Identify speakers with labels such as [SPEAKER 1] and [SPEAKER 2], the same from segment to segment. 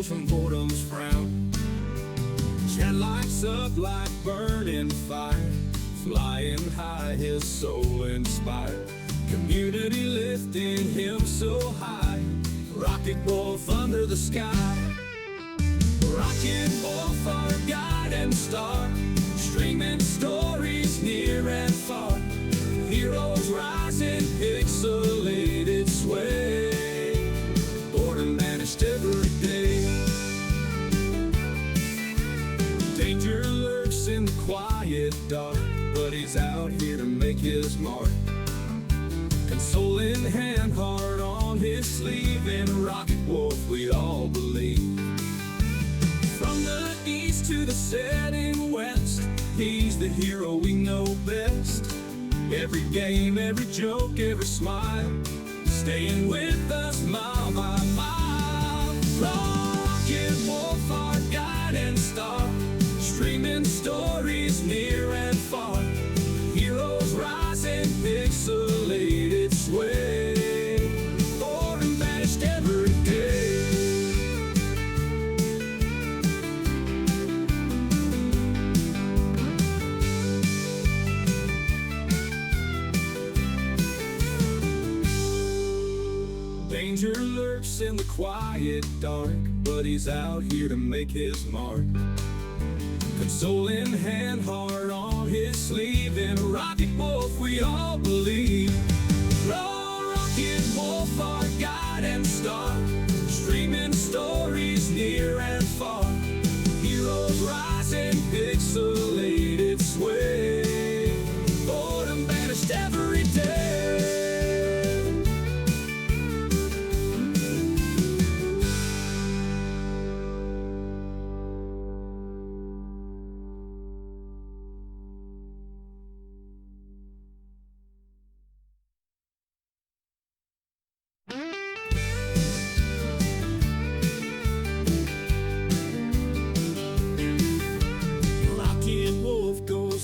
[SPEAKER 1] souls from boredom's frown. Chat lights up like burning fire, flying high, his soul inspired. Community lifting him so high, rocket wolf under the sky. Rocket wolf, our guide and star, streaming stories near and far. Heroes rising, pixelated sway, boredom vanished every day. Danger lurks in the quiet dark, but he's out here to make his mark. Console in hand, heart on his sleeve, and rocket wolf we all believe. From the east to the setting west, he's the hero we know best. Every game, every joke, every smile, staying with us mile by mile. Rocket wolf, our guide and star, streaming stories near and far. Heroes rising, pixelated sway, boredom vanished every day. Danger lurks in the quiet dark, but he's out here to make his mark. Console in hand, heart on his sleeve, and a rocket wolf we all believe. Rocket wolf, our guide and star, streaming stories near and far. Heroes rising, pixelated sway, boredom vanished every day.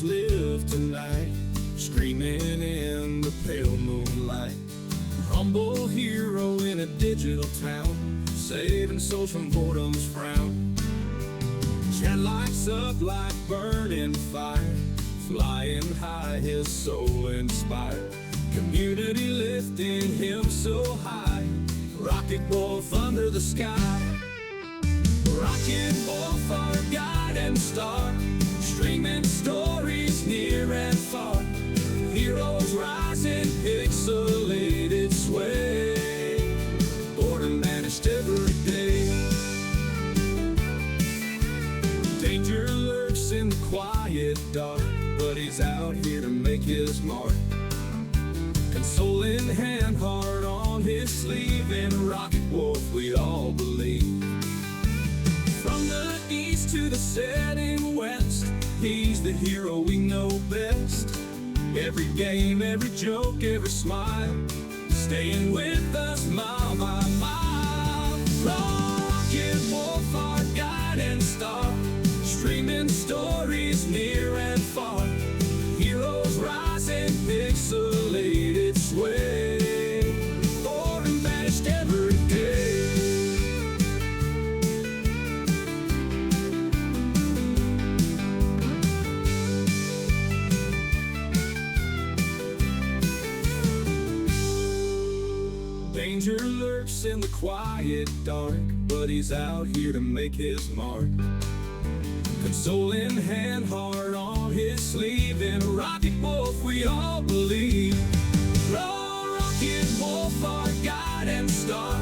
[SPEAKER 1] Live tonight, screaming in the pale moonlight. Humble hero in a digital town, saving souls from boredom's frown. Chat lights up like burning fire, flying high, his soul inspired. Community lifting him so high, rocket wolf under the sky. Rocket wolf, our guide and star, streaming stories near and far. Heroes rising, pixelated sway, boredom vanished every day. Danger lurks in the quiet dark, but he's out here to make his mark. Console in hand, heart on his sleeve, and a rocket wolf we all believe. From the east to the setting west, he's the hero we know best. Every game, every joke, every smile, staying with us mile by mile. Rocket wolf, our guide and star, streaming stories near and far. Heroes rising, pixelated sway, boredom vanished every day. Danger lurks in the quiet dark, but he's out here to make his mark. Console in hand, heart on his sleeve, and a rocket wolf we all believe. Rocket wolf, our guide and star,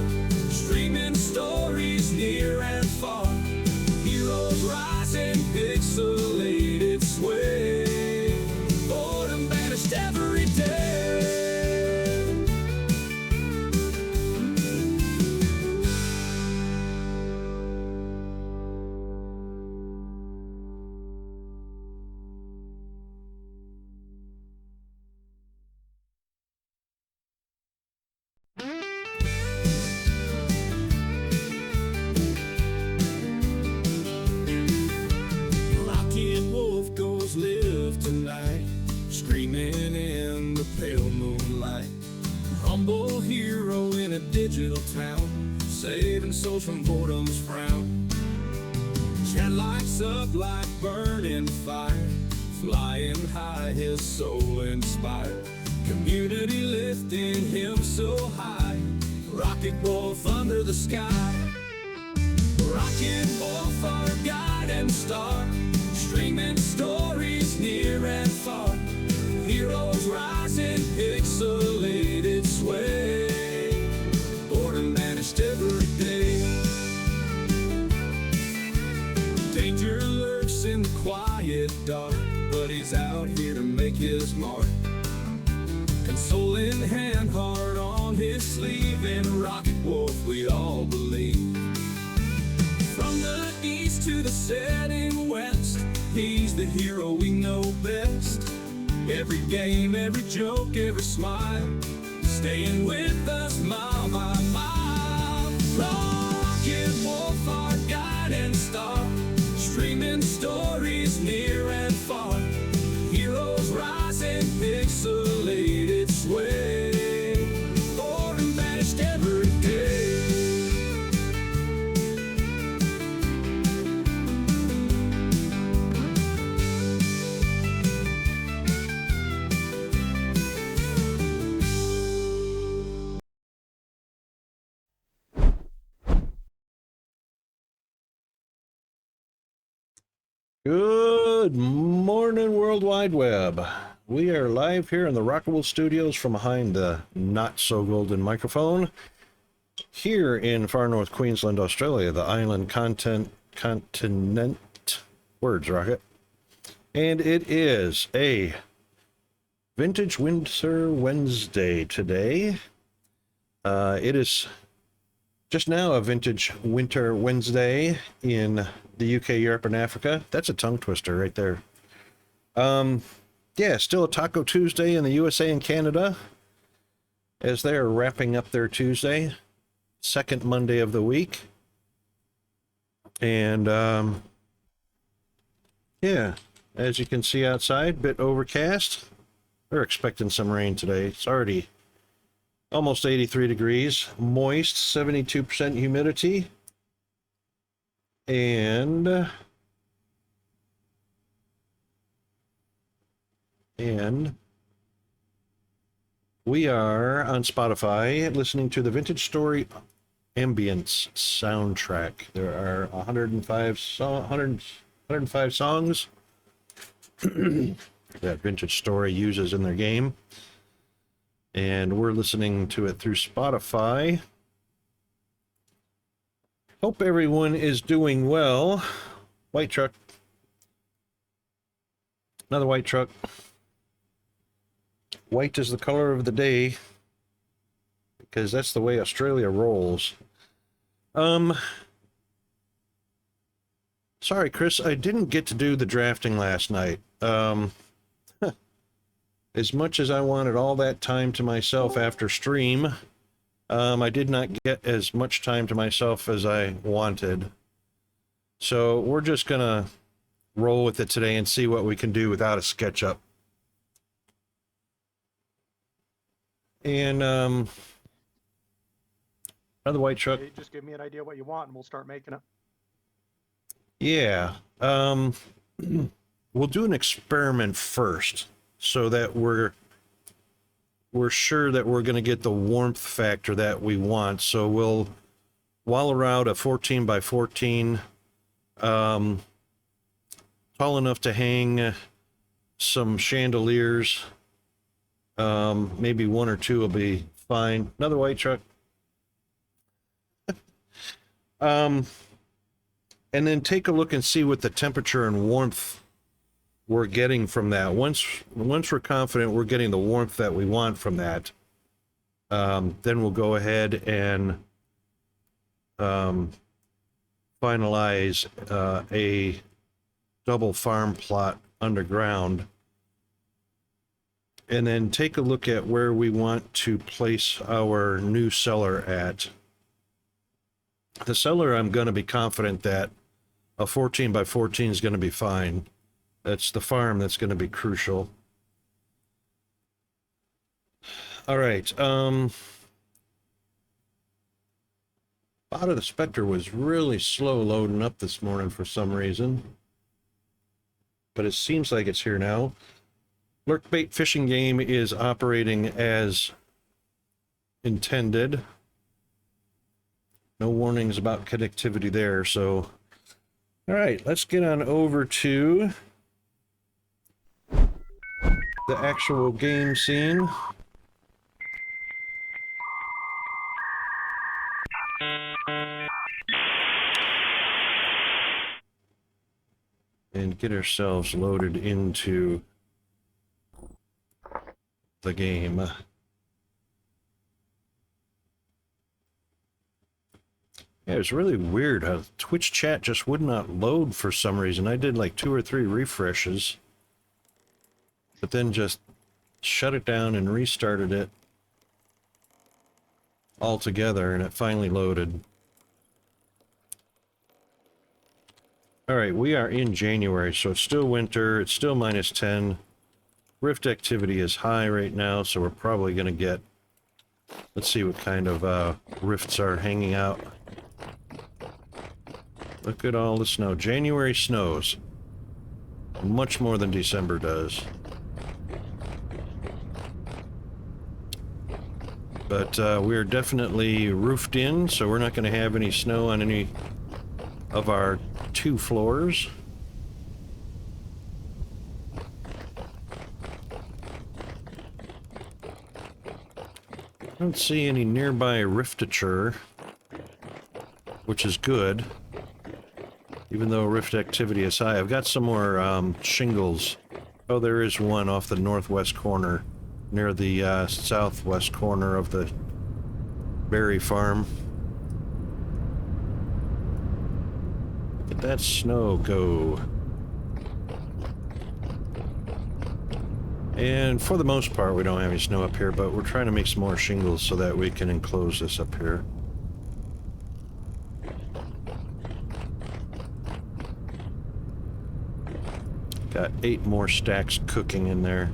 [SPEAKER 1] streaming stories near and far. Heroes rising, pixelated sway, boredom vanished every day. Live tonight, screaming in the pale moonlight. Humble hero in a digital town, saving souls from boredom's frown. Chat lights up like burning fire, flying high, his soul inspired. Community lifting him so high, rocket wolf under the sky. Rocket wolf, our guide and star, streaming stories near and far. Heroes rising, pixelated sway, boredom vanished every day. Danger lurks in the quiet dark, but he's out here to make his mark. Soul in hand, heart on his sleeve, and rocket wolf we all believe. From the east to the setting west, he's the hero we know best. Every game, every joke, every smile, staying with us mile by mile. Rocket wolf, our guide and star, streaming stories near and far. Heroes rising, pixelated sway, boredom vanished every day.
[SPEAKER 2] Good morning, World Wide Web. We are live here in the Rockable Studios from behind the not-so-golden microphone here in far north Queensland, Australia, the island continent, words rocket. And it is a Vintage Winter Wednesday today. It is just now a Vintage Winter Wednesday in the UK, Europe, and Africa. That's a tongue twister right there. Yeah, still a Taco Tuesday in the USA and Canada as they are wrapping up their Tuesday, second Monday of the week. And yeah, as you can see outside, bit overcast. They're expecting some rain today. It's already almost 83 degrees, moist, 72% humidity. And we are on Spotify listening to the Vintage Story Ambience soundtrack. There are 105 songs that Vintage Story uses in their game. And we're listening to it through Spotify. Hope everyone is doing well. White truck. Another white truck. White is the color of the day because that's the way Australia rolls. Sorry, Chris, I didn't get to do the drafting last night. As much as I wanted all that time to myself after stream, I did not get as much time to myself as I wanted. So we're just gonna roll with it today and see what we can do without a SketchUp. And another white truck.
[SPEAKER 3] Hey, just give me an idea what you want and we'll start making it.
[SPEAKER 2] Yeah. We'll do an experiment first so that we're sure that we're going to get the warmth factor that we want. So we'll wallow out a 14 by 14, tall enough to hang some chandeliers. Maybe one or two will be fine. Another white truck. And then take a look and see what the temperature and warmth we're getting from that. Once we're confident we're getting the warmth that we want from that, then we'll go ahead and finalize a double farm plot underground, and then take a look at where we want to place our new cellar at. The cellar, I'm going to be confident that a 14 by 14 is going to be fine. That's the farm that's going to be crucial. All right. Bob Spot of the Spectre was really slow loading up this morning for some reason. But it seems like it's here now. Lurkbait fishing game is operating as intended. No warnings about connectivity there, so... Alright, let's get on over to the actual game scene. And get ourselves loaded into the game. Yeah, it was really weird how Twitch chat just would not load for some reason. I did like 2 or 3 refreshes, but then just shut it down and restarted it altogether, and it finally loaded. Alright, we are in January, so it's still winter, it's still -10. Rift activity is high right now, so we're probably going to get... Let's see what kind of rifts are hanging out. Look at all the snow. January snows. Much more than December does. But we're definitely roofed in, so we're not going to have any snow on any of our 2 floors. I don't see any nearby riftature, which is good. Even though rift activity is high. I've got some more shingles. Oh, there is one off the northwest corner, near the southwest corner of the berry farm. Look at that snow go. And for the most part, we don't have any snow up here, but we're trying to make some more shingles so that we can enclose this up here. Got 8 more stacks cooking in there.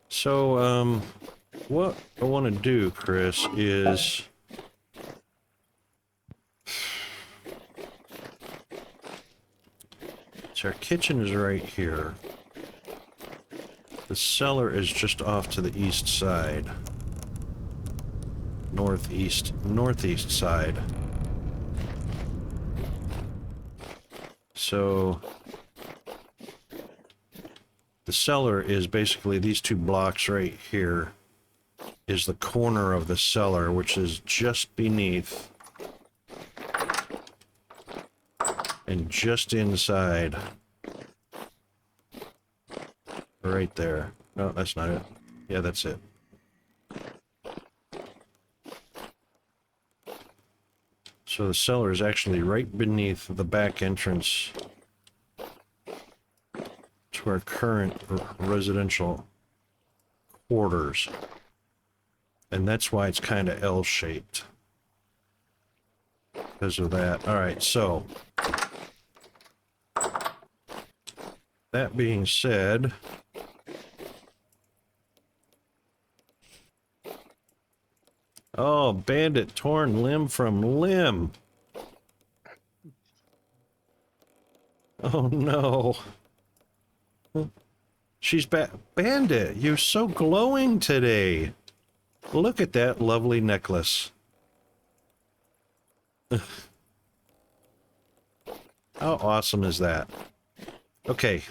[SPEAKER 2] So, what I want to do, Chris, is... So our kitchen is right here. The cellar is just off to the east side. Northeast side. So the cellar is basically these 2 blocks right here is the corner of the cellar, which is just beneath and just inside. Right there. No, that's not it. Yeah, that's it. So the cellar is actually right beneath the back entrance to our current residential quarters. And that's why it's kind of L-shaped. Because of that. Alright, so... That being said... Oh, bandit torn limb from limb. Oh no. She's back. Bandit, you're so glowing today. Look at that lovely necklace. How awesome is that? Okay.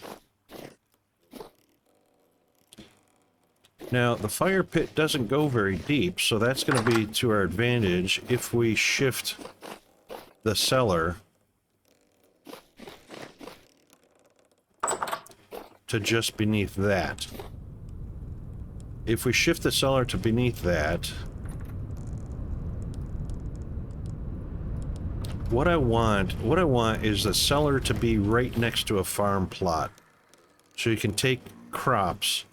[SPEAKER 2] Now, the fire pit doesn't go very deep, so that's going to be to our advantage if we shift the cellar to just beneath that. If we shift the cellar to beneath that, what I want is the cellar to be right next to a farm plot. So you can take crops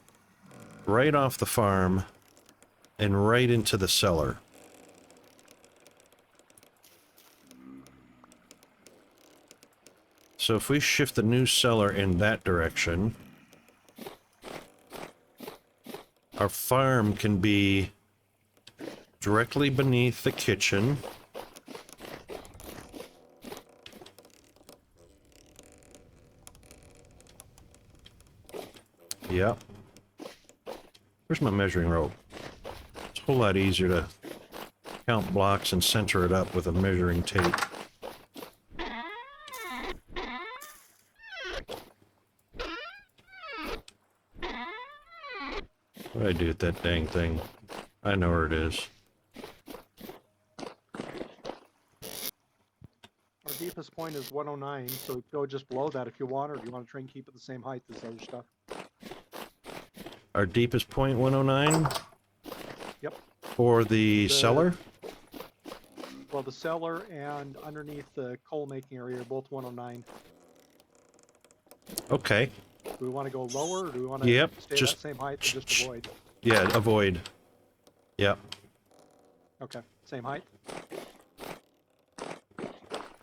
[SPEAKER 2] right off the farm and right into the cellar. So if we shift the new cellar in that direction, Our farm can be directly beneath the kitchen. Yep. Where's my measuring rope? It's a whole lot easier to count blocks and center it up with a measuring tape. What do I do with that dang thing? I know where it is.
[SPEAKER 3] Our deepest point is 109, so go just below that if you want, or do you want to try and keep it the same height as other stuff?
[SPEAKER 2] Our deepest point, 109?
[SPEAKER 3] Yep.
[SPEAKER 2] For the cellar?
[SPEAKER 3] Well, the cellar and underneath the coal making area are both 109.
[SPEAKER 2] Okay.
[SPEAKER 3] Do we want to go lower, or do we want to
[SPEAKER 2] Yep,
[SPEAKER 3] stay
[SPEAKER 2] just-
[SPEAKER 3] that same height and just avoid?
[SPEAKER 2] Yeah, avoid. Yep.
[SPEAKER 3] Okay, same height?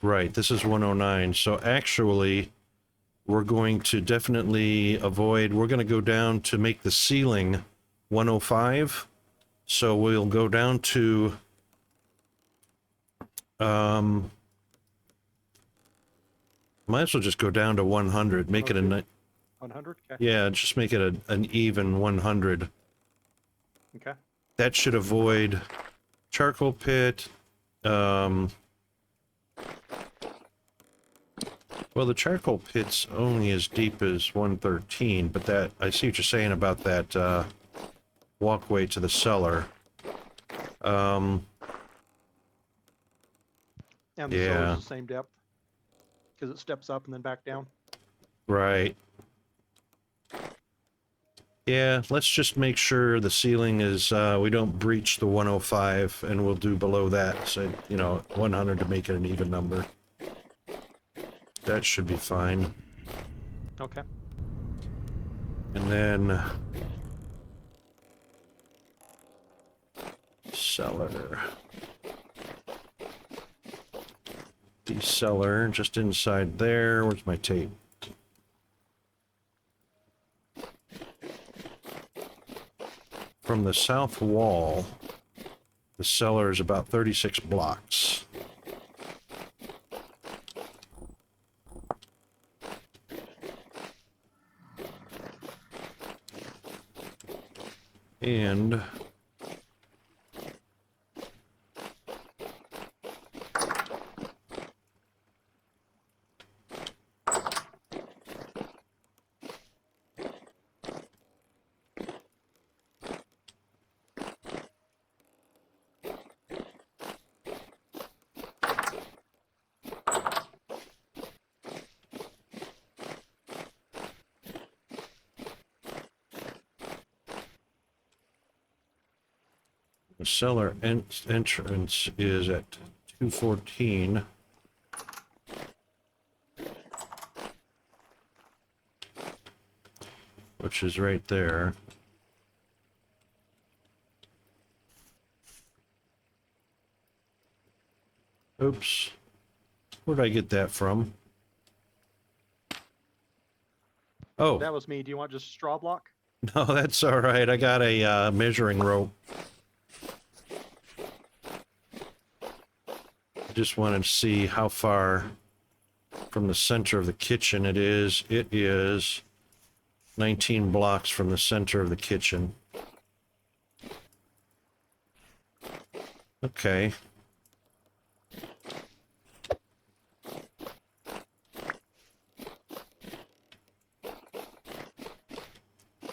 [SPEAKER 2] Right, this is 109. So actually, we're going to definitely avoid, we're going to go down to make the ceiling 105. So we'll go down to, might as well just go down to 100, make it a,
[SPEAKER 3] 100? Okay.
[SPEAKER 2] yeah, just make it an even 100.
[SPEAKER 3] Okay.
[SPEAKER 2] That should avoid charcoal pit, well, the charcoal pit's only as deep as 113, but that, I see what you're saying about that, walkway to the cellar.
[SPEAKER 3] And the
[SPEAKER 2] Yeah.
[SPEAKER 3] cellar's the same depth? Because it steps up and then back down?
[SPEAKER 2] Right. Yeah, let's just make sure the ceiling is, we don't breach the 105, and we'll do below that, so, you know, 100 to make it an even number. That should be fine.
[SPEAKER 3] Okay.
[SPEAKER 2] And then... cellar. The cellar, just inside there. Where's my tape? From the south wall, the cellar is about 36 blocks. And the cellar entrance is at 214. Which is right there. Oops. Where'd I get that from? Oh,
[SPEAKER 3] That was me. Do you want just straw block?
[SPEAKER 2] no, that's all right. I got a measuring rope. I just wanted to see how far from the center of the kitchen it is. It is 19 blocks from the center of the kitchen. Okay.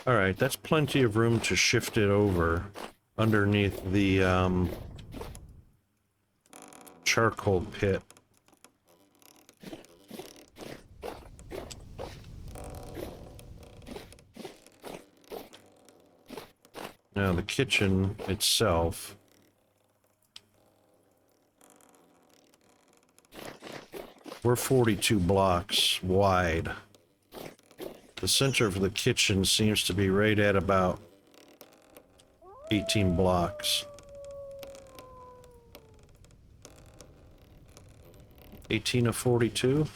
[SPEAKER 2] All right, that's plenty of room to shift it over underneath the charcoal pit. Now the kitchen itself, we're 42 blocks wide. The center of the kitchen seems to be right at about 18 blocks. 18 of 42?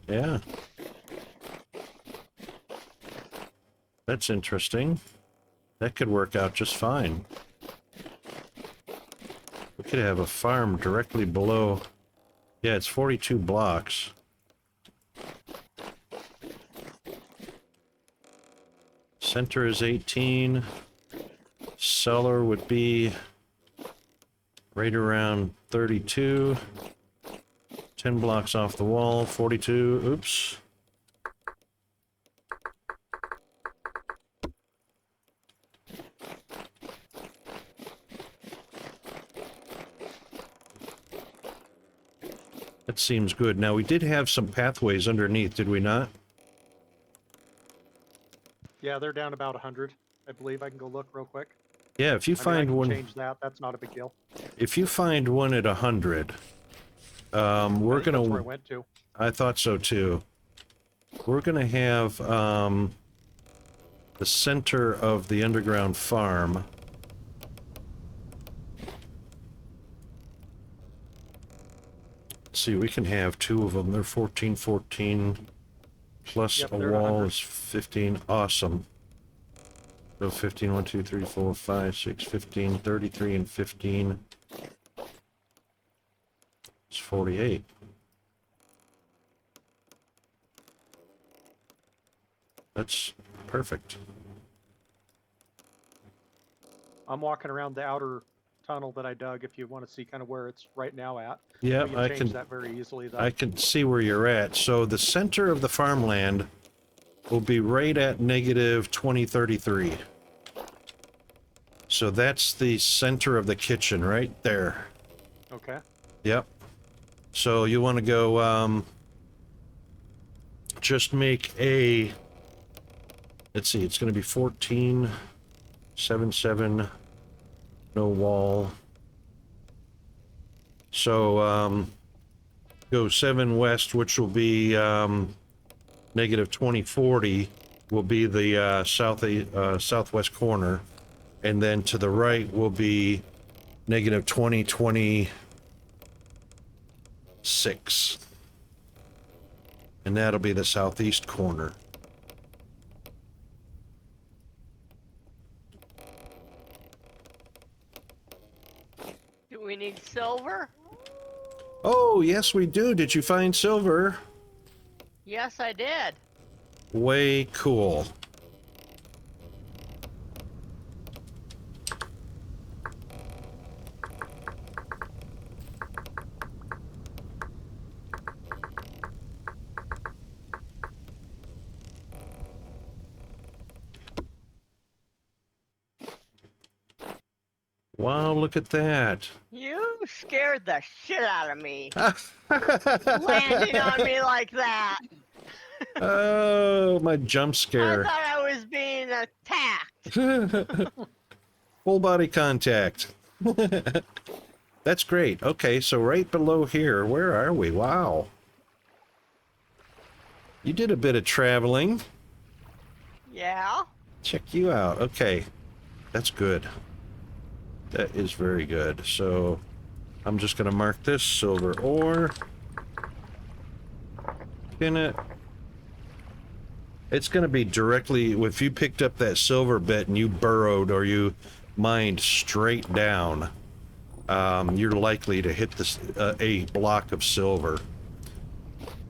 [SPEAKER 2] Yeah. That's interesting. That could work out just fine. We could have a farm directly below. Yeah, it's 42 blocks. Center is 18. Cellar would be right around 32. 10 blocks off the wall, 42. Oops. That seems good. Now, we did have some pathways underneath, did we not?
[SPEAKER 3] Yeah, they're down about 100, I believe. I can go look real quick.
[SPEAKER 2] Yeah, if you
[SPEAKER 3] I
[SPEAKER 2] find
[SPEAKER 3] can
[SPEAKER 2] one,
[SPEAKER 3] change that. That's not a big deal.
[SPEAKER 2] if you find one at 100, we're
[SPEAKER 3] I think that's where
[SPEAKER 2] gonna.
[SPEAKER 3] it went to.
[SPEAKER 2] I thought so too. We're gonna have the center of the underground farm. Let's see, we can have two of them. They're 14, 14. Plus
[SPEAKER 3] Yep,
[SPEAKER 2] a
[SPEAKER 3] they're at
[SPEAKER 2] wall
[SPEAKER 3] 100.
[SPEAKER 2] is 15. Awesome. So 15, 1, 2, 3, 4, 5, 6, 15, 33, and 15. It's 48. That's perfect.
[SPEAKER 3] I'm walking around the outer tunnel that I dug if you want to see kind of where it's right now at.
[SPEAKER 2] Yeah,
[SPEAKER 3] We can
[SPEAKER 2] I
[SPEAKER 3] change
[SPEAKER 2] can.
[SPEAKER 3] that very easily, though.
[SPEAKER 2] I can see where you're at. So the center of the farmland will be right at negative 2033. So that's the center of the kitchen right there.
[SPEAKER 3] Okay.
[SPEAKER 2] Yep. So you want to go, just make a, let's see, it's going to be 14, 7, 7, no wall. So, go 7 west, which will be, negative 2040 will be the, southwest corner. And then to the right will be negative 2026. And that'll be the southeast corner.
[SPEAKER 4] Do we need silver?
[SPEAKER 2] Oh, yes, we do. Did you find silver?
[SPEAKER 4] Yes, I did.
[SPEAKER 2] Way cool. Wow, look at that.
[SPEAKER 4] You scared the shit out of me. Landing on me like that.
[SPEAKER 2] Oh, my jump
[SPEAKER 4] I
[SPEAKER 2] scare.
[SPEAKER 4] thought I was being attacked.
[SPEAKER 2] Full body contact. That's great. Okay, so right below here, where are we? Wow. You did a bit of traveling.
[SPEAKER 4] Yeah.
[SPEAKER 2] Check you out. Okay. That's good. That is very good. So I'm just going to mark this silver ore. Pin it. It's going to be directly, if you picked up that silver bit and you burrowed or you mined straight down, you're likely to hit this a block of silver.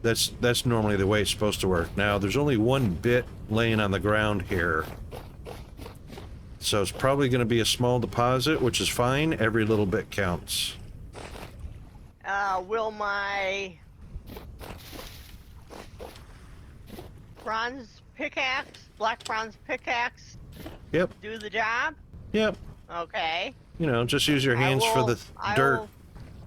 [SPEAKER 2] That's normally the way it's supposed to work. Now, there's only one bit laying on the ground here. So it's probably going to be a small deposit, which is fine. Every little bit counts.
[SPEAKER 4] Will my bronze pickaxe, black bronze pickaxe,
[SPEAKER 2] Yep,
[SPEAKER 4] do the job?
[SPEAKER 2] yep.
[SPEAKER 4] Okay.
[SPEAKER 2] You know, just use your hands for the dirt.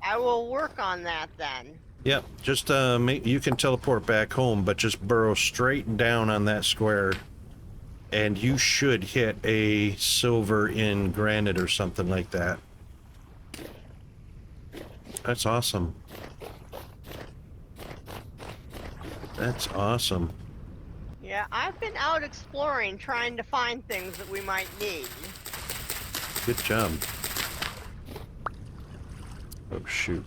[SPEAKER 4] I will work on that then.
[SPEAKER 2] Yep, just you can teleport back home, but just burrow straight down on that square, and you should hit a silver in granite or something like that. That's awesome. That's awesome.
[SPEAKER 4] Yeah, I've been out exploring, trying to find things that we might need.
[SPEAKER 2] Good job. Oh, shoot.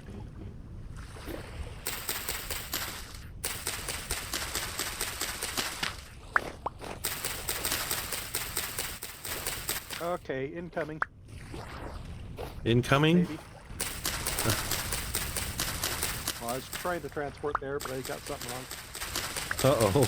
[SPEAKER 3] Okay, incoming.
[SPEAKER 2] Incoming?
[SPEAKER 3] Maybe. Well, I was trying to transport there, but I got something wrong.
[SPEAKER 2] Uh-oh.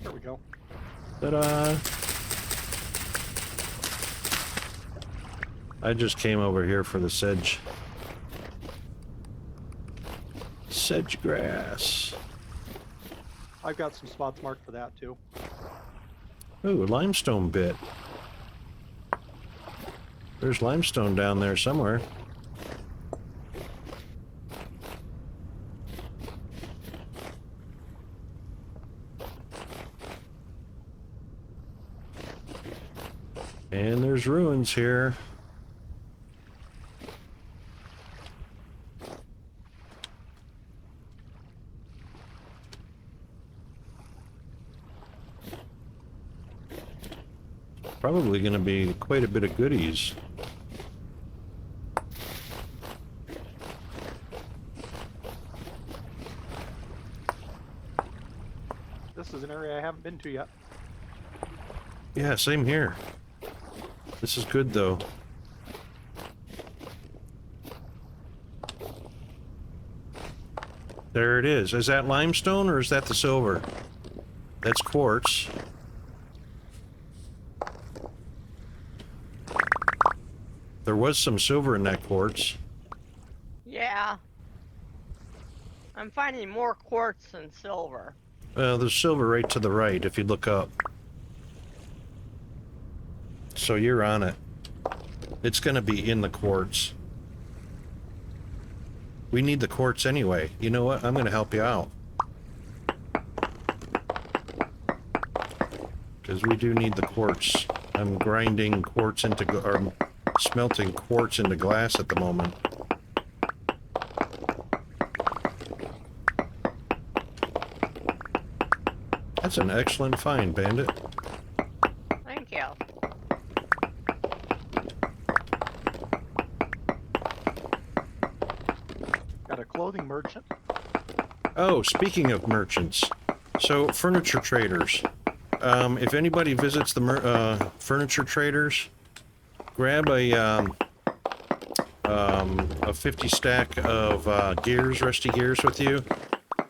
[SPEAKER 3] There we go.
[SPEAKER 2] Ta-da! I just came over here for the sedge. Sedge grass.
[SPEAKER 3] I've got some spots marked for that too.
[SPEAKER 2] Ooh, a limestone bit. There's limestone down there somewhere. And there's ruins here. Probably going to be quite a bit of goodies.
[SPEAKER 3] This is an area I haven't been to yet.
[SPEAKER 2] Yeah, same here. This is good though. There it is. Is that limestone or is that the silver? That's quartz. There was some silver in that quartz.
[SPEAKER 4] Yeah. I'm finding more quartz than silver.
[SPEAKER 2] There's silver right to the right if you look up. So you're on it. It's going to be in the quartz. We need the quartz anyway. You know what? I'm going to help you out. Because we do need the quartz. I'm grinding quartz into, or smelting quartz into glass at the moment. That's an excellent find, Bandit.
[SPEAKER 4] Thank you.
[SPEAKER 3] Got a clothing merchant.
[SPEAKER 2] Oh, speaking of merchants, so furniture traders. If anybody visits the furniture traders, grab a 50 stack of gears, rusty gears with you,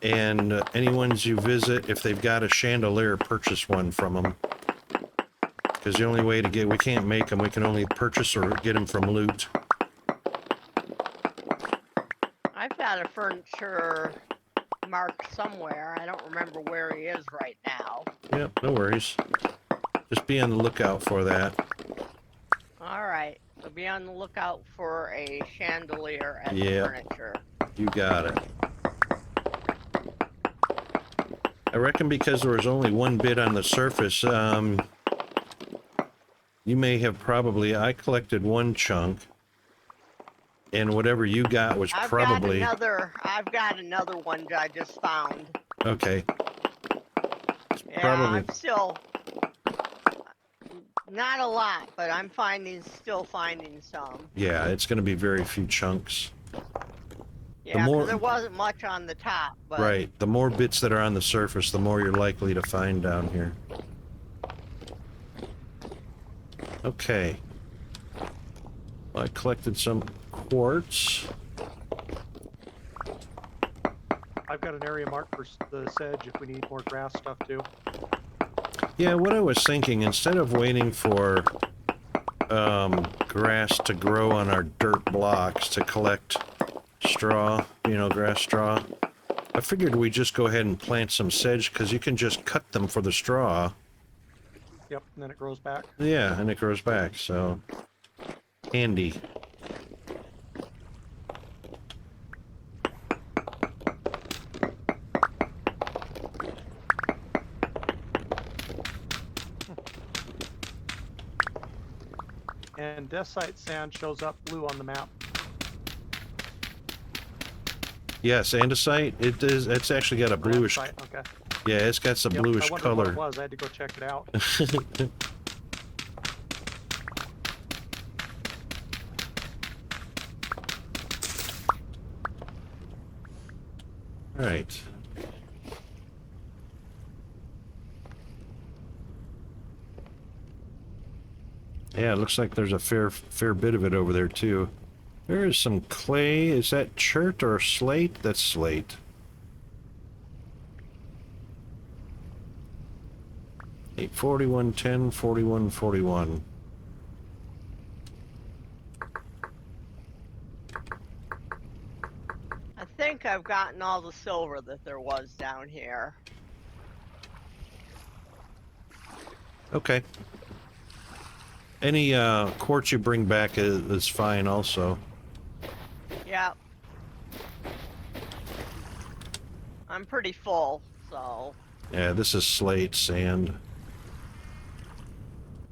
[SPEAKER 2] and any ones you visit, if they've got a chandelier, purchase one from them. Because the only way to get, we can't make them, we can only purchase or get them from loot.
[SPEAKER 4] I've got a furniture marked somewhere. I don't remember where he is right now.
[SPEAKER 2] Yep, no worries. Just be on the lookout for that.
[SPEAKER 4] Alright, so be on the lookout for a chandelier and
[SPEAKER 2] Yeah.
[SPEAKER 4] furniture.
[SPEAKER 2] You got it. I reckon because there was only one bit on the surface, you may have probably, I collected one chunk, and whatever you got was probably...
[SPEAKER 4] I've got another one that I just found.
[SPEAKER 2] Okay.
[SPEAKER 4] Yeah,
[SPEAKER 2] Probably.
[SPEAKER 4] I'm still... Not a lot, but I'm still finding some.
[SPEAKER 2] Yeah, it's going to be very few chunks.
[SPEAKER 4] Yeah,
[SPEAKER 2] more-
[SPEAKER 4] 'cause there wasn't much on the top, but...
[SPEAKER 2] Right. The more bits that are on the surface, the more you're likely to find down here. Okay. I collected some quartz.
[SPEAKER 3] I've got an area marked for the sedge if we need more grass stuff too.
[SPEAKER 2] Yeah, what I was thinking, instead of waiting for grass to grow on our dirt blocks to collect straw, you know, grass straw, I figured we'd just go ahead and plant some sedge because you can just cut them for the straw.
[SPEAKER 3] Yep, and then it grows back.
[SPEAKER 2] Yeah, and it grows back, so handy.
[SPEAKER 3] And Decite sand shows up blue on the map.
[SPEAKER 2] Yes, andesite, it is. It's actually got a bluish.
[SPEAKER 3] Andesite, okay.
[SPEAKER 2] Yeah, it's got some
[SPEAKER 3] Yep,
[SPEAKER 2] bluish
[SPEAKER 3] I wondered
[SPEAKER 2] color.
[SPEAKER 3] what it was. I had to go check it out.
[SPEAKER 2] All right. Yeah, it looks like there's a fair bit of it over there too. There is some clay. Is that chert or slate? That's slate. Eight 41, 10, 41, 41.
[SPEAKER 4] I think I've gotten all the silver that there was down here.
[SPEAKER 2] Okay. Any quartz you bring back is fine also.
[SPEAKER 4] Yep. I'm pretty full, so
[SPEAKER 2] Yeah, this is slate, sand.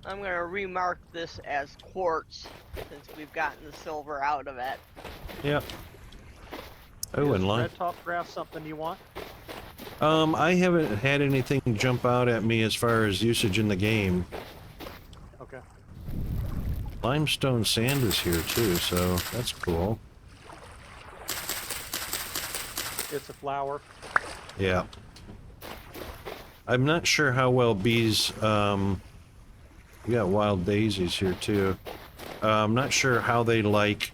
[SPEAKER 4] I'm gonna remark this as quartz since we've gotten the silver out of it.
[SPEAKER 2] Yep. Oh,
[SPEAKER 3] Is
[SPEAKER 2] and lime.
[SPEAKER 3] red top grass something you want?
[SPEAKER 2] I haven't had anything jump out at me as far as usage in the game.
[SPEAKER 3] Okay.
[SPEAKER 2] Limestone sand is here too, so that's cool.
[SPEAKER 3] It's a flower.
[SPEAKER 2] Yeah. I'm not sure how well bees, we got wild daisies here too. I'm not sure how they like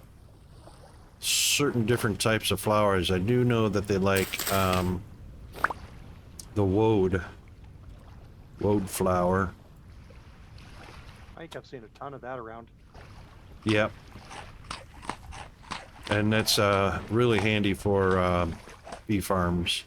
[SPEAKER 2] certain different types of flowers. I do know that they like, the woad flower.
[SPEAKER 3] I think I've seen a ton of that around.
[SPEAKER 2] Yep. And that's really handy for bee farms.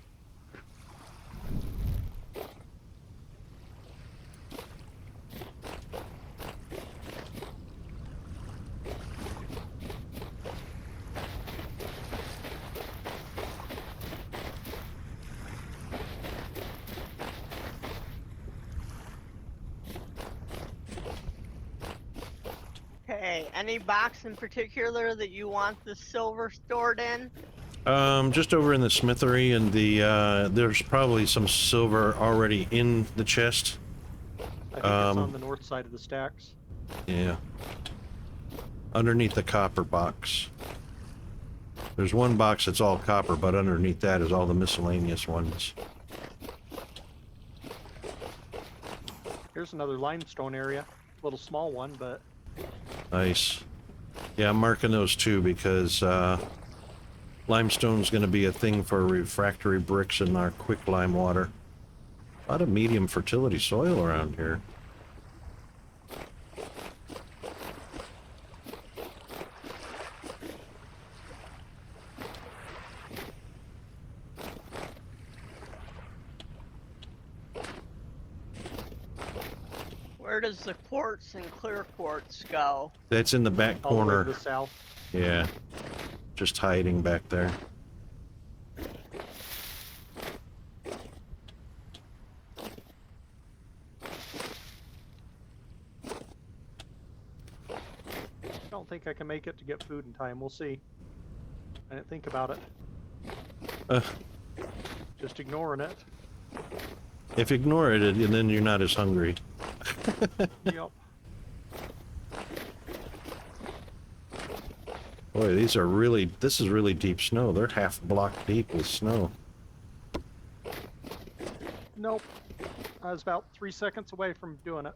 [SPEAKER 4] Okay, any box in particular that you want the silver stored in?
[SPEAKER 2] Just over in the smithery, and the there's probably some silver already in the chest.
[SPEAKER 3] I think it's on the north side of the stacks.
[SPEAKER 2] Yeah. Underneath the copper box. There's one box that's all copper, but underneath that is all the miscellaneous ones.
[SPEAKER 3] Here's another limestone area. Little small one, but
[SPEAKER 2] Nice. Yeah, I'm marking those too because limestone's going to be a thing for refractory bricks in our quick lime water. A lot of medium fertility soil around here.
[SPEAKER 4] Where does the quartz and clear quartz go?
[SPEAKER 2] That's in the back
[SPEAKER 3] all the way to
[SPEAKER 2] corner.
[SPEAKER 3] the south.
[SPEAKER 2] Yeah. Just hiding back there.
[SPEAKER 3] I don't think I can make it to get food in time. We'll see. I didn't think about it.
[SPEAKER 2] Uh,
[SPEAKER 3] Just ignoring it.
[SPEAKER 2] if you ignore it, and then you're not as hungry.
[SPEAKER 3] Yep.
[SPEAKER 2] Boy, these are really, this is really deep snow. They're half block deep with snow.
[SPEAKER 3] Nope. I was about 3 seconds away from doing it.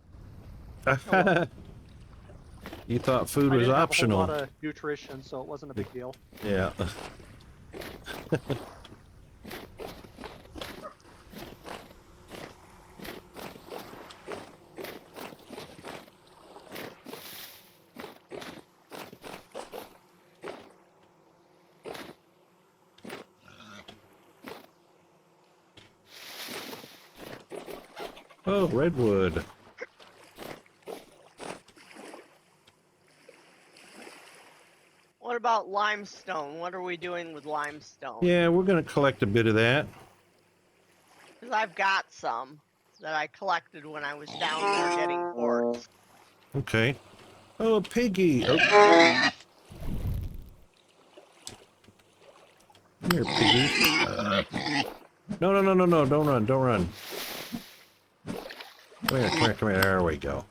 [SPEAKER 2] You thought food
[SPEAKER 3] I
[SPEAKER 2] was
[SPEAKER 3] didn't
[SPEAKER 2] optional.
[SPEAKER 3] have a whole lot of nutrition, so it wasn't a big deal.
[SPEAKER 2] Yeah. Oh, redwood.
[SPEAKER 4] What about limestone? What are we doing with limestone?
[SPEAKER 2] Yeah, we're gonna collect a bit of that.
[SPEAKER 4] Because I've got some that I collected when I was down there getting quartz.
[SPEAKER 2] Okay. Oh, a piggy. Oh. Come here, piggy. No, no, no, no, no. Don't run. Don't run. Come here, come here, come here. There we go.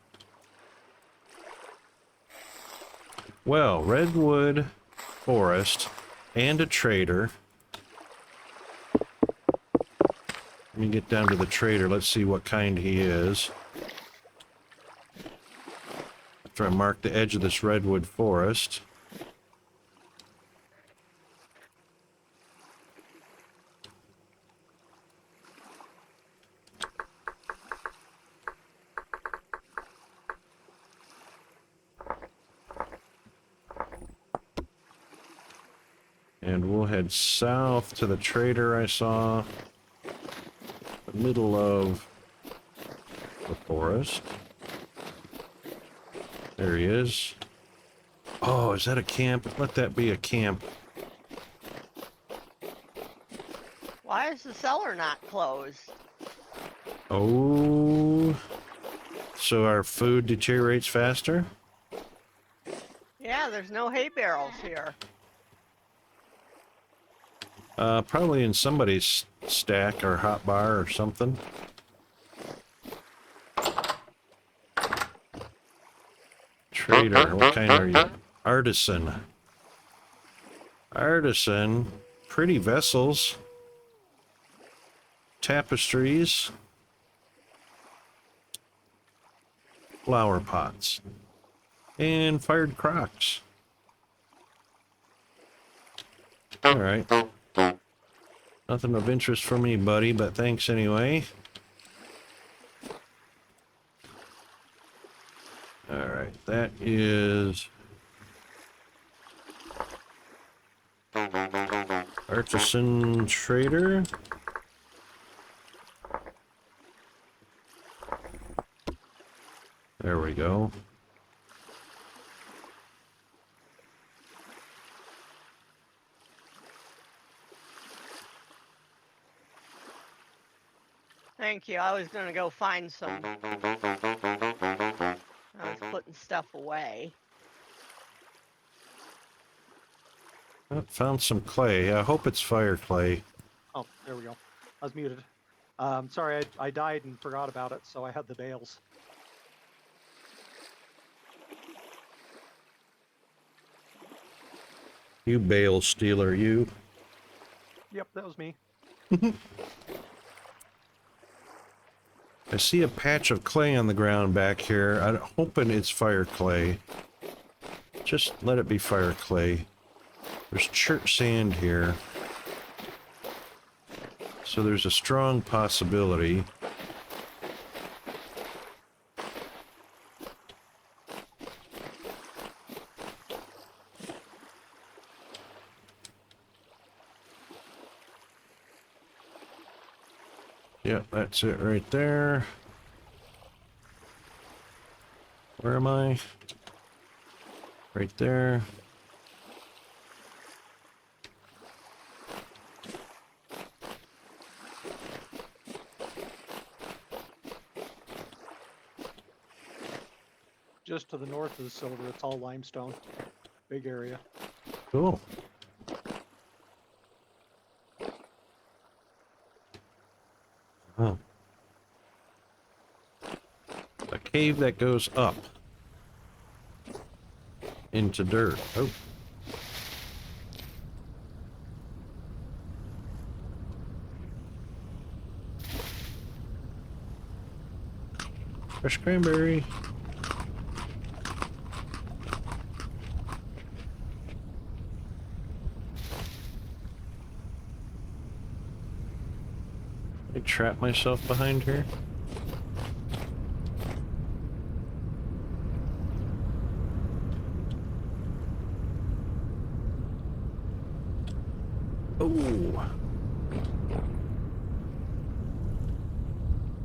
[SPEAKER 2] Well, redwood forest and a trader. Let me get down to the trader. Let's see what kind he is. After I mark the edge of this redwood forest. And we'll head south to the trader I saw. The middle of the forest. There he is. Oh, is that a camp? Let that be a camp.
[SPEAKER 4] Why is the cellar not closed?
[SPEAKER 2] Oh. So our food deteriorates faster?
[SPEAKER 4] Yeah, there's no hay barrels here.
[SPEAKER 2] Probably in somebody's stack or hot bar or something. Trader, what kind are you? Artisan. Artisan. Pretty vessels. Tapestries. Flower pots. And fired crocks. Alright. Nothing of interest for me, buddy, but thanks anyway. Alright, that is... Artisan Trader. There we go.
[SPEAKER 4] Thank you. I was gonna go find some. I was putting stuff away.
[SPEAKER 2] Oh, found some clay. I hope it's fire clay.
[SPEAKER 3] Oh, there we go. I was muted. Sorry, I died and forgot about it, so I had the bales.
[SPEAKER 2] You bale stealer, you.
[SPEAKER 3] Yep, that was me.
[SPEAKER 2] I see a patch of clay on the ground back here. I'm hoping it's fire clay. Just let it be fire clay. There's church sand here. So there's a strong possibility. Yep, that's it right there. Where am I? Right there.
[SPEAKER 3] Just to the north of the silver, it's all limestone. Big area.
[SPEAKER 2] Cool. Oh. A cave that goes up into dirt. Oh. Fresh cranberry. I trap myself behind here. Oh.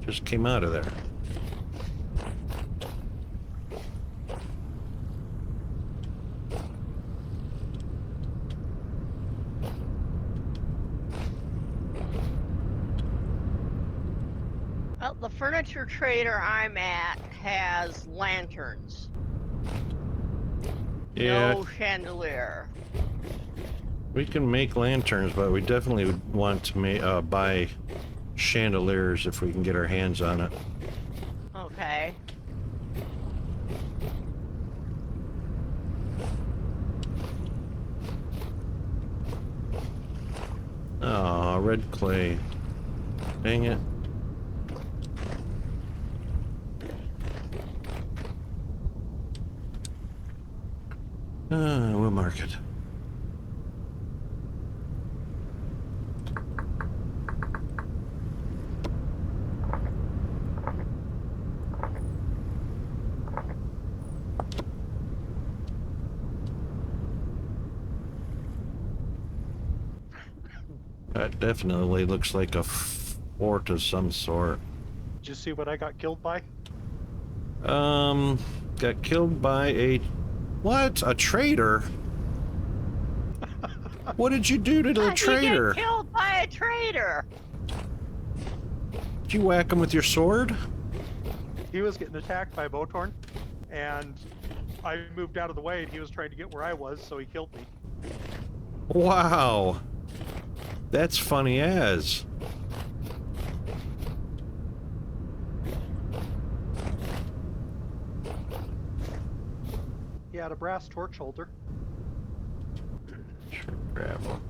[SPEAKER 2] Just came out of there.
[SPEAKER 4] Well, the furniture trader I'm at has lanterns.
[SPEAKER 2] Yeah.
[SPEAKER 4] No chandelier.
[SPEAKER 2] We can make lanterns, but we definitely would want to buy chandeliers if we can get our hands on it.
[SPEAKER 4] Okay.
[SPEAKER 2] Oh, red clay. Dang it. We'll mark it. That definitely looks like a fort of some sort.
[SPEAKER 3] Did you see what I got killed by?
[SPEAKER 2] Got killed by a... What? A traitor? What did you do to the
[SPEAKER 4] How'd you
[SPEAKER 2] traitor?
[SPEAKER 4] get killed by a traitor?
[SPEAKER 2] Did you whack him with your sword?
[SPEAKER 3] He was getting attacked by a Botorn, and I moved out of the way, and he was trying to get where I was, so he killed me.
[SPEAKER 2] Wow. That's funny as.
[SPEAKER 3] He had a brass torch holder.
[SPEAKER 2] Sure, gravel.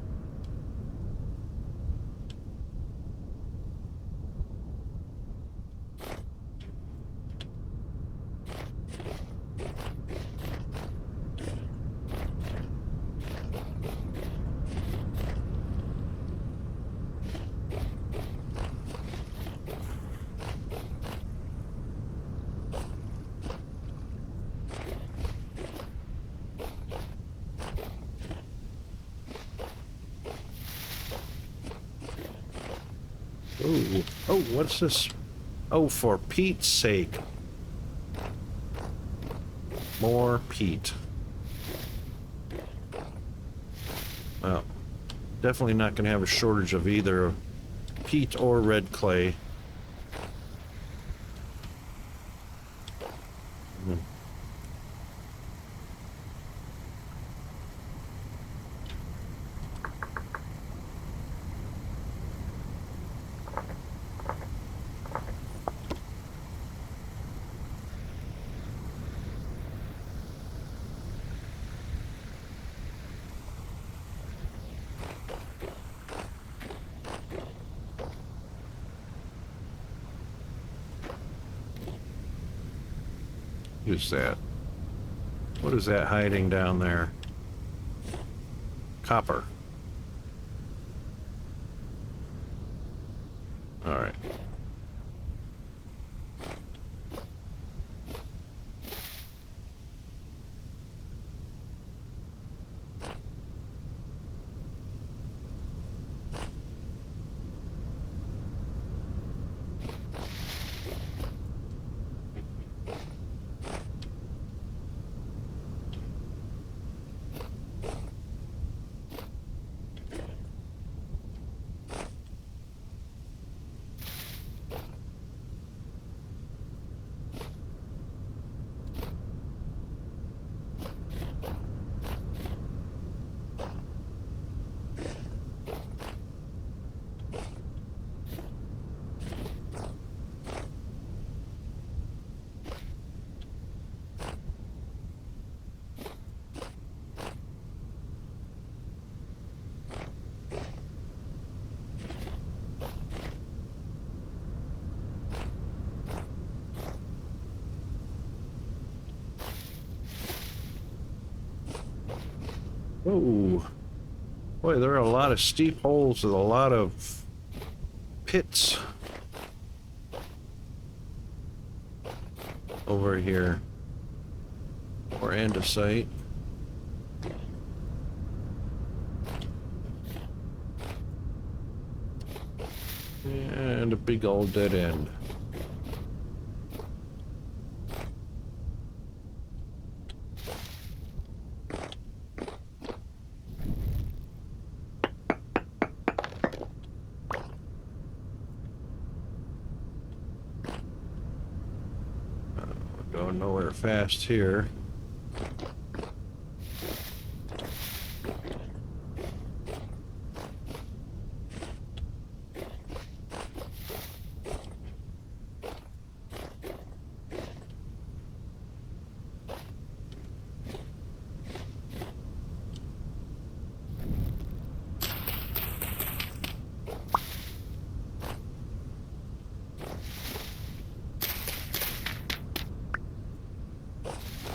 [SPEAKER 2] Ooh. Oh, what's this? Oh, for Pete's sake. More peat. Well, definitely not going to have a shortage of either peat or red clay. Who's that? What is that hiding down there? Copper. All right. Oh, boy, there are a lot of steep holes with a lot of pits over here. Or andesite. And a big old dead end. Going nowhere fast here.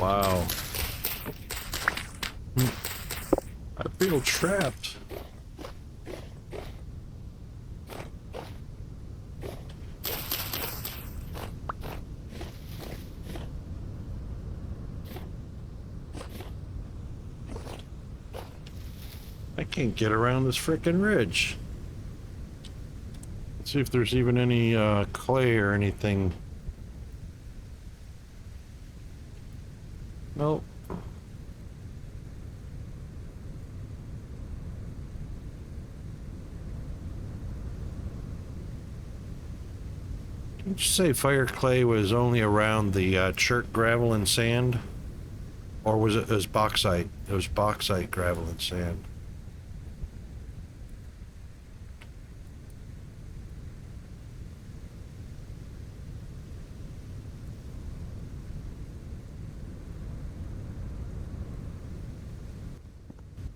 [SPEAKER 2] Wow. I feel trapped. I can't get around this frickin' ridge. Let's see if there's even any clay or anything. Nope. Did you say fire clay was only around the chert gravel and sand? Or was it bauxite? It was bauxite, gravel, and sand.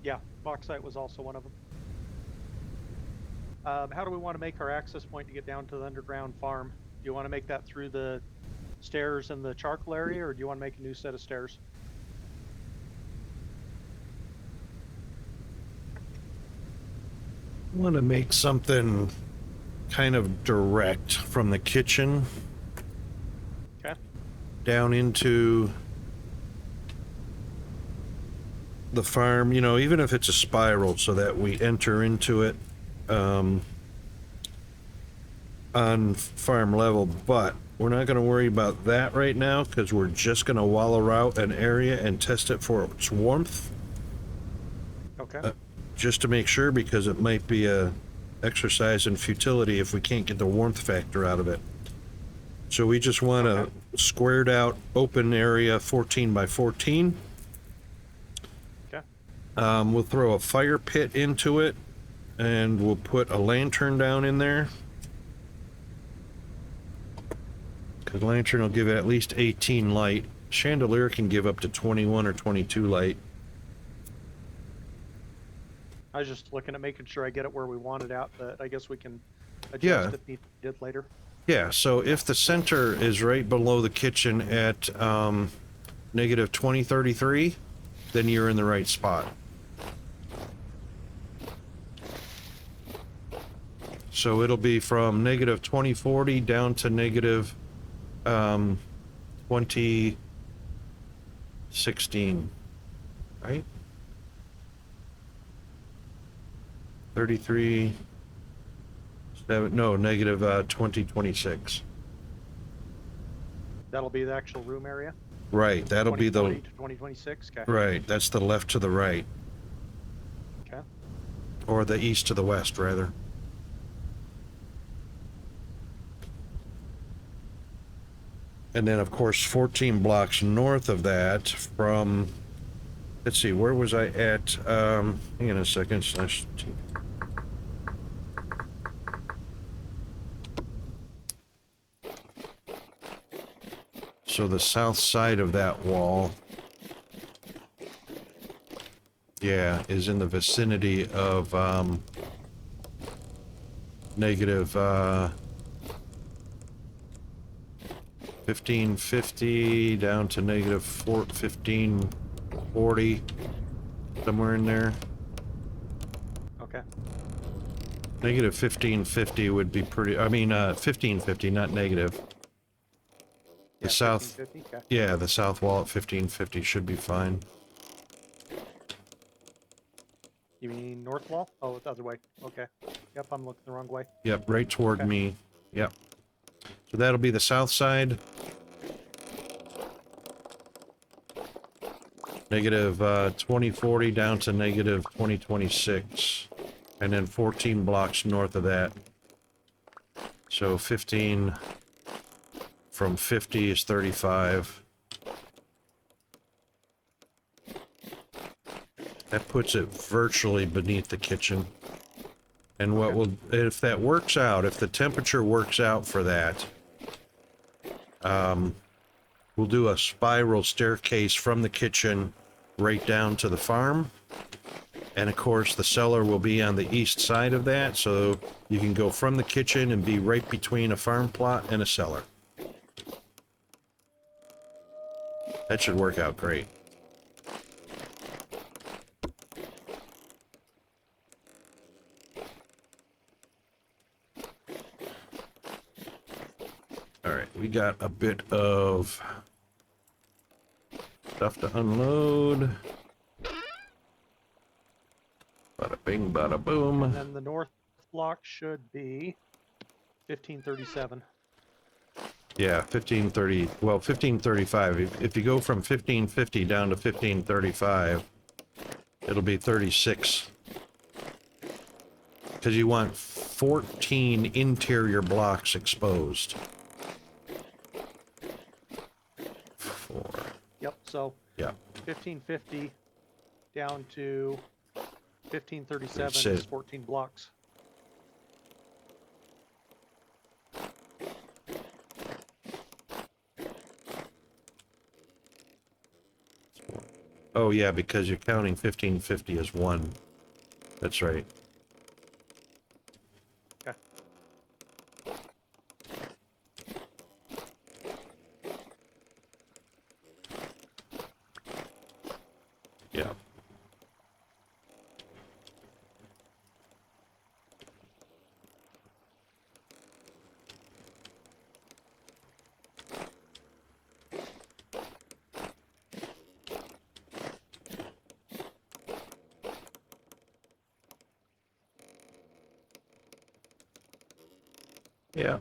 [SPEAKER 3] Yeah, bauxite was also one of them. How do we want to make our access point to get down to the underground farm? Do you want to make that through the stairs in the charcoal area, or do you want to make a new set of stairs?
[SPEAKER 2] I want to make something kind of direct from the kitchen
[SPEAKER 3] Okay.
[SPEAKER 2] down into the farm, you know, even if it's a spiral, so that we enter into it on farm level. But we're not going to worry about that right now, because we're just going to wallow out an area and test it for its warmth.
[SPEAKER 3] Okay.
[SPEAKER 2] Just to make sure, because it might be a exercise in futility if we can't get the warmth factor out of it. So we just want a squared out open area, 14 by 14.
[SPEAKER 3] Okay.
[SPEAKER 2] We'll throw a fire pit into it, and we'll put a lantern down in there, because the lantern will give it at least 18 light. Chandelier can give up to 21 or 22 light.
[SPEAKER 3] I was just looking at making sure I get it where we want it at, but I guess we can adjust
[SPEAKER 2] Yeah.
[SPEAKER 3] if needed later.
[SPEAKER 2] Yeah, so if the center is right below the kitchen at negative 2033, then you're in the right spot. So it'll be from negative 2040 down to negative 2016, right? 33, no, negative 2026.
[SPEAKER 3] That'll be the actual room area.
[SPEAKER 2] Right, that'll be the,
[SPEAKER 3] 2020 to 2026. Okay.
[SPEAKER 2] right, that's the left to the right,
[SPEAKER 3] Okay.
[SPEAKER 2] or the east to the west, rather. And then, of course, 14 blocks north of that from, let's see, where was I at? Hang on a second. So the south side of that wall, yeah, is in the vicinity of negative 1550 down to negative 1540, somewhere in there.
[SPEAKER 3] Okay.
[SPEAKER 2] Negative 1550 would be pretty, I mean, 1550, not negative. The
[SPEAKER 3] Yeah,
[SPEAKER 2] south,
[SPEAKER 3] 1550. Okay.
[SPEAKER 2] yeah, the south wall at 1550 should be fine.
[SPEAKER 3] You mean north wall? Oh, the other way. Okay. Yep, I'm looking the wrong way.
[SPEAKER 2] Yep, right toward
[SPEAKER 3] Okay.
[SPEAKER 2] me. Yep. So that'll be the south side. Negative 2040 down to negative 2026. And then 14 blocks north of that. So 15 from 50 is 35. That puts it virtually beneath the kitchen. And what will, if that works out, if the temperature works out for that, we'll do a spiral staircase from the kitchen right down to the farm. And of course, the cellar will be on the east side of that, so you can go from the kitchen and be right between a farm plot and a cellar. That should work out great. All right, we got a bit of stuff to unload. Bada bing, bada boom.
[SPEAKER 3] And then the north block should be 1537.
[SPEAKER 2] Yeah, 1530. Well, 1535. If you go from 1550 down to 1535, it'll be 36. Because you want 14 interior blocks exposed. 4.
[SPEAKER 3] Yep, so
[SPEAKER 2] Yeah.
[SPEAKER 3] 1550 down to 1537
[SPEAKER 2] That's
[SPEAKER 3] is
[SPEAKER 2] it.
[SPEAKER 3] 14 blocks.
[SPEAKER 2] Oh, yeah, because you're counting 1550 as 1. That's right.
[SPEAKER 3] Okay.
[SPEAKER 2] Yeah. Yeah.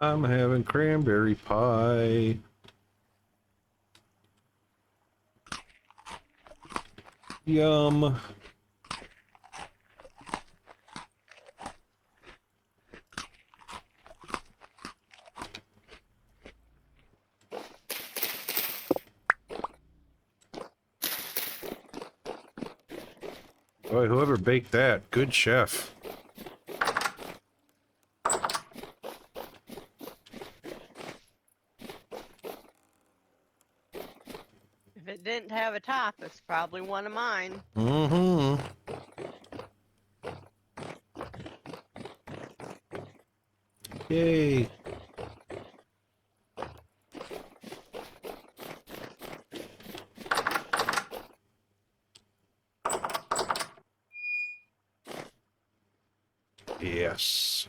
[SPEAKER 2] I'm having cranberry pie. Yum. Boy, whoever baked that, good chef.
[SPEAKER 4] If it didn't have a top, it's probably one of mine.
[SPEAKER 2] Mm-hmm. Yay. Yes.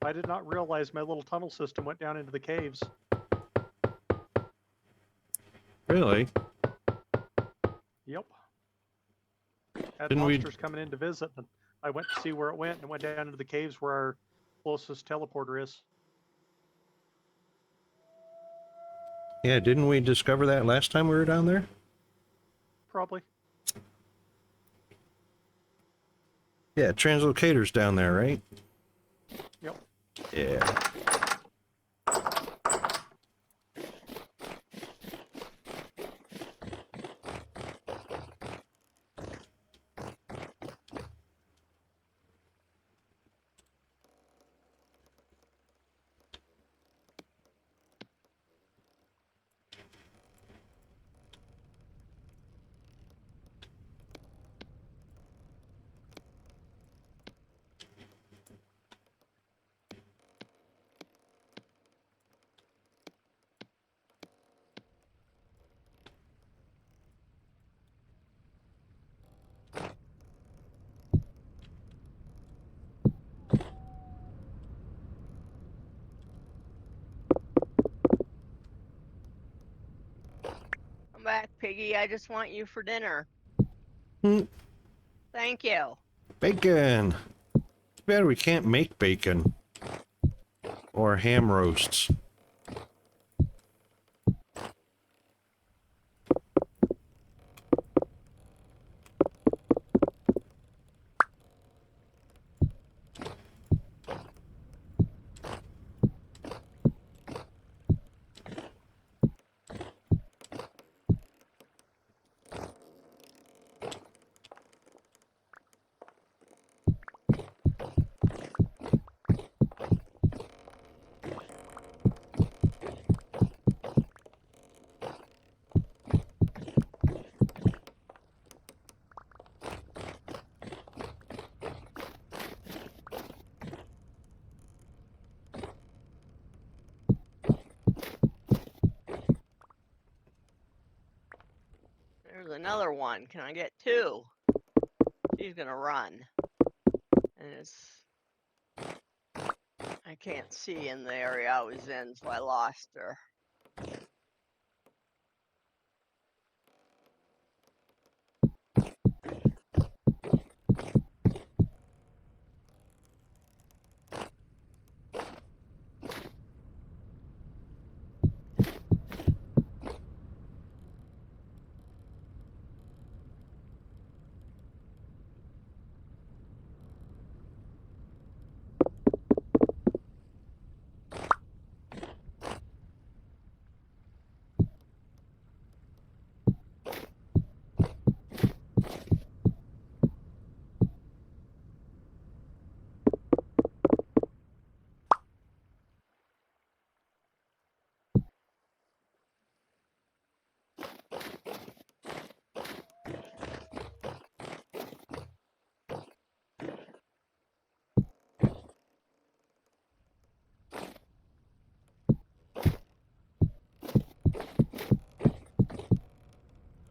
[SPEAKER 3] I did not realize my little tunnel system went down into the caves.
[SPEAKER 2] Really?
[SPEAKER 3] Yep. Had
[SPEAKER 2] Didn't we-
[SPEAKER 3] monsters coming in to visit, and I went to see where it went, and it went down into the caves where our closest teleporter is.
[SPEAKER 2] Yeah, didn't we discover that last time we were down there?
[SPEAKER 3] Probably.
[SPEAKER 2] Yeah, translocator's down there, right?
[SPEAKER 3] Yep.
[SPEAKER 2] Yeah.
[SPEAKER 4] Come back, Piggy. I just want you for dinner.
[SPEAKER 2] Hmm.
[SPEAKER 4] Thank you.
[SPEAKER 2] Bacon. Too bad we can't make bacon. Or ham roasts.
[SPEAKER 4] There's another one. Can I get two? She's gonna run. And it's... I can't see in the area I was in, so I lost her.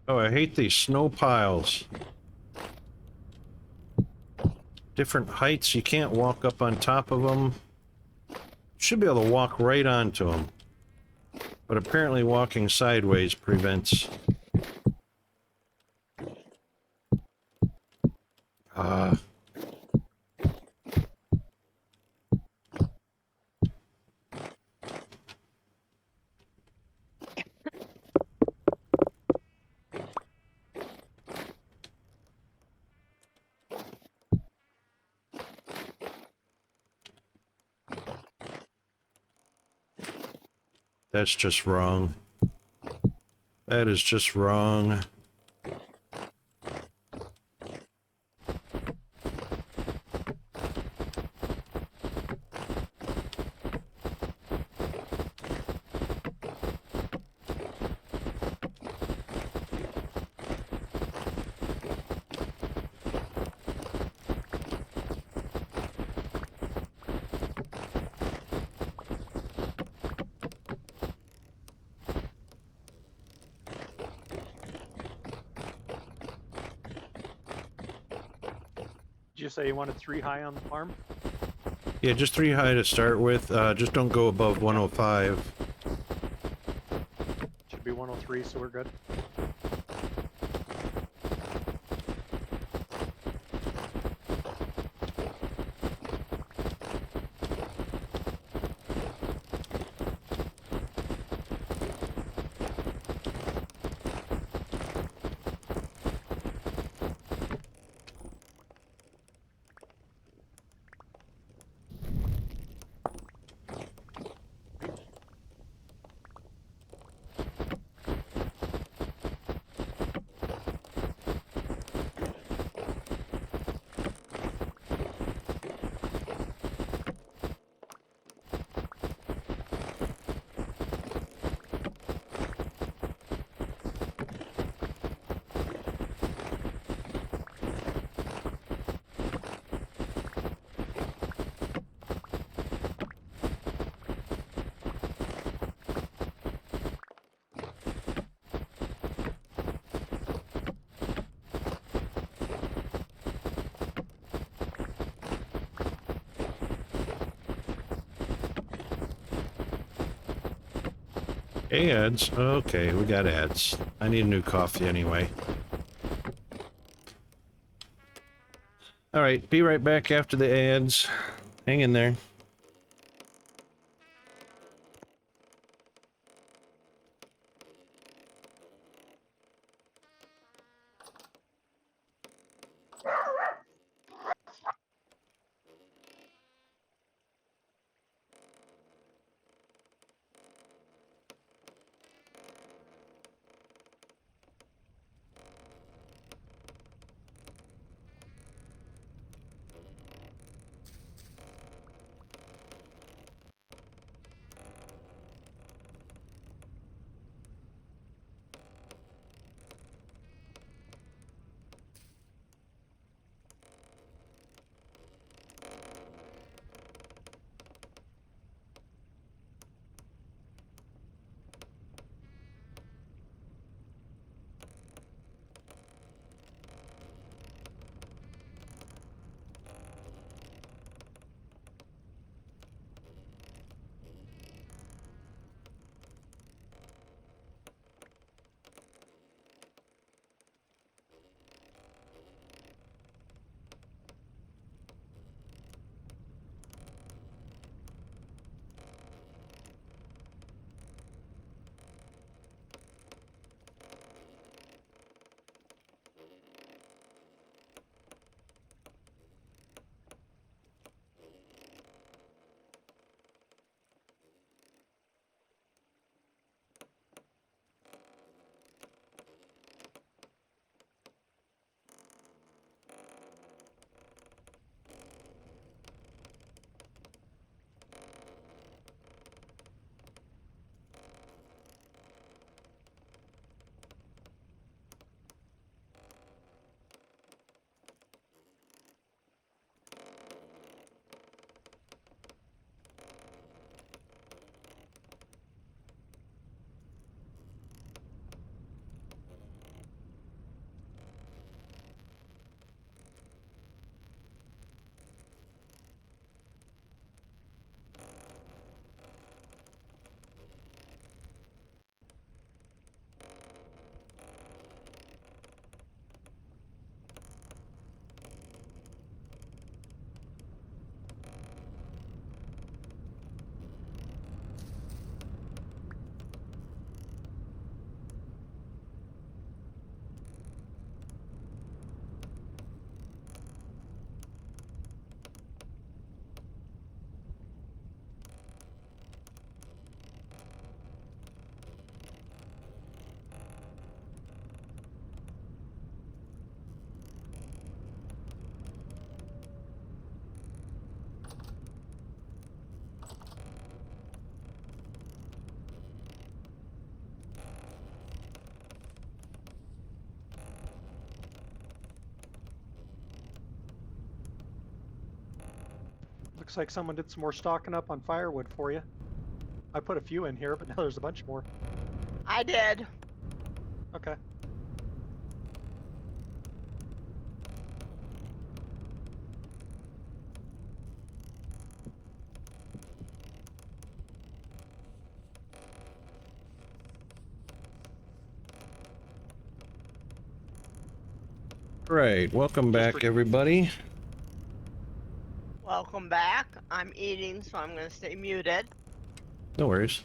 [SPEAKER 2] Oh, I hate these snow piles. Different heights, you can't walk up on top of them. Should be able to walk right onto them. But apparently walking sideways prevents... That's just wrong. That is just wrong.
[SPEAKER 3] Did you say you wanted 3 high on the farm?
[SPEAKER 2] Yeah, just 3 high to start with. Just don't go above 105.
[SPEAKER 3] Should be 103, so we're good.
[SPEAKER 2] Ads? Okay, we got ads. I need a new coffee anyway. Alright, be right back after the ads. Hang in there.
[SPEAKER 3] Looks like someone did some more stocking up on firewood for you. I put a few in here, but now there's a bunch more.
[SPEAKER 4] I did.
[SPEAKER 3] Okay.
[SPEAKER 2] Right, welcome back, everybody.
[SPEAKER 4] Welcome back. I'm eating, so I'm going to stay muted.
[SPEAKER 2] No worries.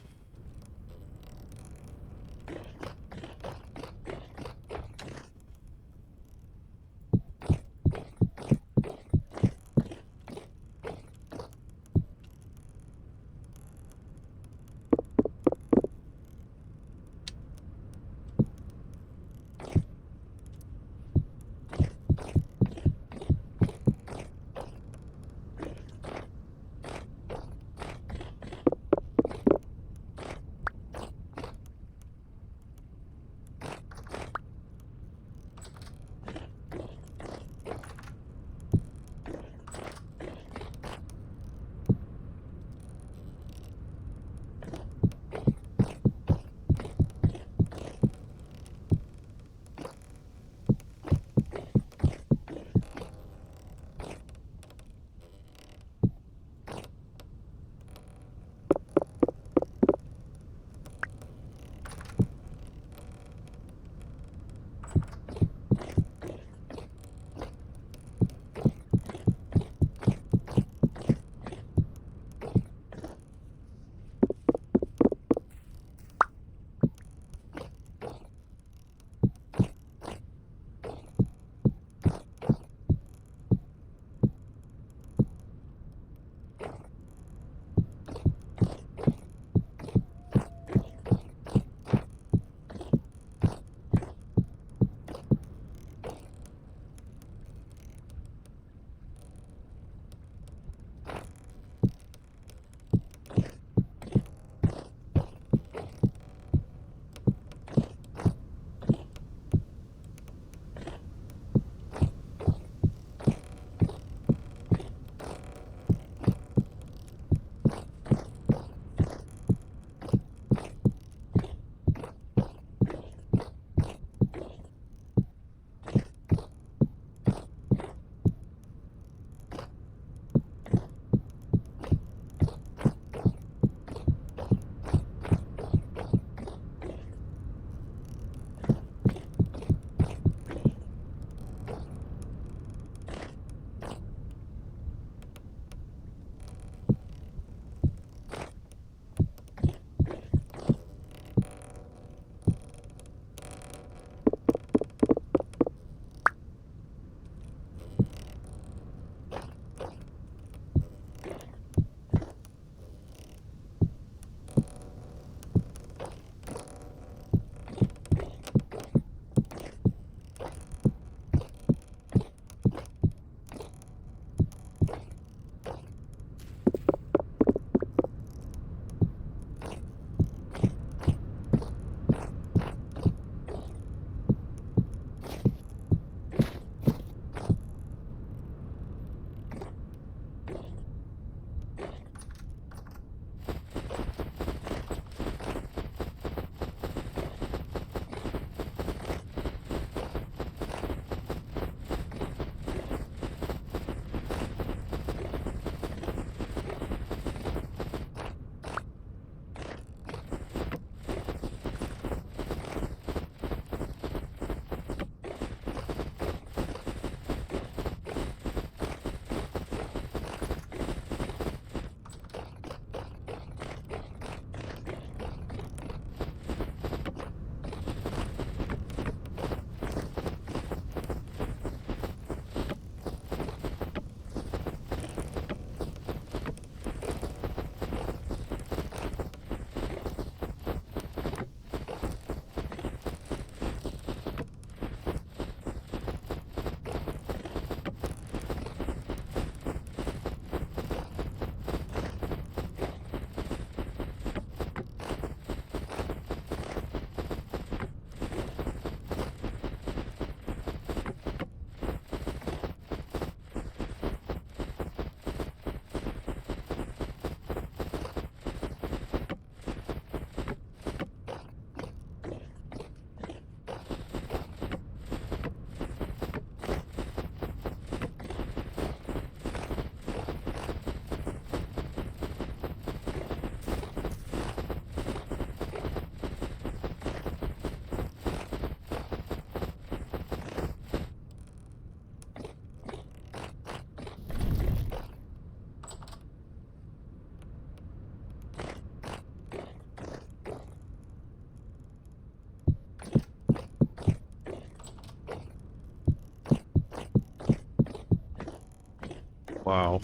[SPEAKER 2] Wow.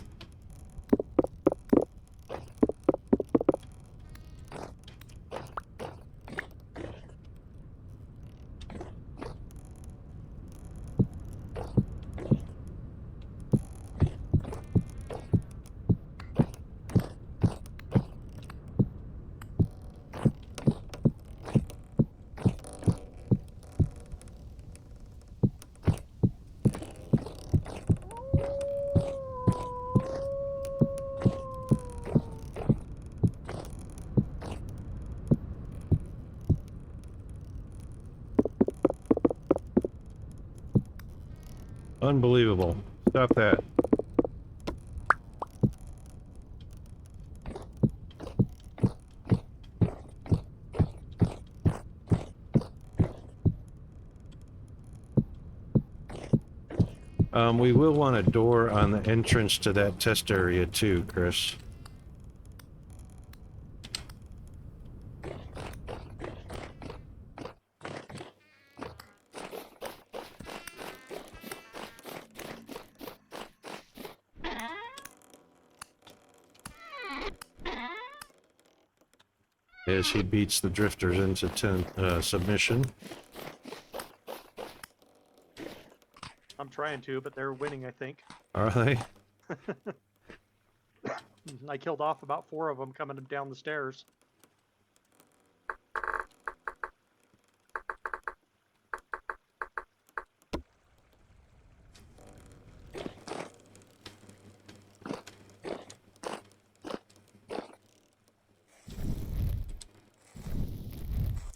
[SPEAKER 2] Unbelievable. Stop that. We will want a door on the entrance to that test area too, Chris. As he beats the drifters into submission.
[SPEAKER 3] I'm trying to, but they're winning, I think.
[SPEAKER 2] Are they?
[SPEAKER 3] I killed off about 4 of them coming down the stairs.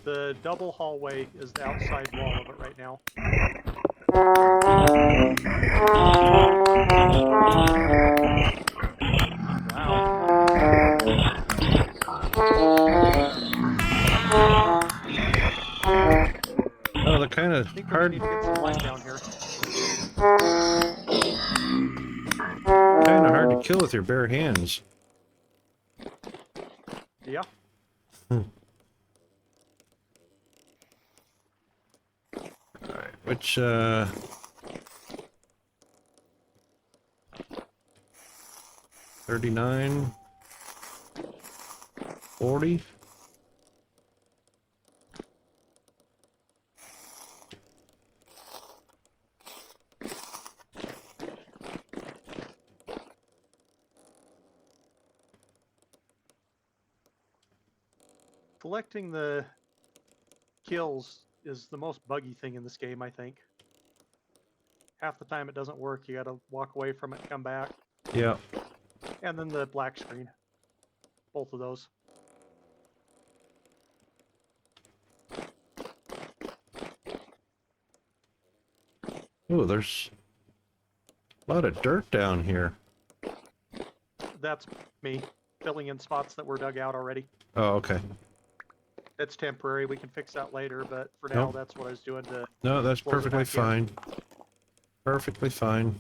[SPEAKER 3] The double hallway is the outside wall of it right now.
[SPEAKER 2] Oh, they're kind of
[SPEAKER 3] I think we
[SPEAKER 2] hard.
[SPEAKER 3] need to get some light down here.
[SPEAKER 2] Kind of hard to kill with your bare hands.
[SPEAKER 3] Yeah.
[SPEAKER 2] Alright, which, 39, 40.
[SPEAKER 3] Collecting the kills is the most buggy thing in this game, I think. Half the time it doesn't work. You gotta walk away from it and come back.
[SPEAKER 2] Yeah.
[SPEAKER 3] And then the black screen. Both of those.
[SPEAKER 2] Oh, there's a lot of dirt down here.
[SPEAKER 3] That's me filling in spots that were dug out already.
[SPEAKER 2] Oh, okay.
[SPEAKER 3] It's temporary. We can fix that later, but for now,
[SPEAKER 2] Nope.
[SPEAKER 3] that's what I was doing to...
[SPEAKER 2] No, that's
[SPEAKER 3] close it
[SPEAKER 2] perfectly
[SPEAKER 3] back in.
[SPEAKER 2] fine. Perfectly fine.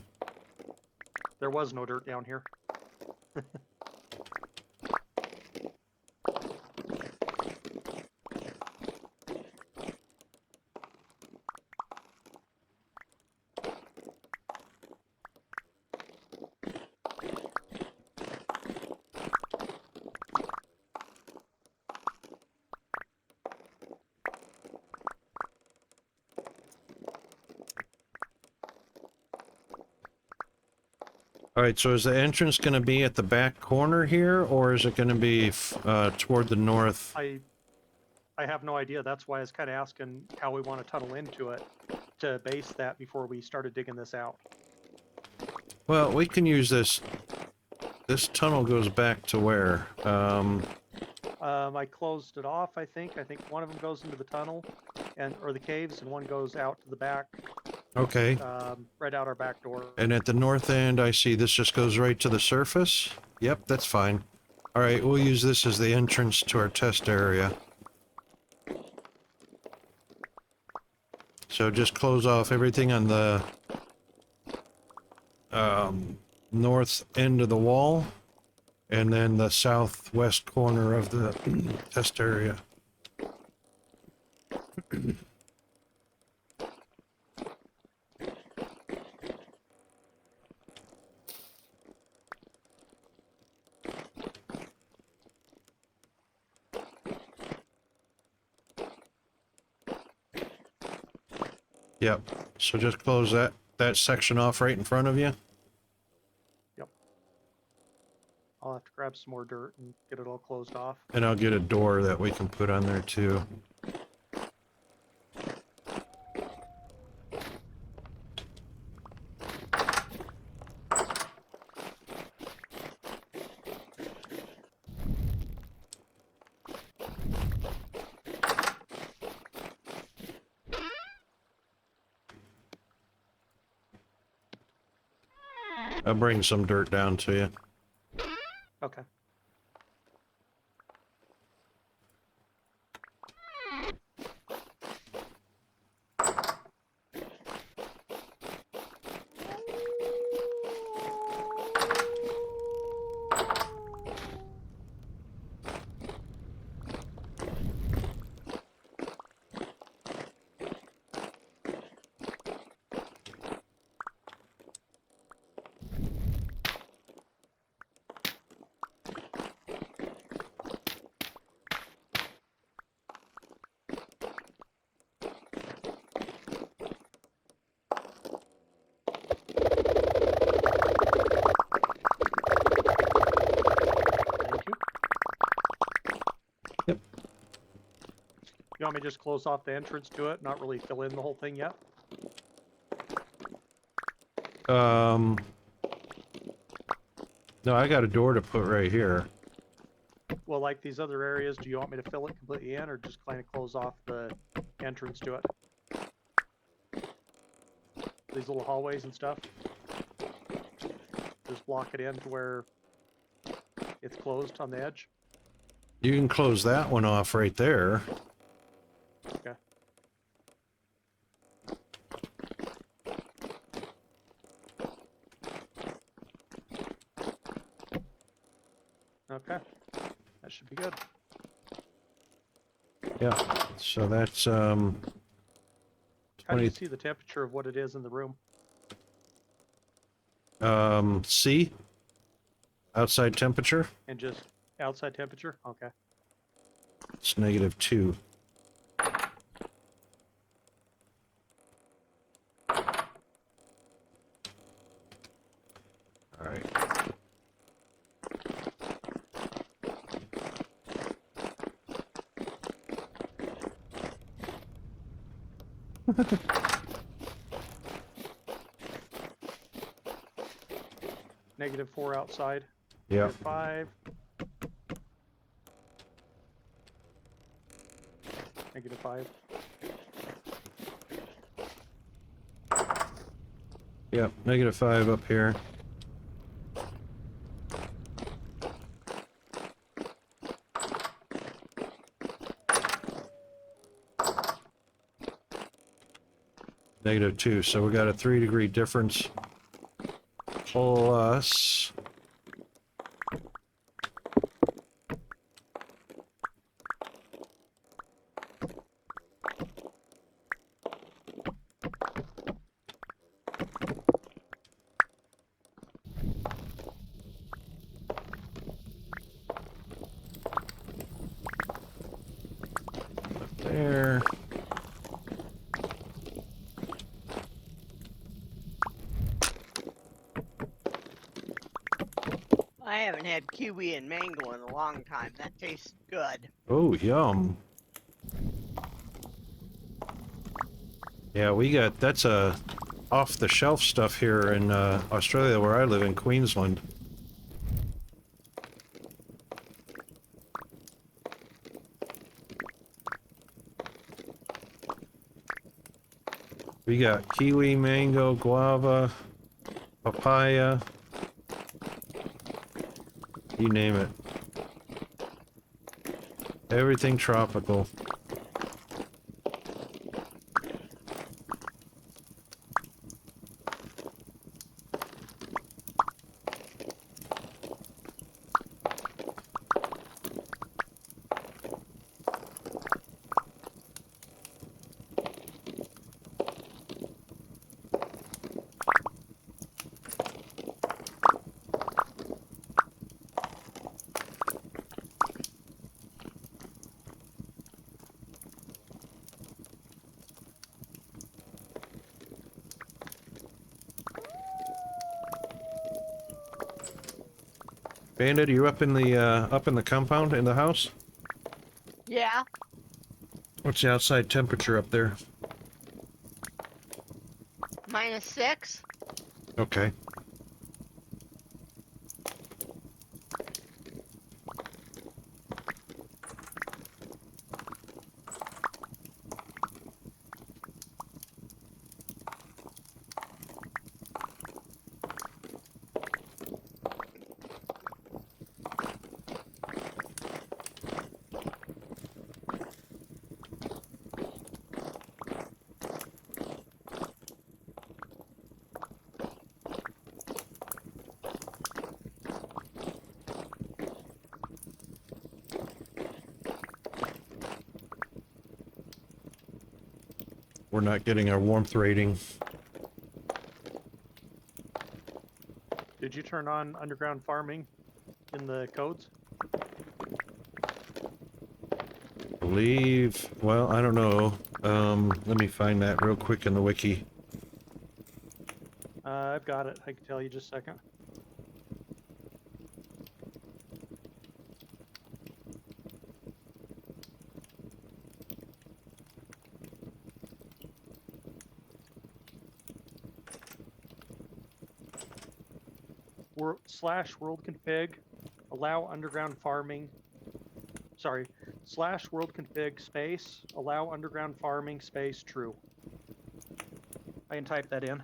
[SPEAKER 3] There was no dirt down here.
[SPEAKER 2] All right, so is the entrance going to be at the back corner here, or is it going to be toward the north?
[SPEAKER 3] I have no idea. That's why I was kind of asking how we want to tunnel into it to base that before we started digging this out.
[SPEAKER 2] Well, we can use this. This tunnel goes back to where?
[SPEAKER 3] I closed it off, I think. I think one of them goes into the tunnel, or the caves, and one goes out to the back,
[SPEAKER 2] Okay.
[SPEAKER 3] right out our back door.
[SPEAKER 2] And at the north end, I see this just goes right to the surface. Yep, that's fine. All right, we'll use this as the entrance to our test area. So just close off everything on the north end of the wall, and then the southwest corner of the test area. Yep. So just close that section off right in front of you.
[SPEAKER 3] I'll have to grab some more dirt and get it all closed off.
[SPEAKER 2] And I'll get a door that we can put on there too. I'll bring some dirt down to you.
[SPEAKER 3] Okay. Thank you.
[SPEAKER 2] Yep.
[SPEAKER 3] You want me to just close off the entrance to it, not really fill in the whole thing yet?
[SPEAKER 2] No, I got a door to put right here.
[SPEAKER 3] Well, like these other areas, do you want me to fill it completely in or just kind of close off the entrance to it? These little hallways and stuff? Just block it in to where it's closed on the edge?
[SPEAKER 2] You can close that one off right there.
[SPEAKER 3] Okay. Okay. That should be good.
[SPEAKER 2] Yeah. So that's
[SPEAKER 3] How do
[SPEAKER 2] 20
[SPEAKER 3] you see the temperature of what it is in the room?
[SPEAKER 2] C, outside temperature.
[SPEAKER 3] And just outside temperature? Okay.
[SPEAKER 2] It's -2. All right.
[SPEAKER 3] -4 outside.
[SPEAKER 2] Yep.
[SPEAKER 3] -5. -5.
[SPEAKER 2] Yep. -5 up here. -2. So we got a 3-degree difference. Plus. Up there.
[SPEAKER 4] I haven't had kiwi and mango in a long time. That tastes good.
[SPEAKER 2] Oh, yum. Yeah, we got, that's a off-the-shelf stuff here in Australia where I live in Queensland. We got kiwi, mango, guava, papaya, you name it. Everything tropical. Bandit, are you up in the compound in the house?
[SPEAKER 4] Yeah.
[SPEAKER 2] What's the outside temperature up there?
[SPEAKER 4] -6.
[SPEAKER 2] Okay. We're not getting our warmth rating.
[SPEAKER 3] Did you turn on underground farming in the codes?
[SPEAKER 2] Believe, well, I don't know. Let me find that real quick in the wiki.
[SPEAKER 3] I've got it. I can tell you just a second. /world config allow underground farming. Sorry, /world config space allow underground farming space true. I can type that in.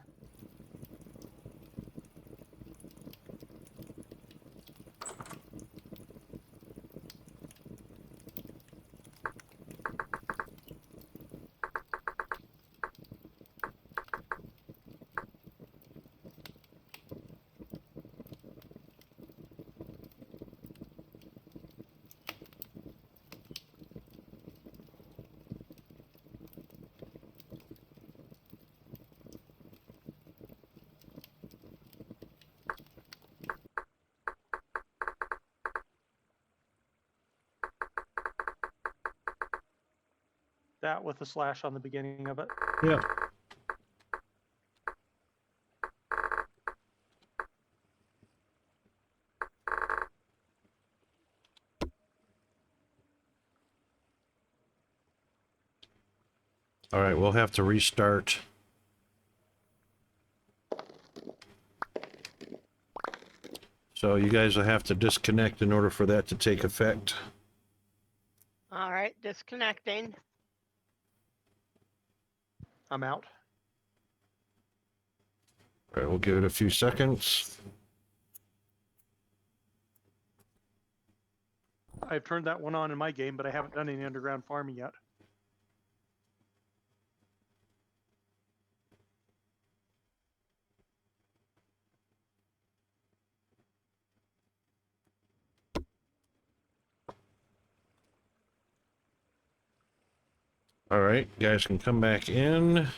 [SPEAKER 3] That with a slash on the beginning of it.
[SPEAKER 2] Yeah. All right, we'll have to restart. So you guys will have to disconnect in order for that to take effect.
[SPEAKER 4] All right, disconnecting.
[SPEAKER 3] I'm out.
[SPEAKER 2] All right, we'll give it a few seconds.
[SPEAKER 3] I've turned that one on in my game, but I haven't done any underground farming yet.
[SPEAKER 2] All right, guys can come back in.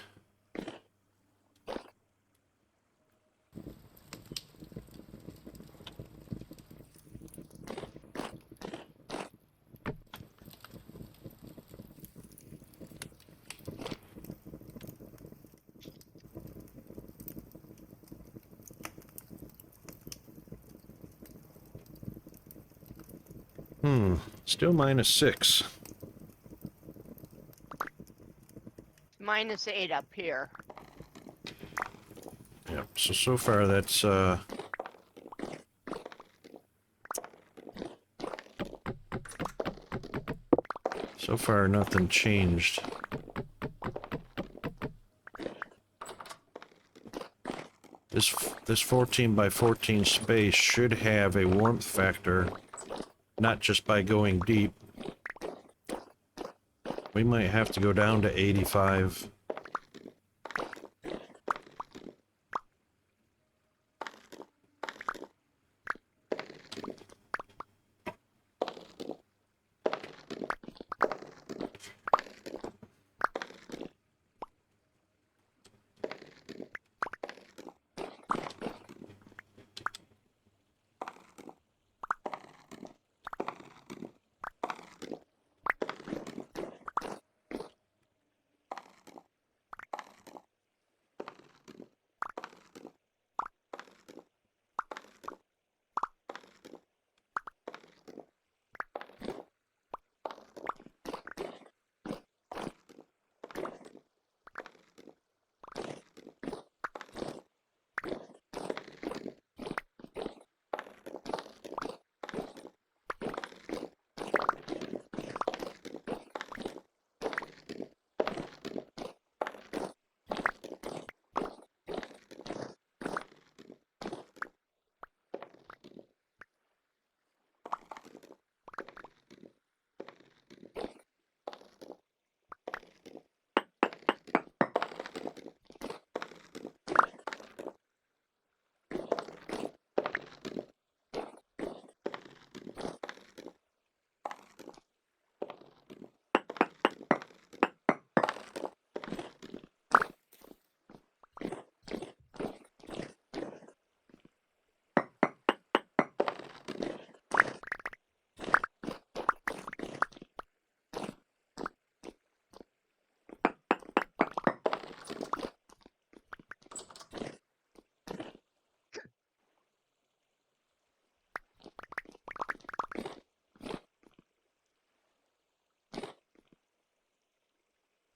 [SPEAKER 2] Still -6.
[SPEAKER 4] -8 up here.
[SPEAKER 2] Yep, so far that's so far nothing changed. This 14 by 14 space should have a warmth factor, not just by going deep. We might have to go down to 85.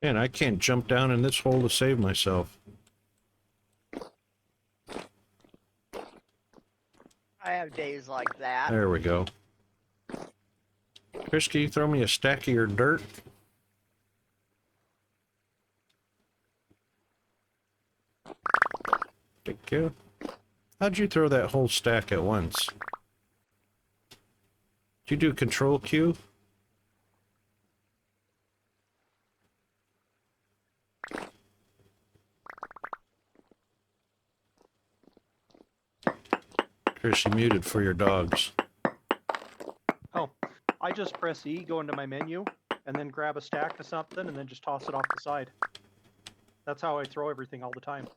[SPEAKER 2] Man, I can't jump down in this hole to save myself.
[SPEAKER 4] I have days like that.
[SPEAKER 2] There we go. Chris, can you throw me a stack of your dirt? Thank you. How'd you throw that whole stack at once? Did you do Control Q? Chris, you muted for your dogs.
[SPEAKER 3] Oh, I just press E, go into my menu, and then grab a stack of something, and then just toss it off the side. That's how I throw everything all the time.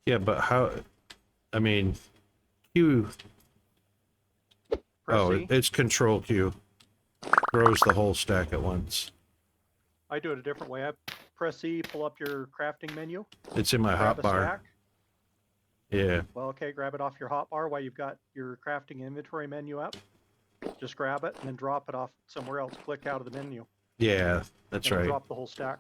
[SPEAKER 2] Yeah, but how... I mean... Q...
[SPEAKER 3] Press
[SPEAKER 2] Oh,
[SPEAKER 3] E.
[SPEAKER 2] it's Control Q. Throws the whole stack at once.
[SPEAKER 3] I do it a different way. I press E, pull up your crafting menu,
[SPEAKER 2] It's in my
[SPEAKER 3] grab a
[SPEAKER 2] hotbar.
[SPEAKER 3] stack.
[SPEAKER 2] Yeah.
[SPEAKER 3] Well, okay, grab it off your hotbar while you've got your crafting inventory menu up. Just grab it and then drop it off somewhere else. Click out of the menu.
[SPEAKER 2] Yeah, that's
[SPEAKER 3] And it'll
[SPEAKER 2] right.
[SPEAKER 3] drop the whole stack.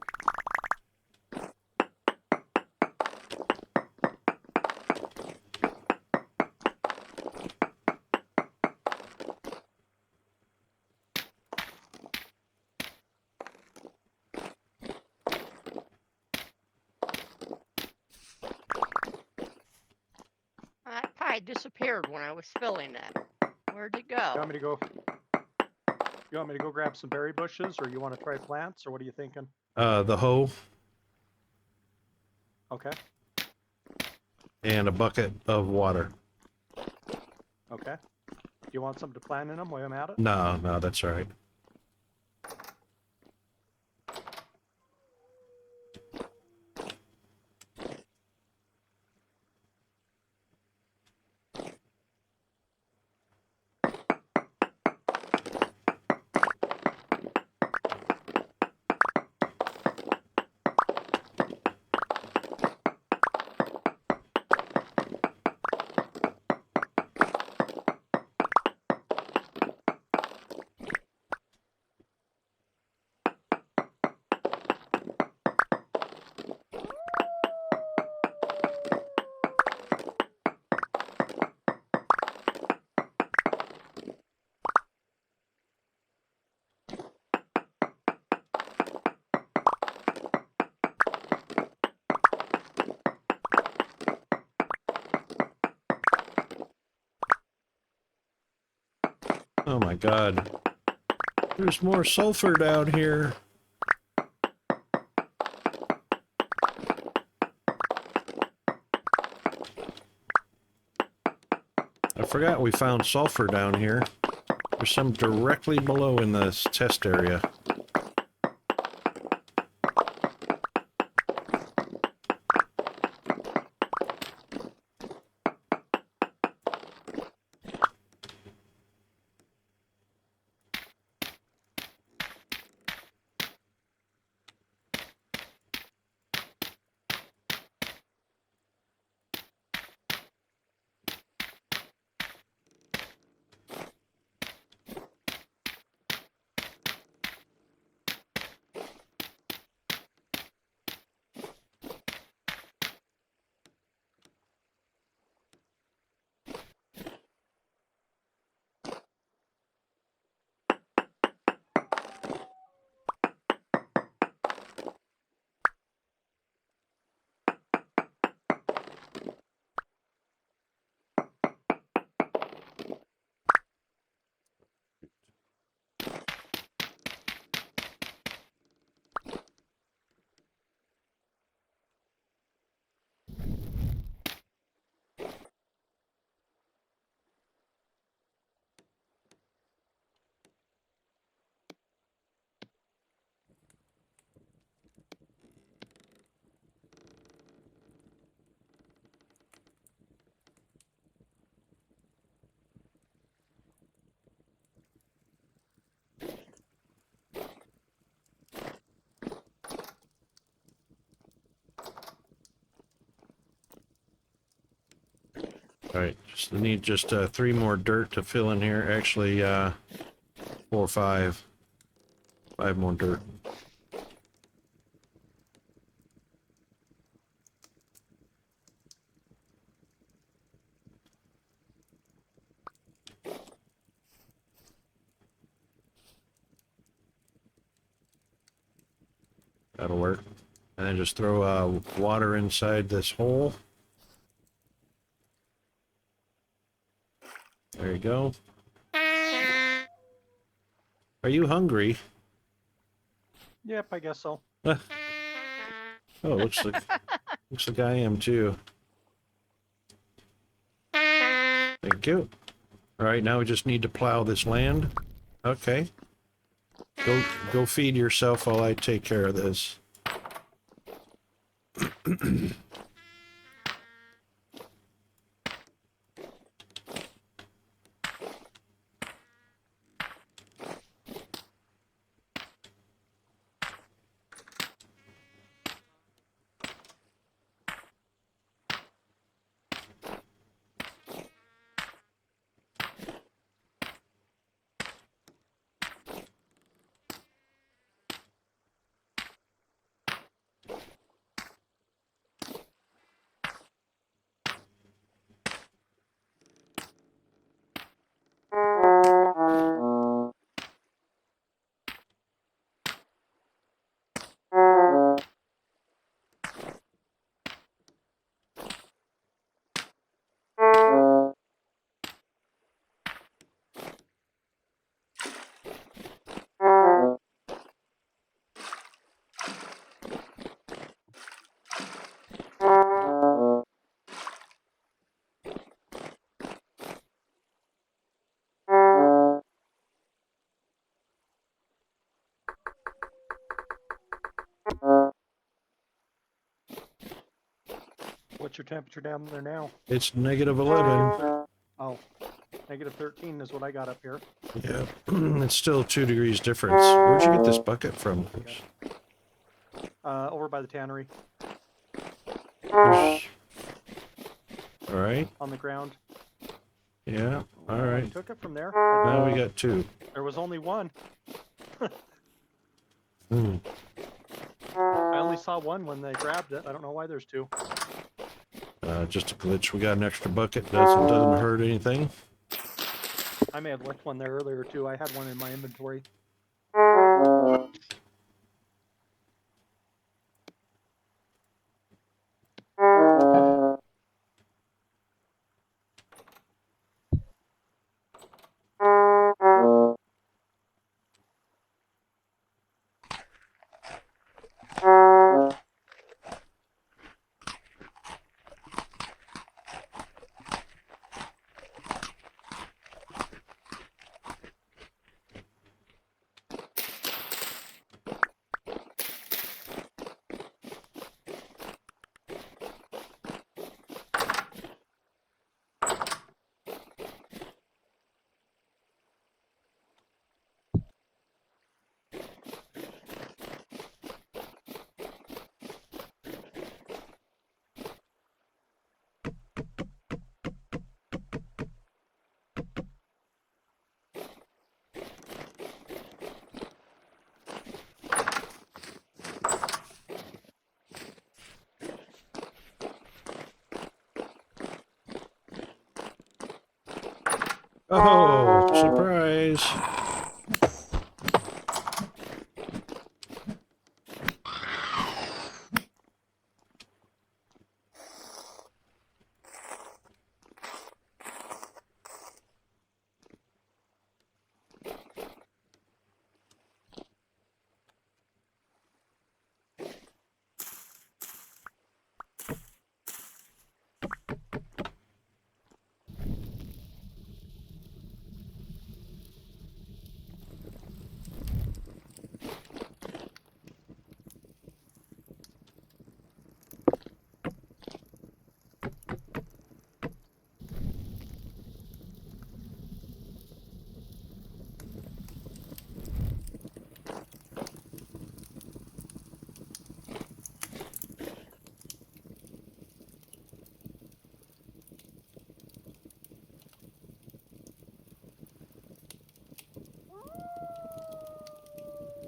[SPEAKER 4] That pie disappeared when I was filling it. Where'd it
[SPEAKER 3] You
[SPEAKER 4] go?
[SPEAKER 3] want me to go? You want me to go grab some berry bushes, or you want to try plants, or what are you thinking?
[SPEAKER 2] The hoe
[SPEAKER 3] Okay.
[SPEAKER 2] and a bucket of water.
[SPEAKER 3] Okay. Do you want something to plant in them while I'm at it?
[SPEAKER 2] No, no, that's all right. Oh my God. There's more sulfur down here. I forgot we found sulfur down here. There's some directly below in this test area. All right, just need just 3 more dirt to fill in here. Actually, 4 or 5. 5 more dirt. That'll work. And then just throw water inside this hole. There you go. Are you hungry?
[SPEAKER 3] Yep, I guess so.
[SPEAKER 2] Oh, looks like I am too. Thank you. All right, now we just need to plow this land. Okay. Go feed yourself while I take care of this.
[SPEAKER 3] What's your temperature down there now?
[SPEAKER 2] It's -11.
[SPEAKER 3] Oh, -13 is what I got up here.
[SPEAKER 2] Yeah, it's still 2 degrees difference. Where'd you get this bucket from?
[SPEAKER 3] Over by the tannery,
[SPEAKER 2] All right.
[SPEAKER 3] on the ground.
[SPEAKER 2] Yeah. All
[SPEAKER 3] I
[SPEAKER 2] right.
[SPEAKER 3] took it from there.
[SPEAKER 2] Now we got 2.
[SPEAKER 3] There was only one.
[SPEAKER 2] Hmm.
[SPEAKER 3] I only saw one when they grabbed it. I don't know why there's 2.
[SPEAKER 2] Just a glitch. We got an extra bucket. Doesn't hurt anything.
[SPEAKER 3] I may have left one there earlier too. I had one in my inventory.
[SPEAKER 2] Oh, surprise.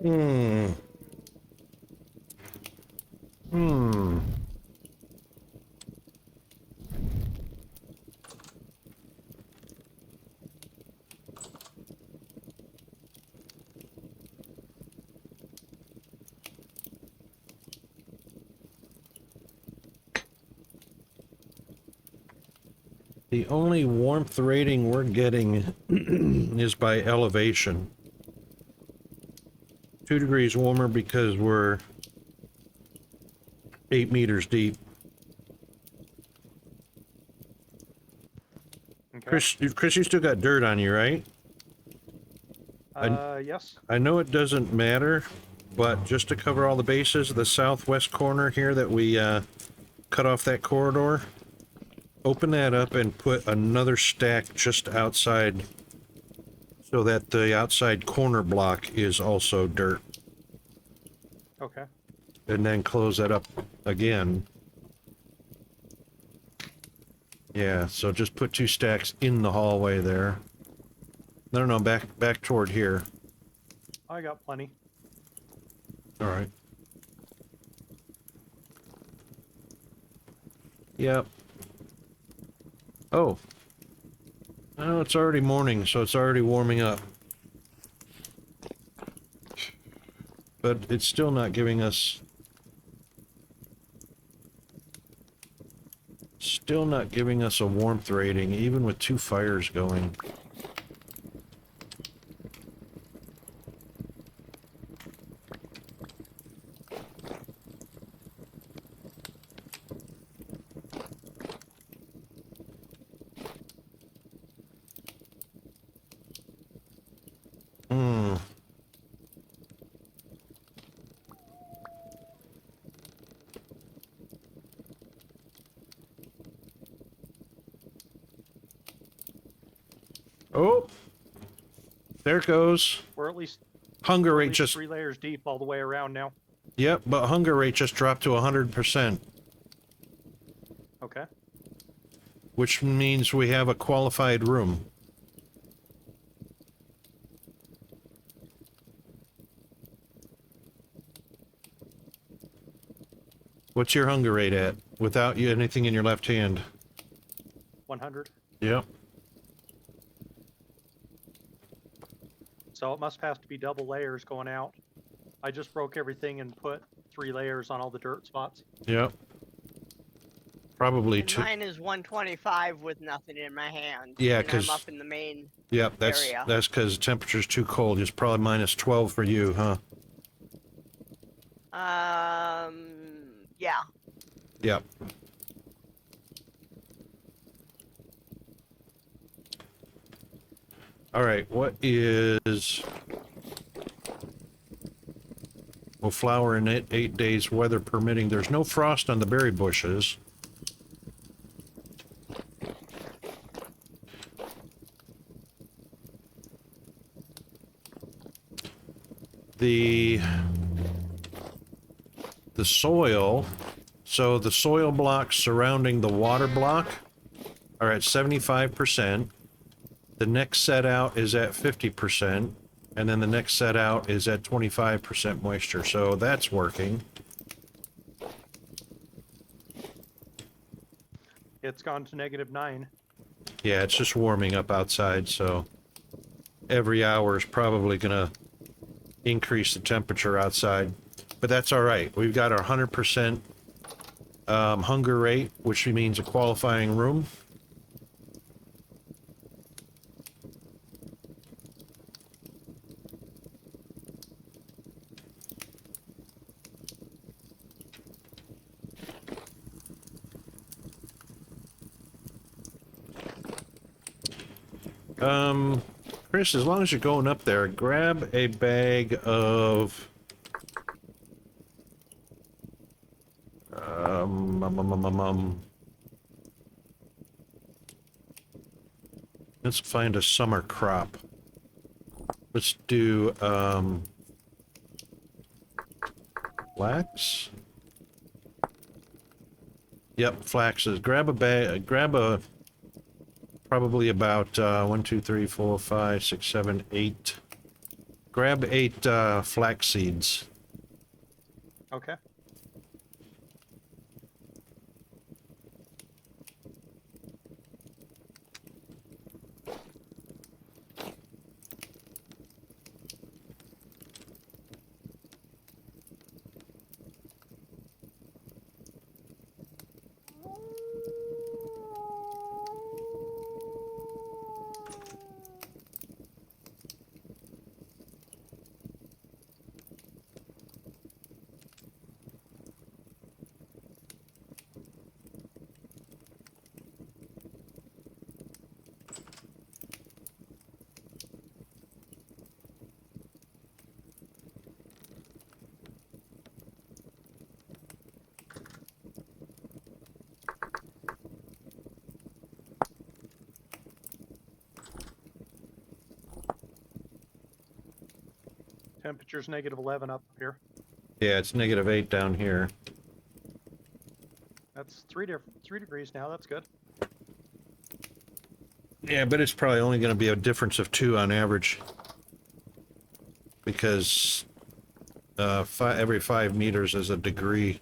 [SPEAKER 2] Hmm. Hmm. The only warmth rating we're getting is by elevation. 2 degrees warmer because we're 8 meters deep.
[SPEAKER 3] Okay.
[SPEAKER 2] Chris, you still got dirt on you, right?
[SPEAKER 3] Yes.
[SPEAKER 2] I know it doesn't matter, but just to cover all the bases, the southwest corner here that we cut off that corridor, open that up and put another stack just outside so that the outside corner block is also dirt.
[SPEAKER 3] Okay.
[SPEAKER 2] And then close that up again. Yeah, so just put 2 stacks in the hallway there. No, back toward here.
[SPEAKER 3] I got plenty.
[SPEAKER 2] All right. Yep. Oh. Oh, it's already morning, so it's already warming up. But it's still not giving us... Still not giving us a warmth rating, even with 2 fires going. Hmm. Oh! There it goes.
[SPEAKER 3] We're at least,
[SPEAKER 2] Hunger
[SPEAKER 3] we're at
[SPEAKER 2] rate
[SPEAKER 3] least
[SPEAKER 2] just...
[SPEAKER 3] 3 layers deep all the way around now.
[SPEAKER 2] Yep, but hunger rate just dropped to 100%.
[SPEAKER 3] Okay.
[SPEAKER 2] Which means we have a qualified room. What's your hunger rate at? Without you anything in your left hand?
[SPEAKER 3] 100.
[SPEAKER 2] Yep.
[SPEAKER 3] So it must have to be double layers going out. I just broke everything and put 3 layers on all the dirt spots.
[SPEAKER 2] Yep. Probably
[SPEAKER 4] And
[SPEAKER 2] 2.
[SPEAKER 4] mine is 125 with nothing in my hand.
[SPEAKER 2] Yeah,
[SPEAKER 4] and I'm
[SPEAKER 2] 'cause-
[SPEAKER 4] up in the main
[SPEAKER 2] Yep,
[SPEAKER 4] area.
[SPEAKER 2] that's because the temperature's too cold. It's probably minus 12 for you, huh?
[SPEAKER 4] Yeah.
[SPEAKER 2] Yep. All right, what is... Will flower in 8 days, weather permitting. There's no frost on the berry bushes. The soil, so the soil blocks surrounding the water block are at 75%. The next set out is at 50%. And then the next set out is at 25% moisture. So that's working.
[SPEAKER 3] It's gone to -9.
[SPEAKER 2] Yeah, it's just warming up outside, so every hour is probably going to increase the temperature outside. But that's all right. We've got our 100% hunger rate, which means a qualifying room. Chris, as long as you're going up there, grab a bag of let's find a summer crop. Let's do flax. Yep, flaxes. Grab a bag, probably about 1, 2, 3, 4, 5, 6, 7, 8 Grab 8 flax seeds.
[SPEAKER 3] Okay. Temperature's -11 up here.
[SPEAKER 2] Yeah, it's -8 down here.
[SPEAKER 3] That's 3 degrees now. That's good.
[SPEAKER 2] Yeah, but it's probably only going to be a difference of 2 on average. Because every 5 meters is a degree.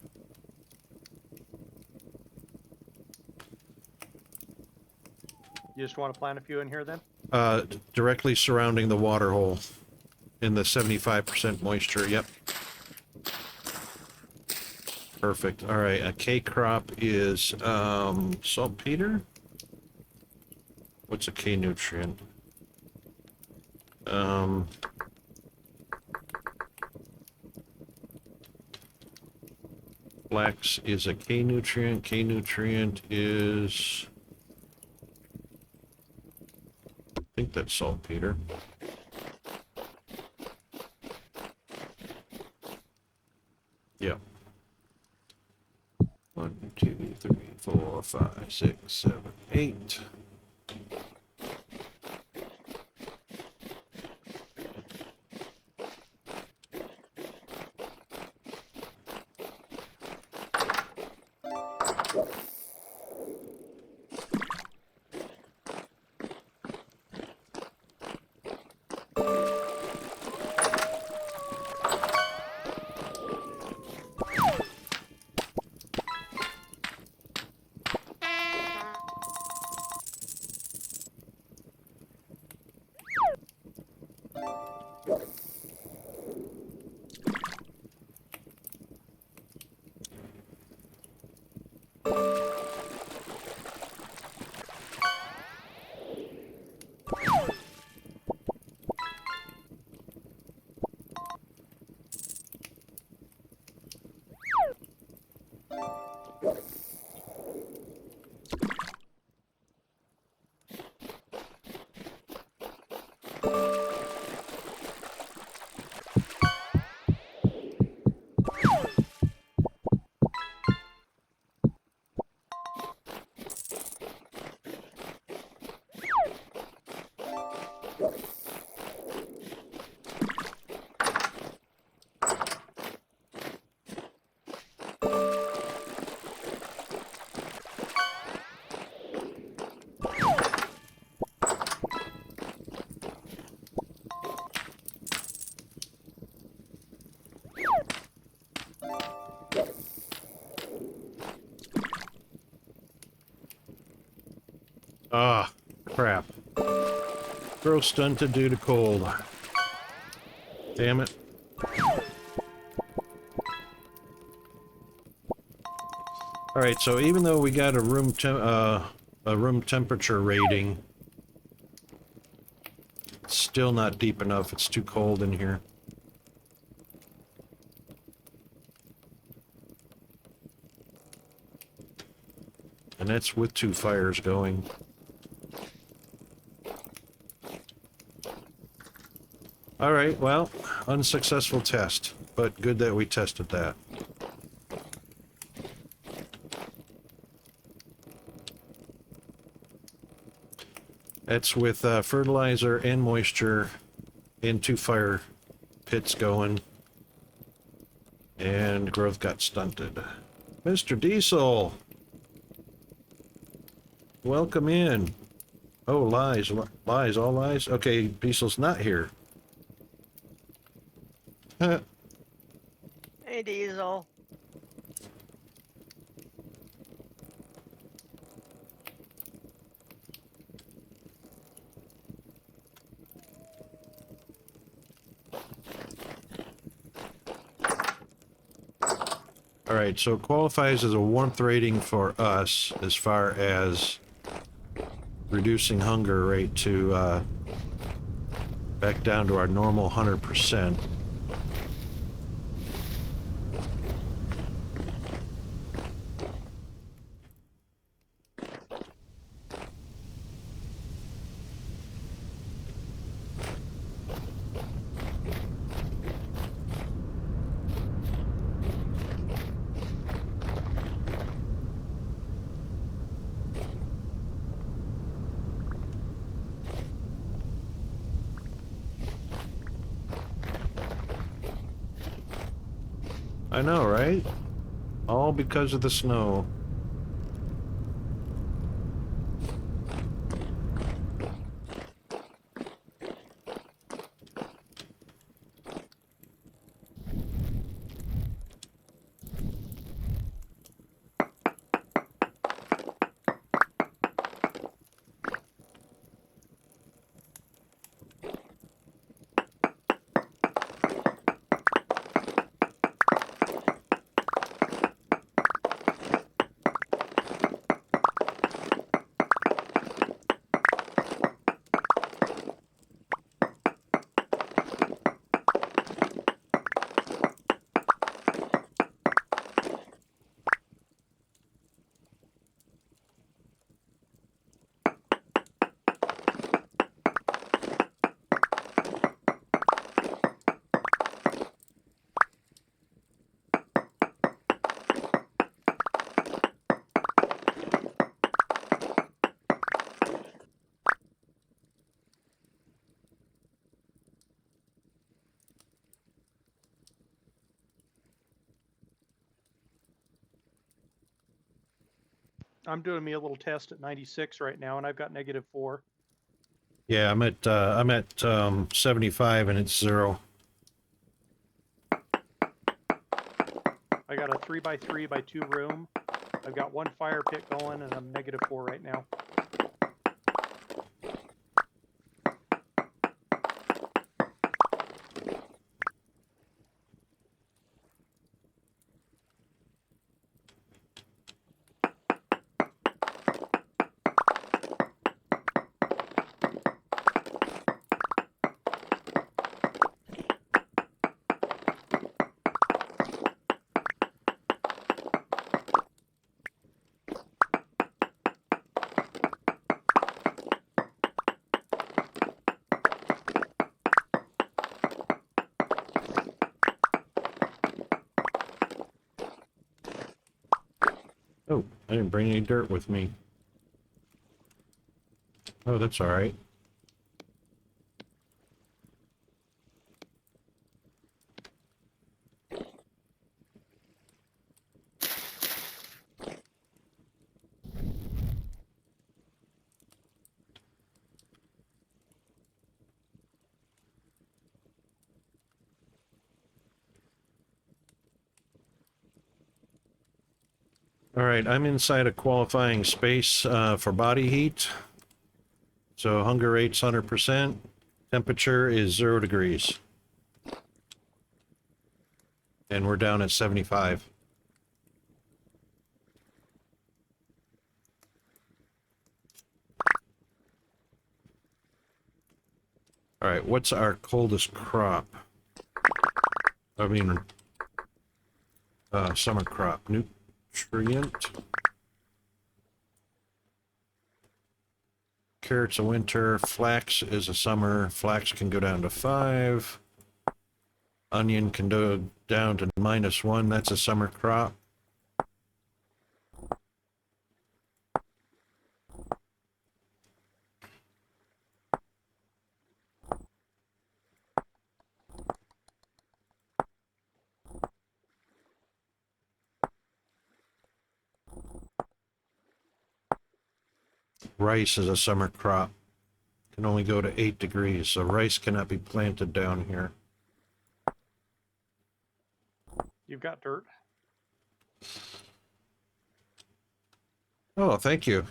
[SPEAKER 3] You just want to plant a few in here then?
[SPEAKER 2] Directly surrounding the water hole in the 75% moisture. Yep. Perfect. All right. A K crop is saltpeter. What's a K nutrient? Flax is a K nutrient. K nutrient is, I think that's saltpeter. Yeah. 1, 2, 3, 4, 5, 6, 7, 8. Ah, crap. Grow stunted due to cold. Damn it. Alright, so even though we got a room temperature rating, it's still not deep enough. It's too cold in here. And that's with 2 fires going. Alright, well, unsuccessful test, but good that we tested that. That's with fertilizer and moisture and 2 fire pits going. And growth got stunted. Mr. Diesel! Welcome in. Oh, lies, lies, all lies? Okay, Diesel's not here.
[SPEAKER 4] Hey, Diesel.
[SPEAKER 2] All right, so it qualifies as a warmth rating for us as far as reducing hunger rate to back down to our normal 100%. I know, right? All because of the snow.
[SPEAKER 3] I'm doing me a little test at 96 right now, and I've got -4.
[SPEAKER 2] Yeah, I'm at 75 and it's 0.
[SPEAKER 3] I got a 3x3 by 2 room. I've got 1 fire pit going, and I'm -4 right now.
[SPEAKER 2] Oh, I didn't bring any dirt with me. Oh, that's all right. All right, I'm inside a qualifying space for body heat. So hunger rate's 100%. Temperature is 0 degrees. And we're down at 75. All right, what's our coldest crop? I mean, summer crop. Nutrient. Carrots a winter. Flax is a summer. Flax can go down to 5. Onion can go down to -1. That's a summer crop. Rice is a summer crop. Can only go to 8 degrees, so rice cannot be planted down here.
[SPEAKER 3] You've got dirt.
[SPEAKER 2] Oh, thank you.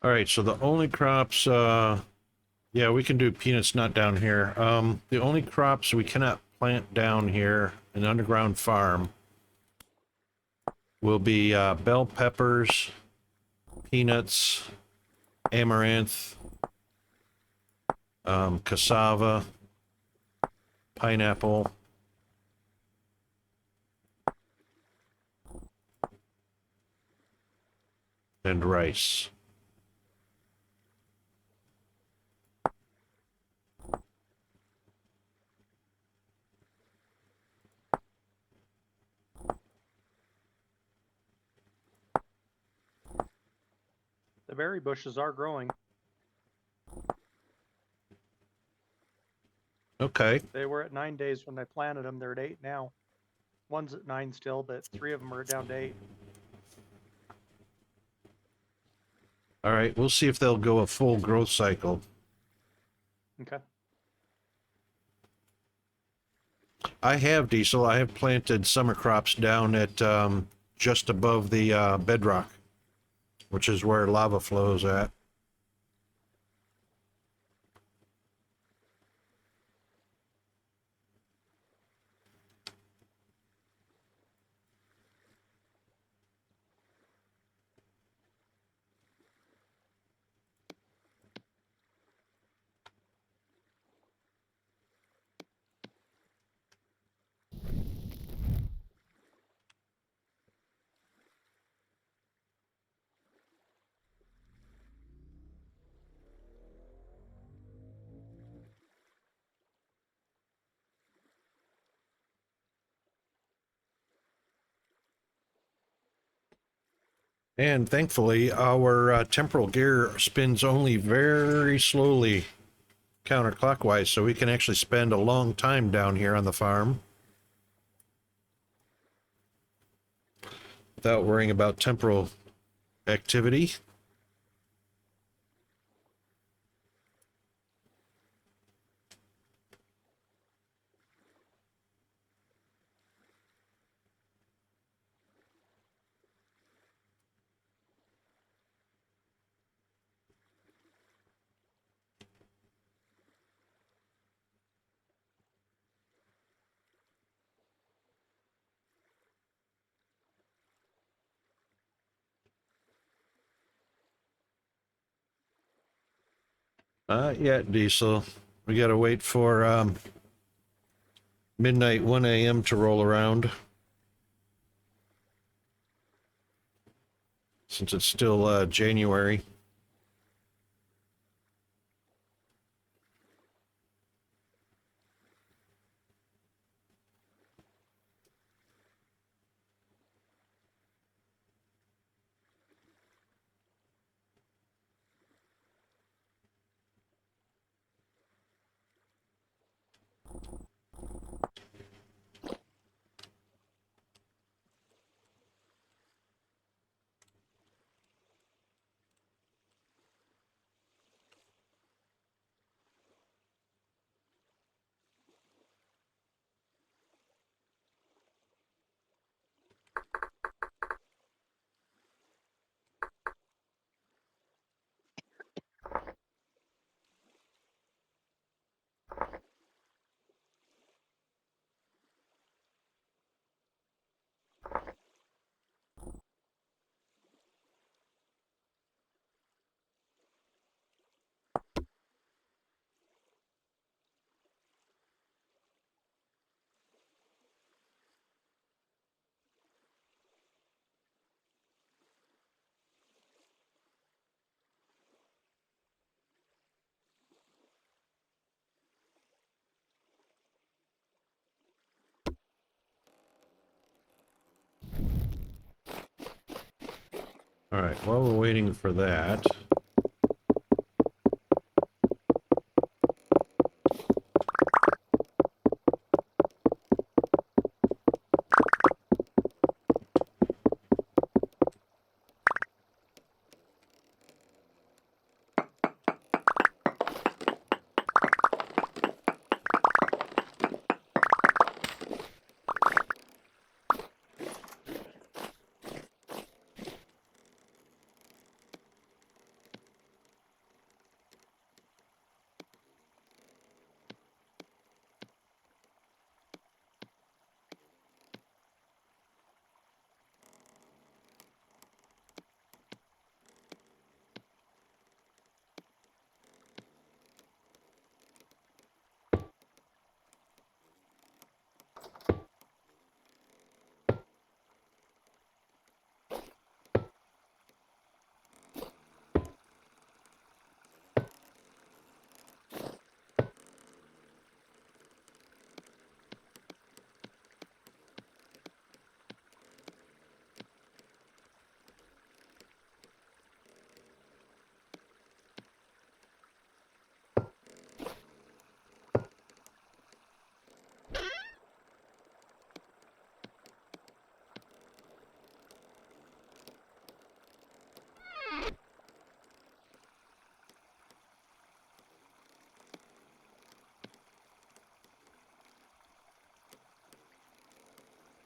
[SPEAKER 2] All right, so the only crops, yeah, we can do peanuts not down here. The only crops we cannot plant down here in underground farm will be bell peppers, peanuts, amaranth, cassava, pineapple, and rice.
[SPEAKER 3] The berry bushes are growing.
[SPEAKER 2] Okay.
[SPEAKER 3] They were at 9 days when I planted them. They're at 8 now. One's at 9 still, but 3 of them are down to 8.
[SPEAKER 2] All right, we'll see if they'll go a full growth cycle.
[SPEAKER 3] Okay.
[SPEAKER 2] I have, Diesel. I have planted summer crops down at just above the bedrock, which is where lava flows at. And thankfully, our temporal gear spins only very slowly counterclockwise, so we can actually spend a long time down here on the farm without worrying about temporal activity. Yeah, Diesel. We gotta wait for midnight 1 a.m. to roll around. Since it's still January. All right, while we're waiting for that,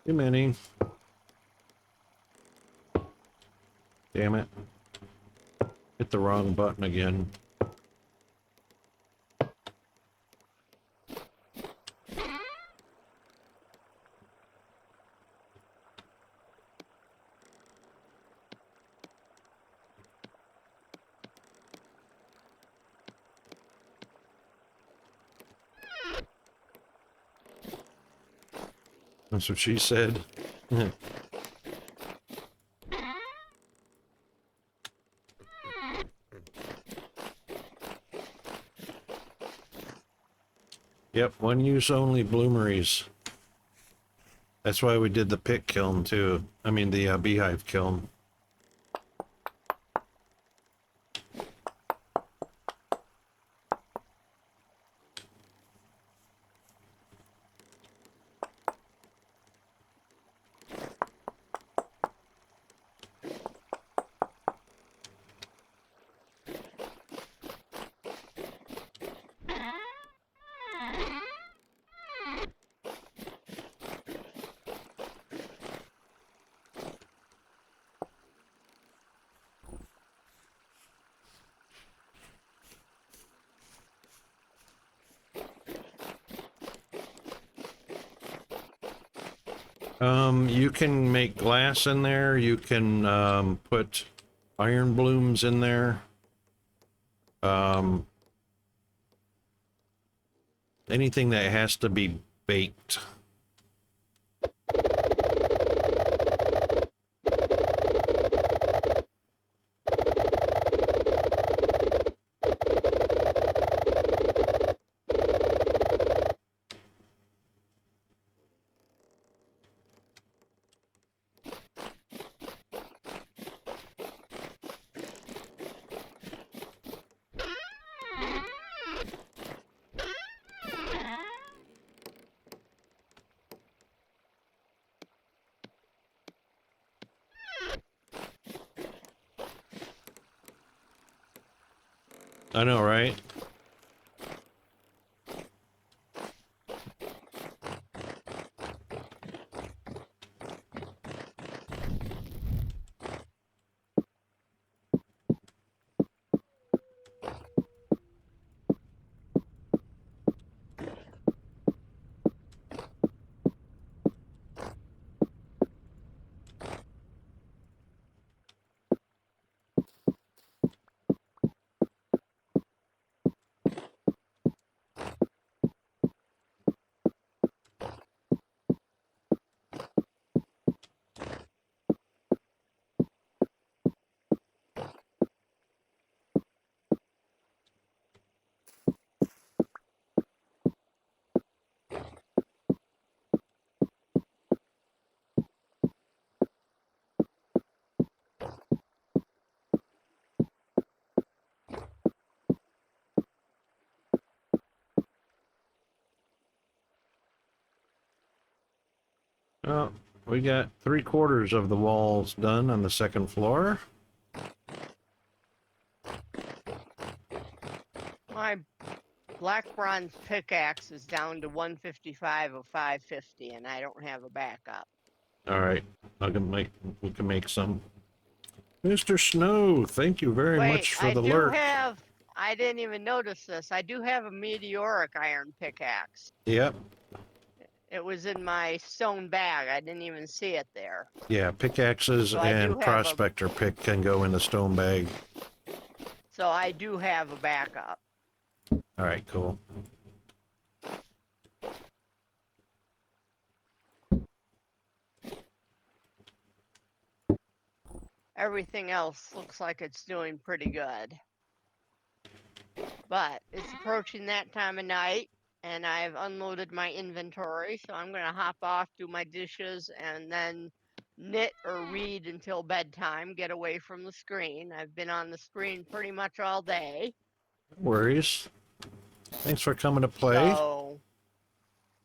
[SPEAKER 2] too many. Damn it. Hit the wrong button again. That's what she said. Yep, one use only bloomeries. That's why we did the pit kiln too. I mean the beehive kiln. You can make glass in there. You can put iron blooms in there. Anything that has to be baked. I know, right? Well, we got 3/4 of the walls done on the second floor.
[SPEAKER 4] My black bronze pickaxe is down to 155 of 550, and I don't have a backup.
[SPEAKER 2] All right, we can make some. Mr. Snow, thank you very
[SPEAKER 4] Wait,
[SPEAKER 2] much for
[SPEAKER 4] I
[SPEAKER 2] the
[SPEAKER 4] do
[SPEAKER 2] lurk.
[SPEAKER 4] have. I didn't even notice this. I do have a meteoric iron pickaxe.
[SPEAKER 2] Yep.
[SPEAKER 4] It was in my stone bag. I didn't even see it there.
[SPEAKER 2] Yeah, pickaxes
[SPEAKER 4] So I do
[SPEAKER 2] and
[SPEAKER 4] have a.
[SPEAKER 2] prospector pick can go in the stone bag.
[SPEAKER 4] So I do have a backup.
[SPEAKER 2] All right, cool.
[SPEAKER 4] Everything else looks like it's doing pretty good. But it's approaching that time of night, and I've unloaded my inventory, so I'm gonna hop off, do my dishes, and then knit or read until bedtime, get away from the screen. I've been on the screen pretty much all day.
[SPEAKER 2] No worries. Thanks for coming to play.
[SPEAKER 4] So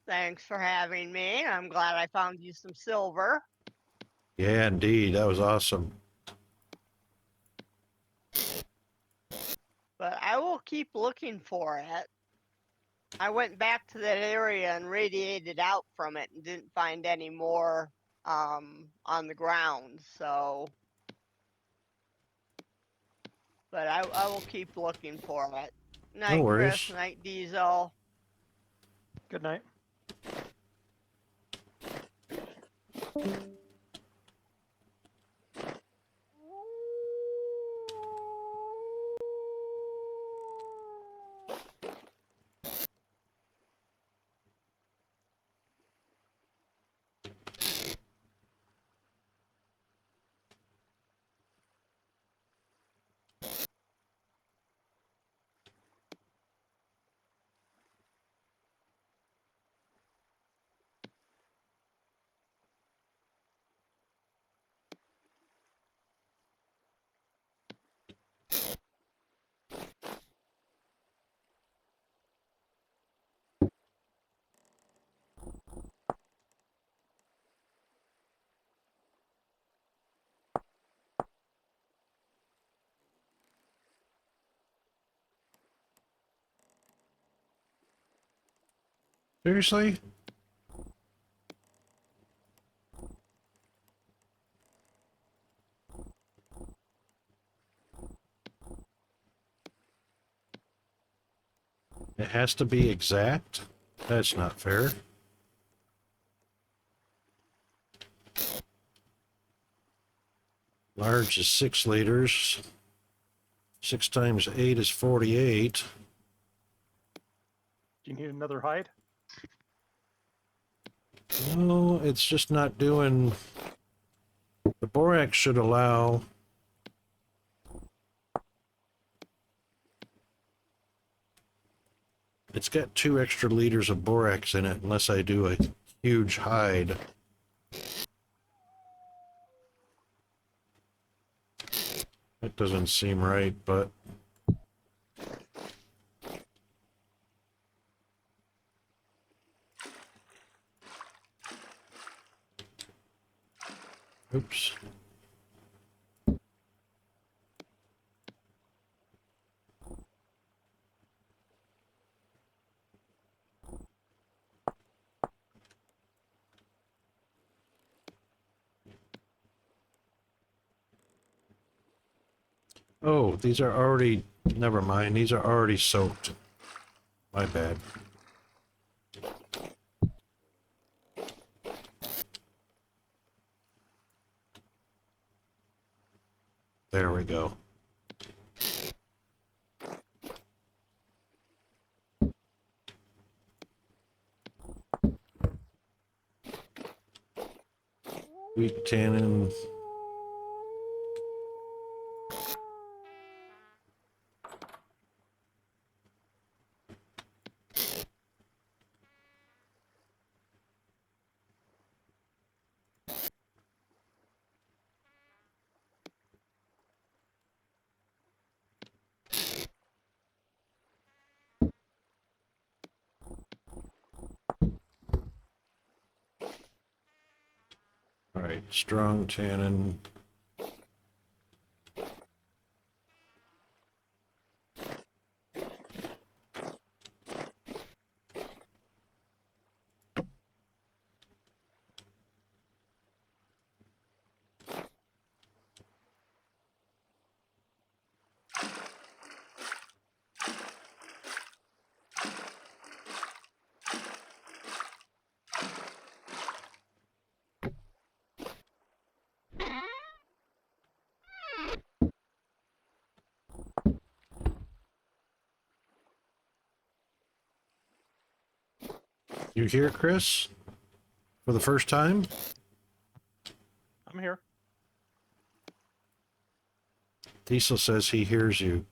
[SPEAKER 4] thanks for having me. I'm glad I found you some silver.
[SPEAKER 2] Yeah, indeed. That was awesome.
[SPEAKER 4] But I will keep looking for it. I went back to that area and radiated out from it and didn't find any more on the ground. So, but I will keep looking for it. Night,
[SPEAKER 2] No
[SPEAKER 4] Chris.
[SPEAKER 2] worries.
[SPEAKER 4] Night, Diesel.
[SPEAKER 3] Good night.
[SPEAKER 2] Seriously? It has to be exact? That's not fair. Large is 6 liters. 6 times 8 is 48.
[SPEAKER 3] Do you need another hide?
[SPEAKER 2] No, it's just not doing... The borax should allow... It's got 2 extra liters of borax in it, unless I do a huge hide. That doesn't seem right, but... Oops. Oh, these are already... Never mind, these are already soaked. My bad. There we go. Wheat tannin. right, strong tannin. You here, Chris? For the first time?
[SPEAKER 3] I'm here.
[SPEAKER 2] Diesel says he hears you.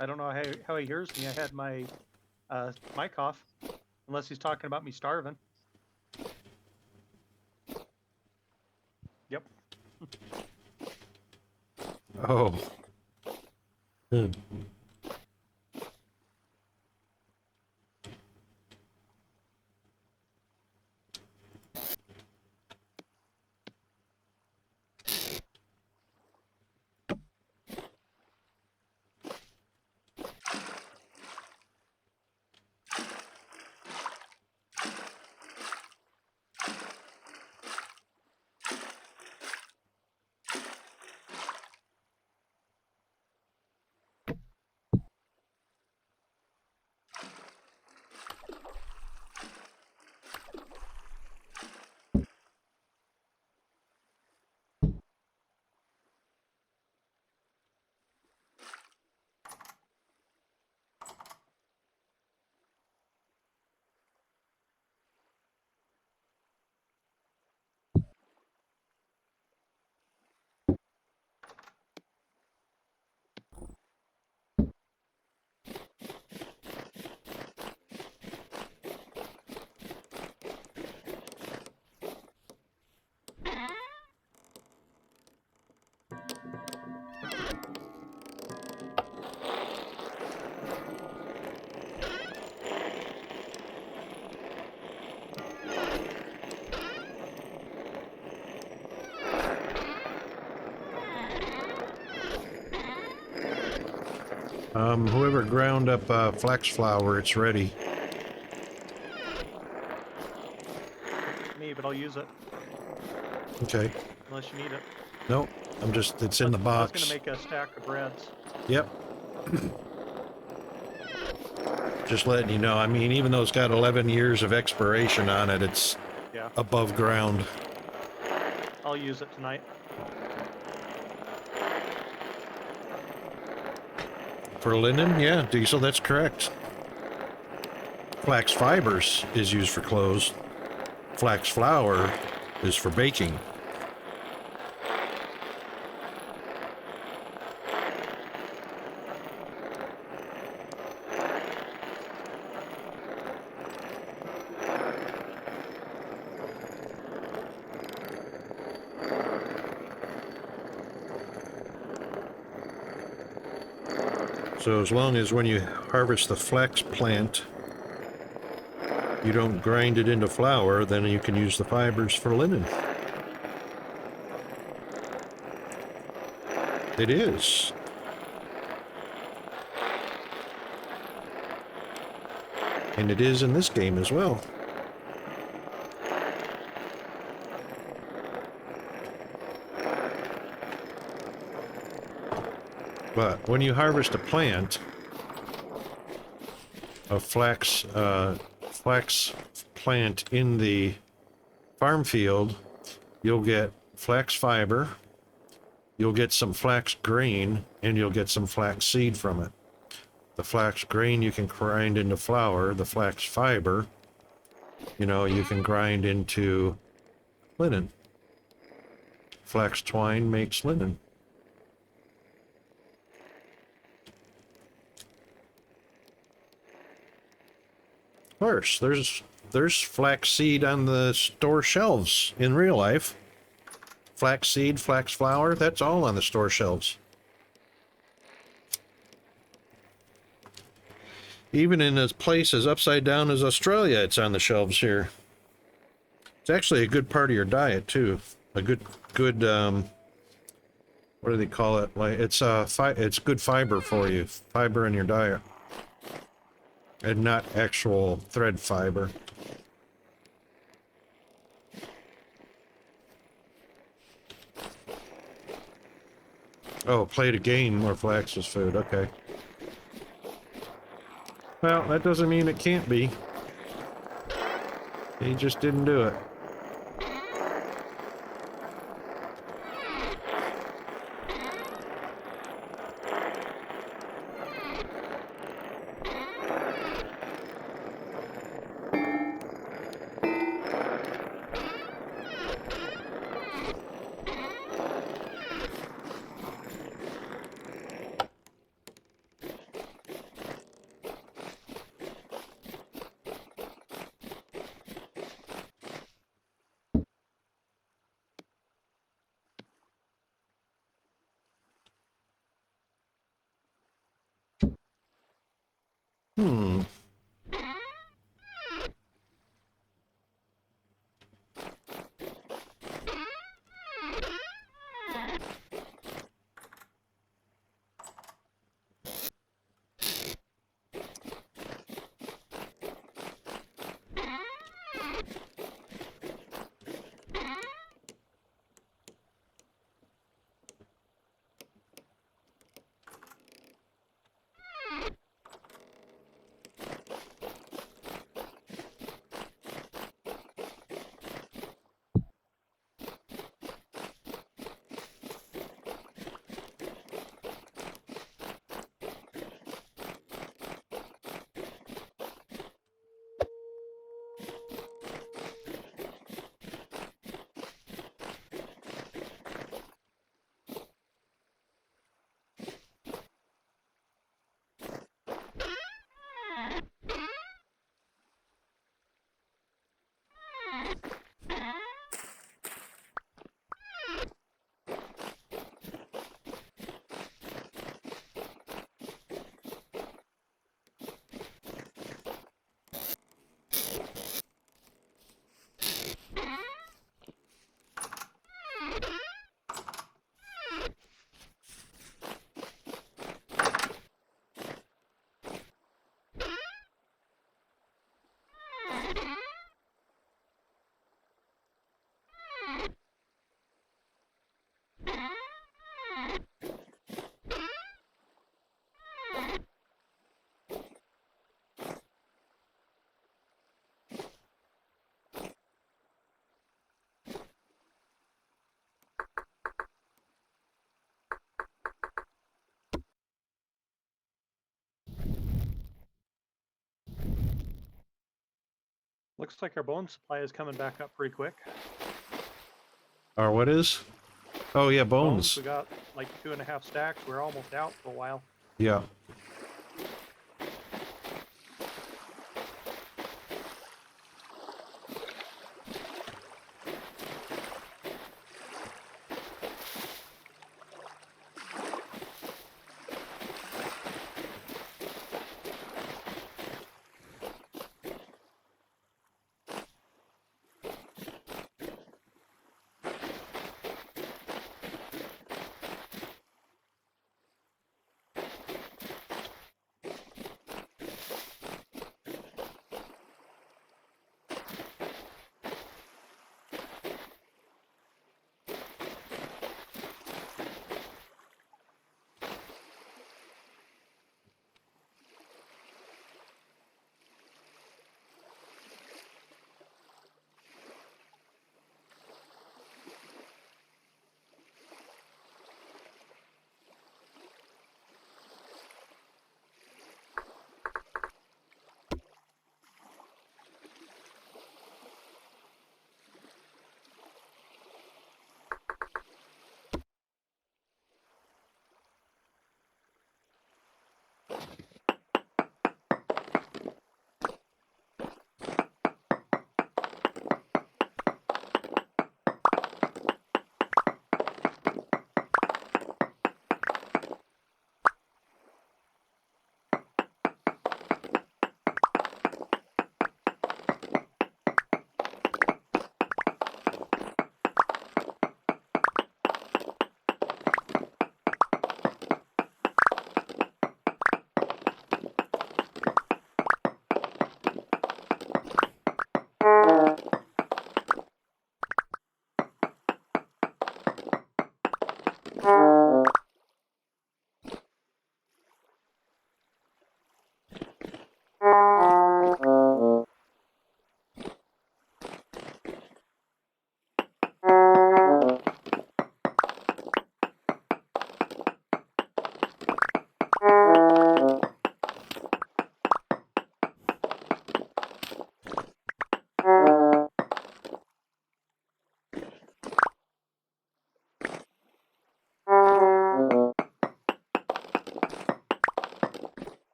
[SPEAKER 3] I don't know how he hears me. I had my mic off, unless he's talking about me starving. Yep.
[SPEAKER 2] Oh. Hmm. Whoever ground up flax flour, it's ready.
[SPEAKER 3] Me, but I'll use it
[SPEAKER 2] Okay.
[SPEAKER 3] unless you need it.
[SPEAKER 2] Nope. It's in the
[SPEAKER 3] I was
[SPEAKER 2] box.
[SPEAKER 3] gonna make a stack of breads.
[SPEAKER 2] Yep. Just letting you know. I mean, even though it's got 11 years of expiration on it, it's
[SPEAKER 3] Yeah,
[SPEAKER 2] above ground.
[SPEAKER 3] I'll use it tonight.
[SPEAKER 2] For linen, yeah, Diesel, that's correct. Flax fibers is used for clothes. Flax flour is for baking. So as long as when you harvest the flax plant, you don't grind it into flour, then you can use the fibers for linen. It is. And it is in this game as well. But when you harvest a plant, a flax plant in the farm field, you'll get flax fiber, you'll get some flax grain, and you'll get some flax seed from it. The flax grain you can grind into flour. The flax fiber, you can grind into linen. Flax twine makes linen. Of course, there's flax seed on the store shelves in real life. Flax seed, flax flour, that's all on the store shelves. Even in a place as upside down as Australia, it's on the shelves here. It's actually a good part of your diet too. A good what do they call it? Like it's good fiber for you. Fiber in your diet. And not actual thread fiber. Oh, plate of game or Flax's food. Okay. Well, that doesn't mean it can't be. He just didn't do it. Hmm.
[SPEAKER 3] Looks like our bone supply is coming back up pretty quick.
[SPEAKER 2] Or what is? Oh yeah,
[SPEAKER 3] Bones,
[SPEAKER 2] bones.
[SPEAKER 3] we got like 2.5 stacks. We're almost out for a while.
[SPEAKER 2] Yeah.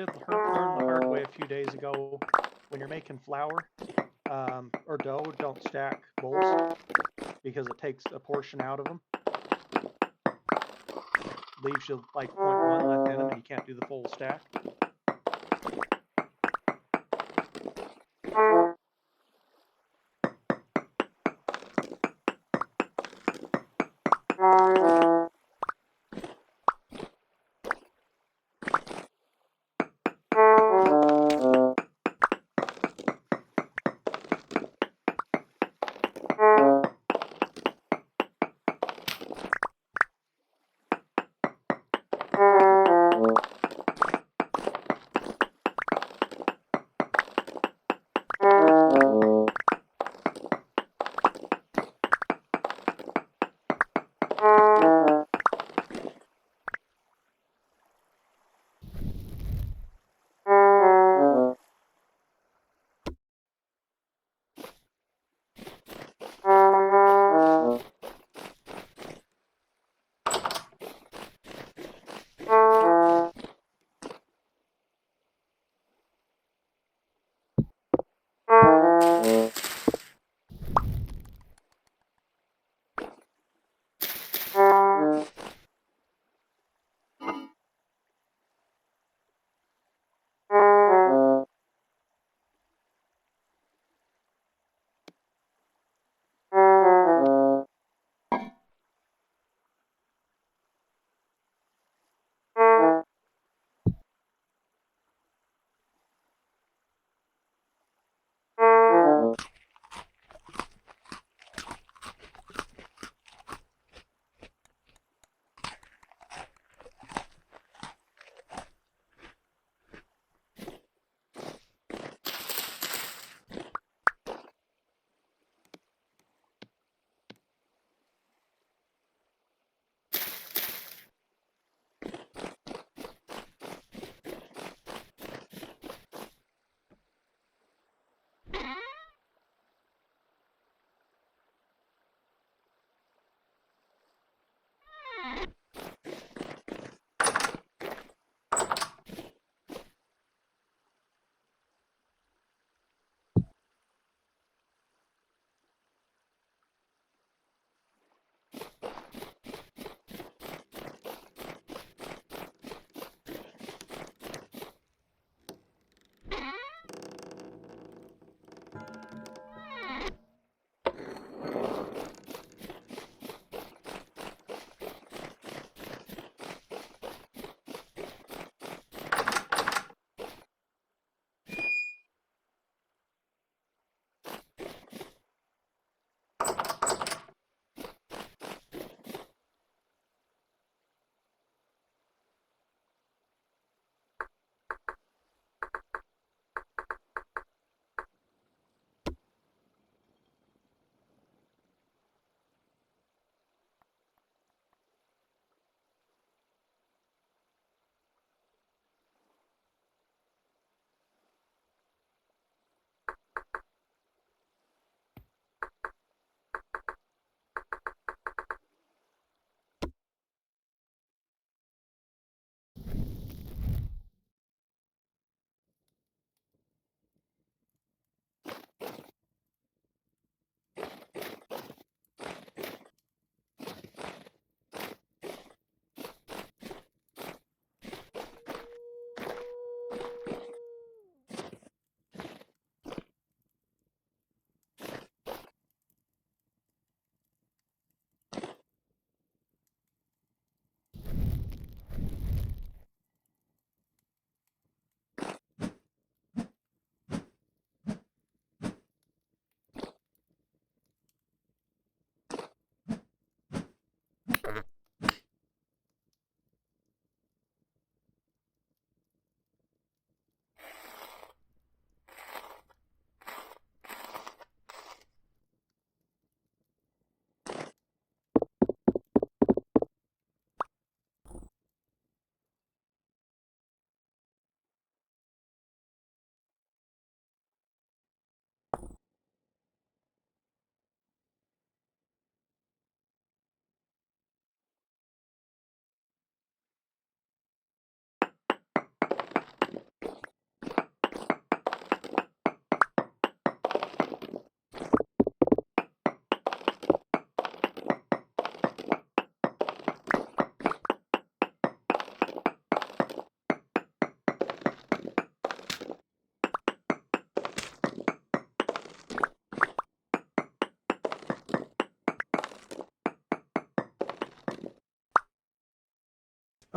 [SPEAKER 3] did learn the hard way a few days ago. When you're making flour or dough, don't stack bowls because it takes a portion out of them. Leaves you like 0.1 left in them, and you can't do the full stack.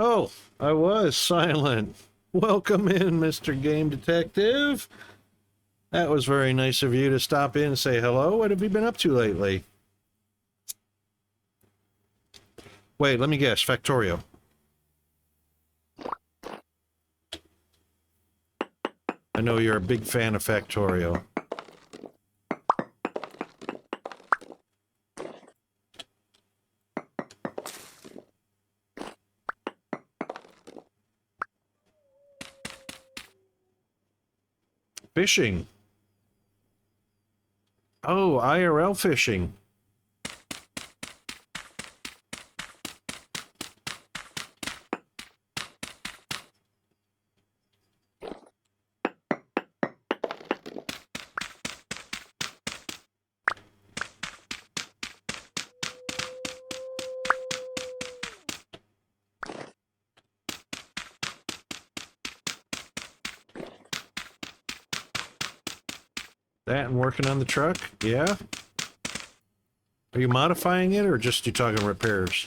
[SPEAKER 2] Oh, I was silent. Welcome in, Mr. Game Detective. That was very nice of you to stop in and say hello. What have you been up to lately? Wait, let me guess. Factorio. I know you're a big fan of Factorio. Fishing. Oh, IRL fishing. That and working on the truck? Yeah? Are you modifying it or just you talking repairs?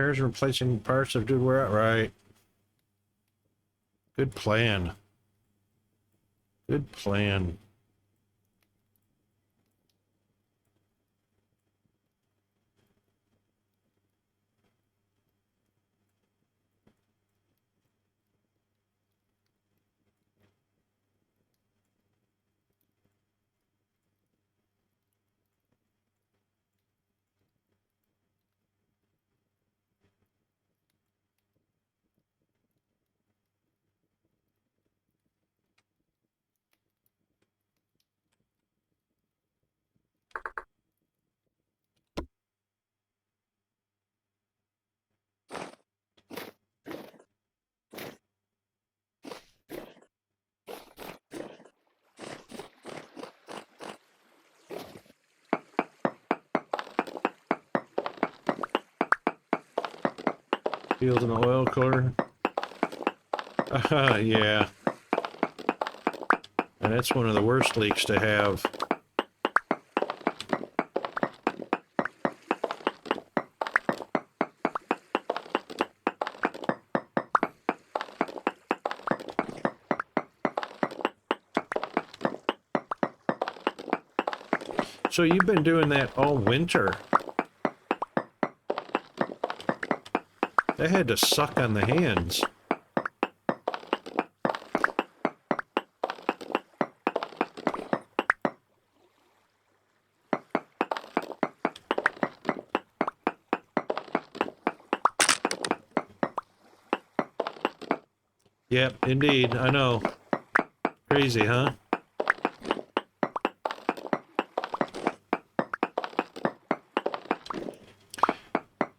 [SPEAKER 2] Repairs and replacing parts of dude wear out. Right. Good plan. Good plan. Field and oil cooler. Yeah. And that's one of the worst leaks to have. So you've been doing that all winter. That had to suck on the hands. Yep, indeed. I know. Crazy, huh?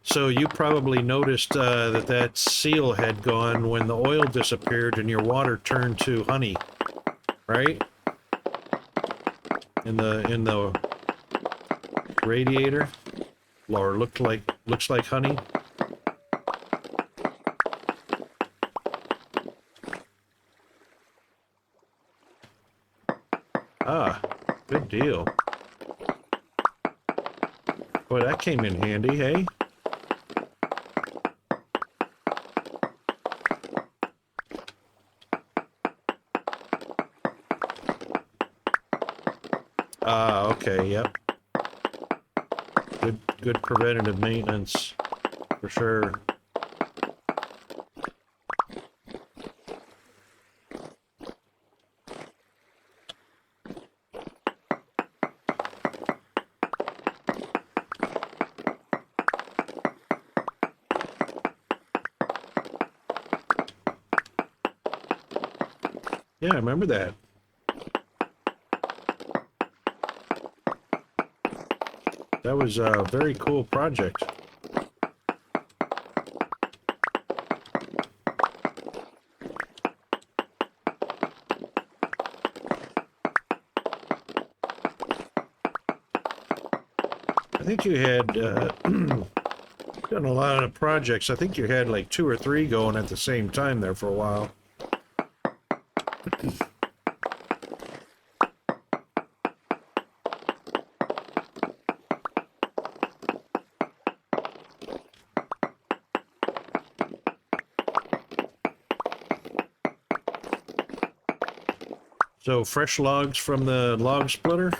[SPEAKER 2] So you probably noticed that seal had gone when the oil disappeared and your water turned to honey, right? In the radiator, or looks like honey. Ah, good deal. Boy, that came in handy, hey? Ah, okay, yep. Good preventative maintenance, for sure. Yeah, I remember that. That was a very cool project. I think you had done a lot of projects. I think you had like 2 or 3 going at the same time there for a while. So fresh logs from the log splitter?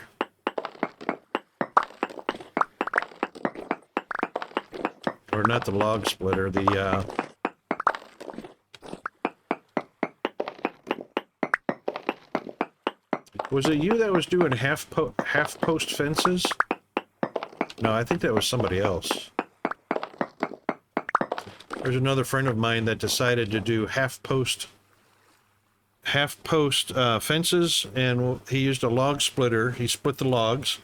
[SPEAKER 2] Or not the log splitter, the was it you that was doing half post fences? No, I think that was somebody else. There's another friend of mine that decided to do half post fences, and he used a log splitter. He split the logs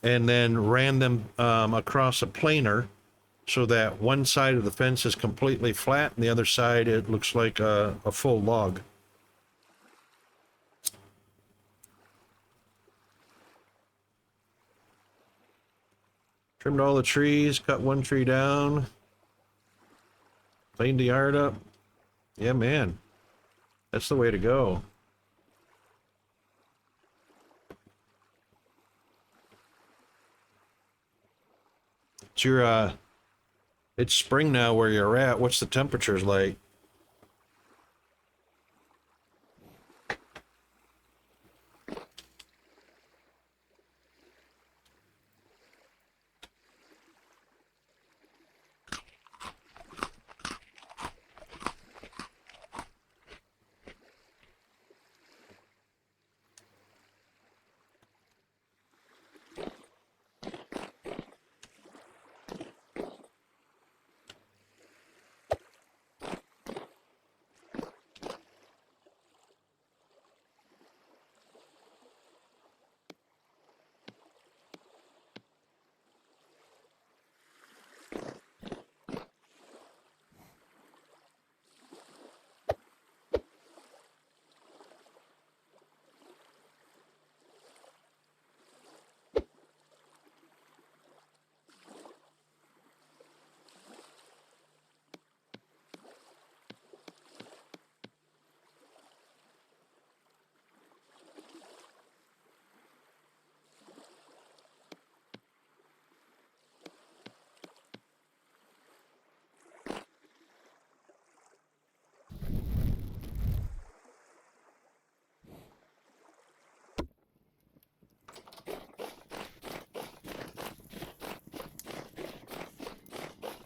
[SPEAKER 2] and then ran them across a planer so that one side of the fence is completely flat and the other side it looks like a full log. Trimmed all the trees, cut one tree down, cleaned the yard up. Yeah, man. That's the way to go. It's your, it's spring now where you're at. What's the temperatures like?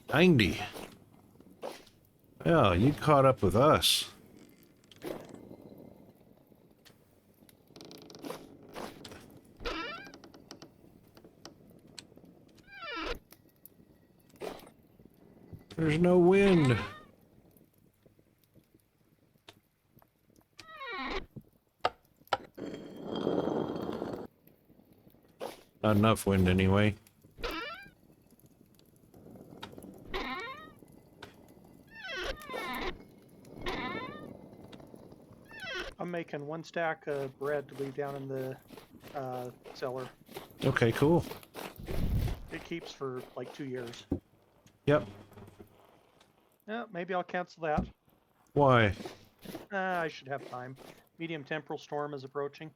[SPEAKER 2] $90. Yeah, you caught up with us. There's no wind. Not enough wind anyway.
[SPEAKER 3] I'm making 1 stack of bread to leave down in the cellar.
[SPEAKER 2] Okay, cool.
[SPEAKER 3] It keeps for like 2 years.
[SPEAKER 2] Yep.
[SPEAKER 3] Yeah, maybe I'll cancel that.
[SPEAKER 2] Why?
[SPEAKER 3] I should have time. Medium temporal storm is approaching.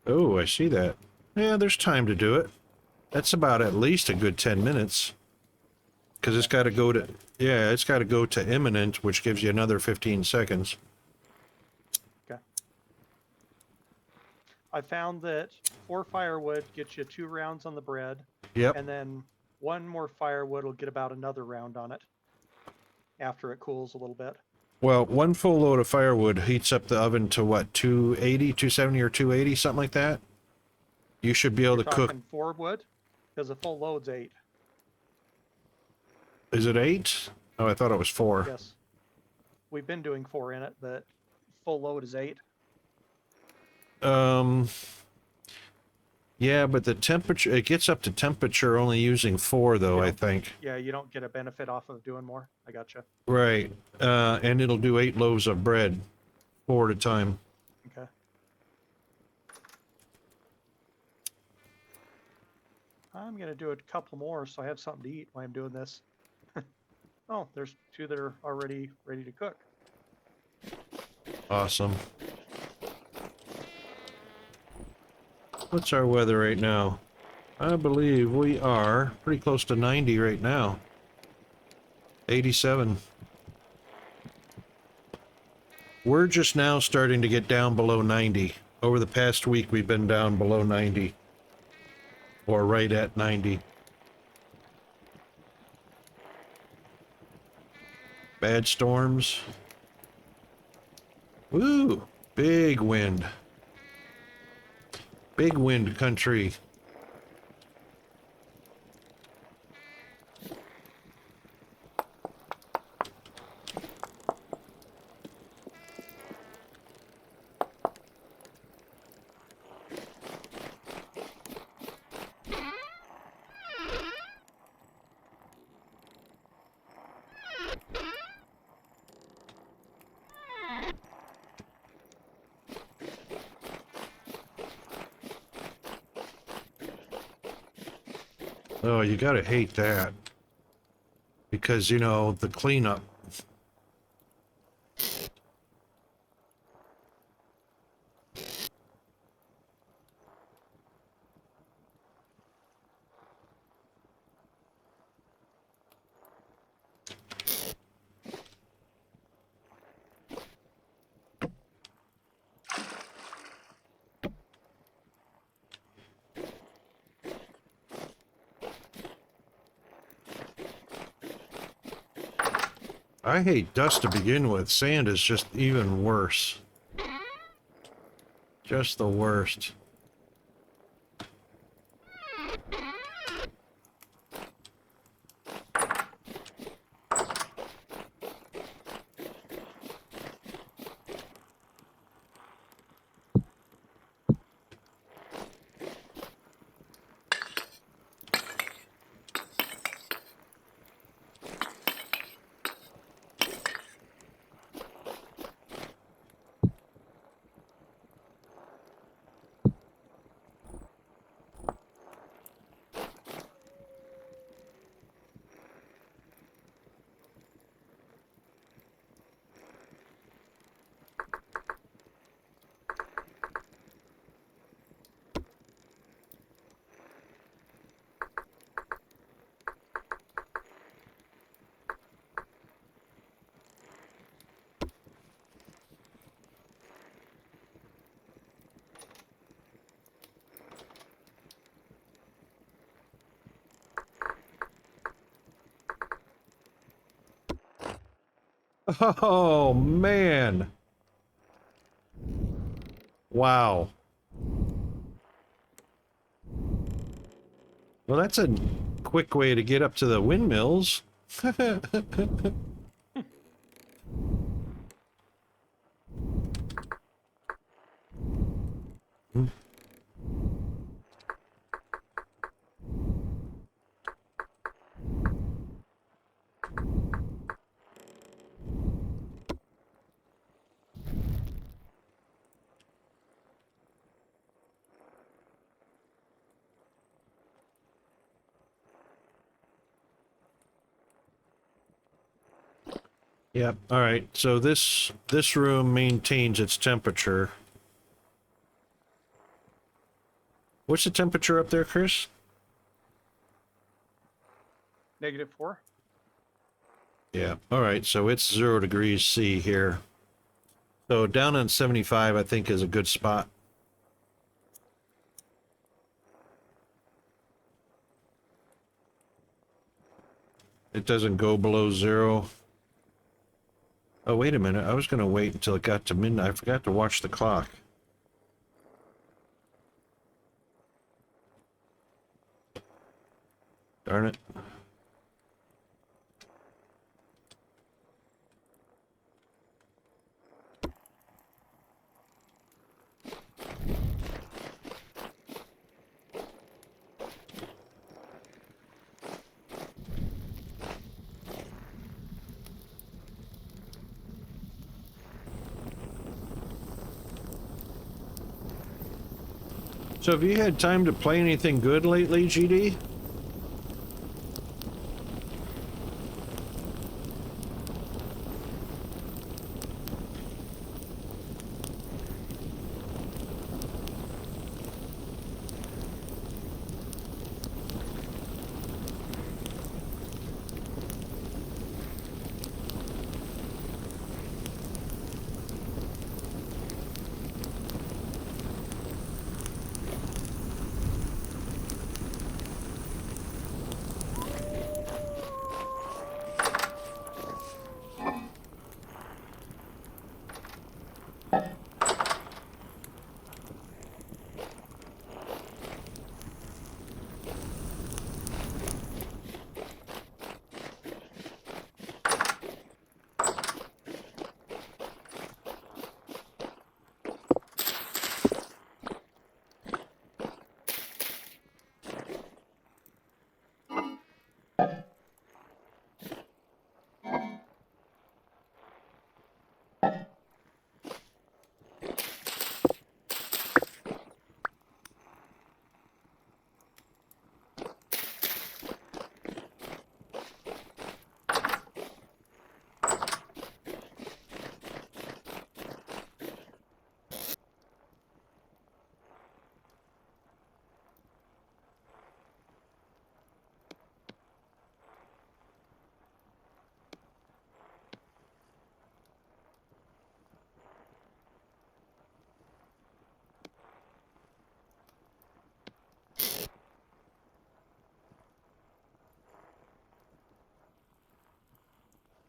[SPEAKER 2] Oh, I see that. Yeah, there's time to do it. That's about at least a good 10 minutes. Because it's got to go to, yeah, it's got to go to imminent, which gives you another 15 seconds.
[SPEAKER 3] Okay. I found that 4 firewood gets you 2 rounds on the bread,
[SPEAKER 2] Yep.
[SPEAKER 3] and then 1 more firewood will get about another round on it after it cools a little bit.
[SPEAKER 2] Well, 1 full load of firewood heats up the oven to what, 280, 270, or 280, something like that? You should be able
[SPEAKER 3] You're
[SPEAKER 2] to cook.
[SPEAKER 3] talking 4 wood, because a full load's 8.
[SPEAKER 2] Is it 8? Oh, I thought it was 4.
[SPEAKER 3] Yes. We've been doing 4 in it, but full load is 8.
[SPEAKER 2] Yeah, but the temperature, it gets up to temperature only using 4, though, I
[SPEAKER 3] Yeah.
[SPEAKER 2] think.
[SPEAKER 3] Yeah, you don't get a benefit off of doing more. I gotcha.
[SPEAKER 2] Right. And it'll do 8 loaves of bread, 4 at a time.
[SPEAKER 3] Okay. I'm going to do a couple more so I have something to eat while I'm doing this. Oh, there's 2 that are already ready to cook.
[SPEAKER 2] Awesome. What's our weather right now? I believe we are pretty close to 90 right now. 87. We're just now starting to get down below 90. Over the past week, we've been down below 90. Or right at 90. Bad storms. Woo! Big wind. Big wind country. Oh, you gotta hate that. Because, you know, the cleanup. I hate dust to begin with. Sand is just even worse. Just the worst. Oh, man. Wow. Well, that's a quick way to get up to the windmills. Yep. All right. So this room maintains its temperature. What's the temperature up there, Chris?
[SPEAKER 3] -4.
[SPEAKER 2] Yeah. All right. So it's 0 degrees C here. So down on 75, I think, is a good spot. It doesn't go below 0. Oh, wait a minute. I was going to wait until it got to midnight. I forgot to watch the clock. Darn it. So have you had time to play anything good lately, GD?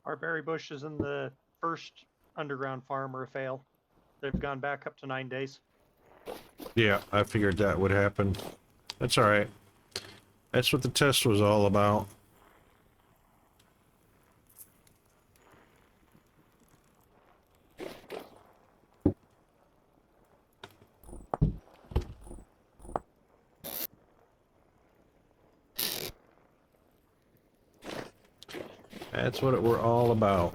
[SPEAKER 3] Our berry bushes in the first underground farm are a fail. They've gone back up to 9 days.
[SPEAKER 2] Yeah, I figured that would happen. That's all right. That's what the test was all about. That's what we're all about.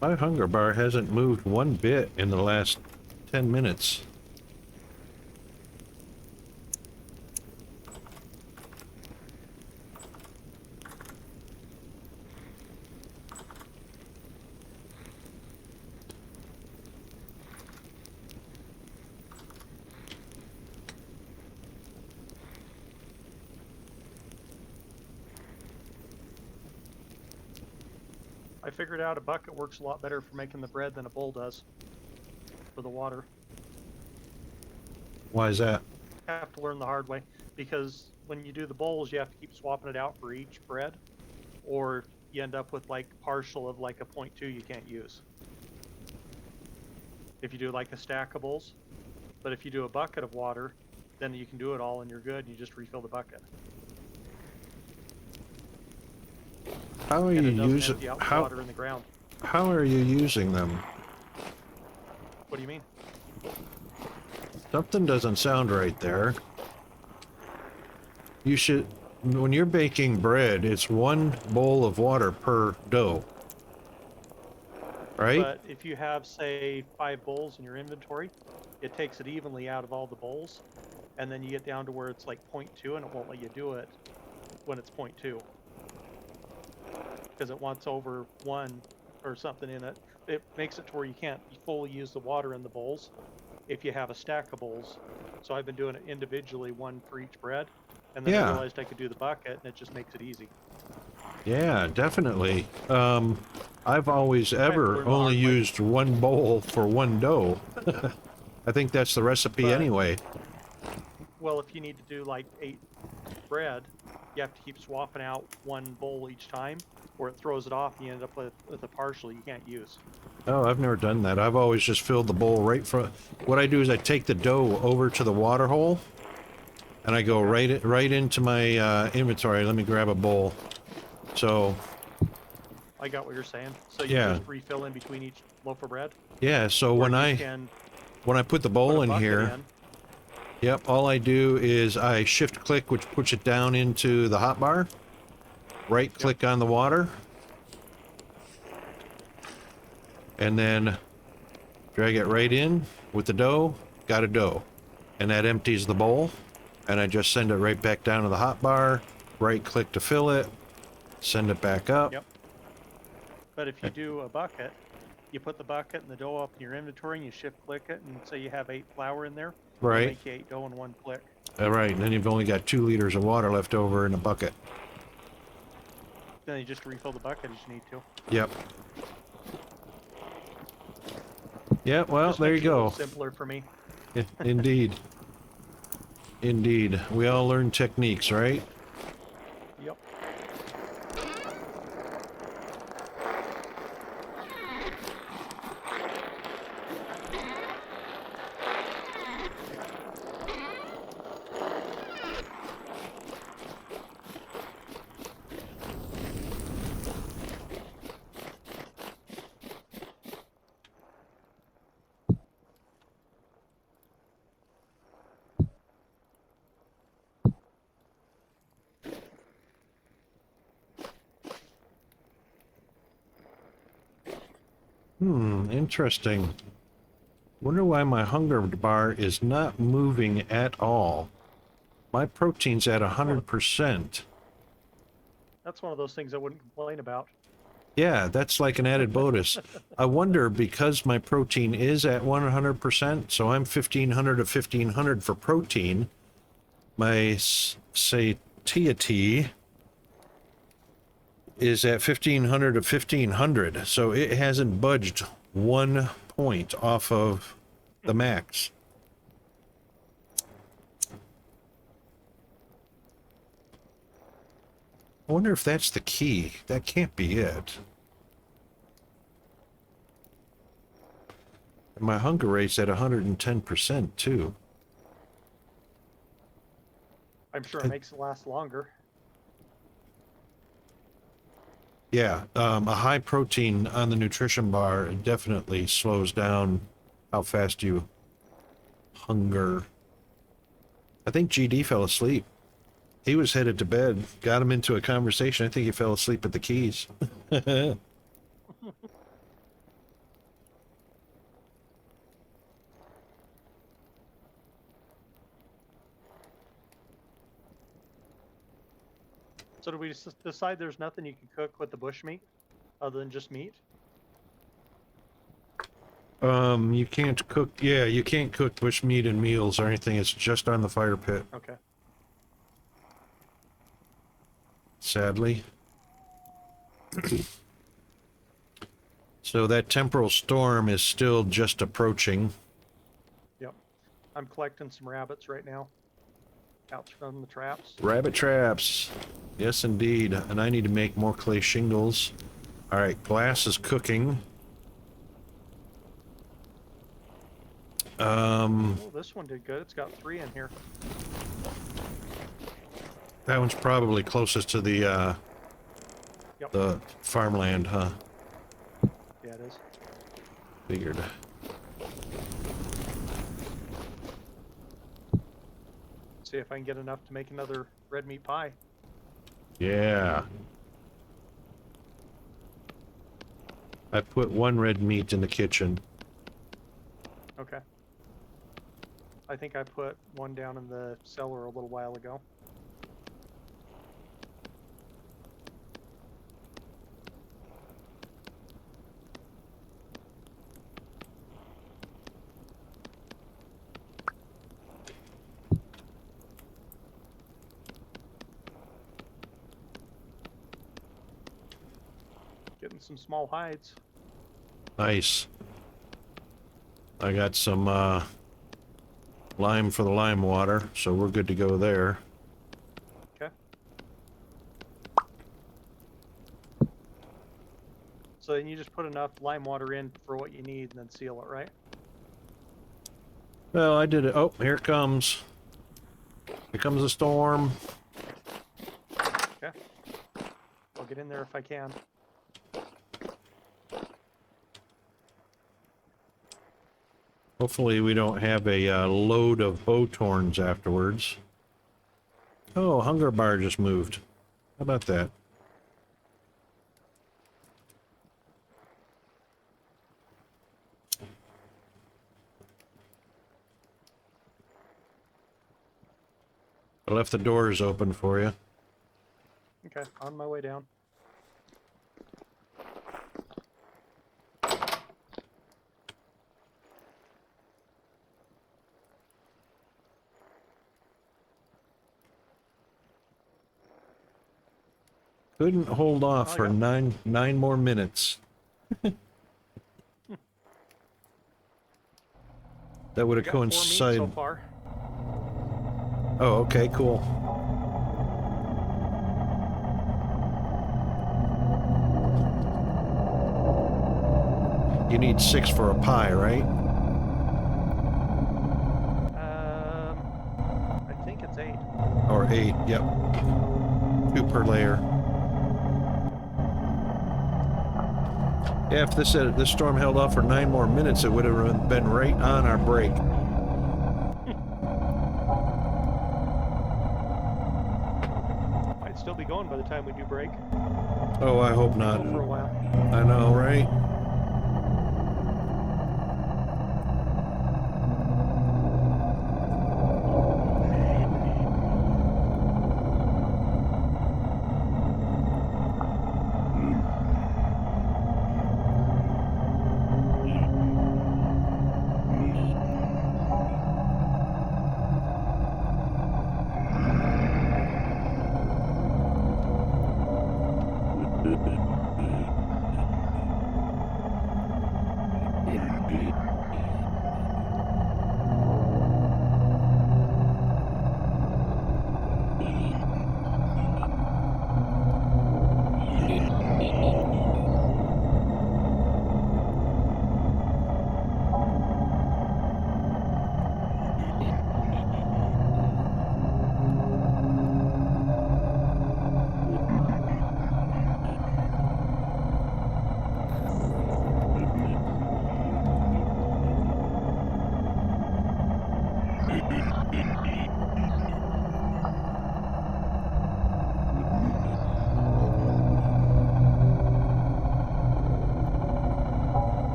[SPEAKER 2] My hunger bar hasn't moved one bit in the last 10 minutes.
[SPEAKER 3] I figured out a bucket works a lot better for making the bread than a bowl does for the water.
[SPEAKER 2] Why is that?
[SPEAKER 3] I have to learn the hard way, because when you do the bowls, you have to keep swapping it out for each bread, or you end up with like partial of like a 0.2 you can't use. If you do like a stack of bowls, but if you do a bucket of water, then you can do it all and you're good, and you just refill the bucket.
[SPEAKER 2] How are
[SPEAKER 3] And
[SPEAKER 2] you
[SPEAKER 3] it doesn't
[SPEAKER 2] using
[SPEAKER 3] empty out the water in the ground.
[SPEAKER 2] how are you using them?
[SPEAKER 3] What do you mean?
[SPEAKER 2] Something doesn't sound right there. You should, when you're baking bread, it's 1 bowl of water per dough. Right?
[SPEAKER 3] But if you have, say, 5 bowls in your inventory, it takes it evenly out of all the bowls, and then you get down to where it's like 0.2, and it won't let you do it when it's 0.2. Because it wants over 1 or something in it. It makes it to where you can't fully use the water in the bowls if you have a stack of bowls. So I've been doing it individually, 1 for each bread, and then I realized I could do the bucket, and it just makes it easy.
[SPEAKER 2] Yeah, definitely. I've always
[SPEAKER 3] Had to
[SPEAKER 2] ever
[SPEAKER 3] learn the
[SPEAKER 2] only
[SPEAKER 3] hard way.
[SPEAKER 2] used one bowl for one dough. I think that's the recipe
[SPEAKER 3] But
[SPEAKER 2] anyway.
[SPEAKER 3] well, if you need to do like 8 bread, you have to keep swapping out one bowl each time, or it throws it off. And you end up with a partial you can't use.
[SPEAKER 2] Oh, I've never done that. I've always just filled the bowl right from. What I do is I take the dough over to the water hole, and I go
[SPEAKER 3] Okay.
[SPEAKER 2] right into my inventory. Let me grab a bowl. So
[SPEAKER 3] I got what you're saying. So you
[SPEAKER 2] yeah,
[SPEAKER 3] just refill in between each loaf of bread,
[SPEAKER 2] yeah. So
[SPEAKER 3] or
[SPEAKER 2] when
[SPEAKER 3] you
[SPEAKER 2] I
[SPEAKER 3] can
[SPEAKER 2] when I put the
[SPEAKER 3] put a
[SPEAKER 2] bowl in
[SPEAKER 3] bucket
[SPEAKER 2] here,
[SPEAKER 3] in.
[SPEAKER 2] yep, all I do is I shift click, which puts it down into the hot bar. Right
[SPEAKER 3] Yep.
[SPEAKER 2] click on the water, and then drag it right in with the dough. Got a dough, and that empties the bowl. And I just send it right back down to the hot bar. Right click to fill it. Send it back up.
[SPEAKER 3] Yep. But if you do a bucket, you put the bucket and the dough up in your inventory, and you shift click it, and say you have 8 flour in there, it'll
[SPEAKER 2] Right.
[SPEAKER 3] make you 8 dough in one click.
[SPEAKER 2] All right. And then you've only got 2 liters of water left over in a bucket.
[SPEAKER 3] Then you just refill the bucket as you need to.
[SPEAKER 2] Yep. Yeah, well,
[SPEAKER 3] Just
[SPEAKER 2] there you
[SPEAKER 3] makes it a little
[SPEAKER 2] go.
[SPEAKER 3] simpler for me.
[SPEAKER 2] Yeah, indeed. Indeed. We all learn techniques, right?
[SPEAKER 3] Yep.
[SPEAKER 2] Interesting. Wonder why my hunger bar is not moving at all. My protein's at 100%.
[SPEAKER 3] That's one of those things I wouldn't complain about.
[SPEAKER 2] Yeah, that's like an added bonus. I wonder, because my protein is at 100%, so I'm 1500 to 1500 for protein, my satiety is at 1500 to 1500, so it hasn't budged 1 point off of the max. I wonder if that's the key. That can't be it. And my hunger rate's at 110% too.
[SPEAKER 3] I'm sure it makes it last longer.
[SPEAKER 2] Yeah, a high protein on the nutrition bar definitely slows down how fast you hunger. I think GD fell asleep. He was headed to bed. Got him into a conversation. I think he fell asleep at the keys.
[SPEAKER 3] So do we just decide there's nothing you can cook with the bush meat other than just meat?
[SPEAKER 2] You can't cook. Yeah, you can't cook bush meat and meals or anything. It's just on the fire pit.
[SPEAKER 3] Okay.
[SPEAKER 2] Sadly. So that temporal storm is still just approaching.
[SPEAKER 3] Yep. I'm collecting some rabbits right now. Out from the traps.
[SPEAKER 2] Rabbit traps. Yes, indeed. And I need to make more clay shingles. All right, glass is cooking.
[SPEAKER 3] Oh, this one did good. It's got 3 in here.
[SPEAKER 2] That one's probably closest to the
[SPEAKER 3] Yep.
[SPEAKER 2] the farmland, huh?
[SPEAKER 3] Yeah, it is.
[SPEAKER 2] Figured.
[SPEAKER 3] See if I can get enough to make another red meat pie.
[SPEAKER 2] Yeah. I put 1 red meat in the kitchen.
[SPEAKER 3] Okay. I think I put 1 down in the cellar a little while ago. getting some small hides.
[SPEAKER 2] Nice. I got some lime for the lime water, so we're good to go there.
[SPEAKER 3] Okay. So then you just put enough lime water in for what you need and then seal it, right?
[SPEAKER 2] Well, I did it. Oh, here it comes. Here comes a storm.
[SPEAKER 3] Okay. I'll get in there if I can.
[SPEAKER 2] Hopefully we don't have a load of bowtorns afterwards. Oh, hunger bar just moved. How about that? I left the doors open for you.
[SPEAKER 3] Okay, on my way down.
[SPEAKER 2] Couldn't hold off
[SPEAKER 3] Oh,
[SPEAKER 2] for
[SPEAKER 3] yeah.
[SPEAKER 2] nine more minutes. That would
[SPEAKER 3] We
[SPEAKER 2] have
[SPEAKER 3] got 4 meat
[SPEAKER 2] coincided.
[SPEAKER 3] so far.
[SPEAKER 2] Oh, okay, cool. You need 6 for a pie, right?
[SPEAKER 3] I think it's 8.
[SPEAKER 2] Or 8, yep. 2 per layer. Yeah, if this storm held off for 9 more minutes, it would have been right on our break.
[SPEAKER 3] Might still be going by the time we do break.
[SPEAKER 2] Oh, I hope not.
[SPEAKER 3] Go for a while.
[SPEAKER 2] I know, right?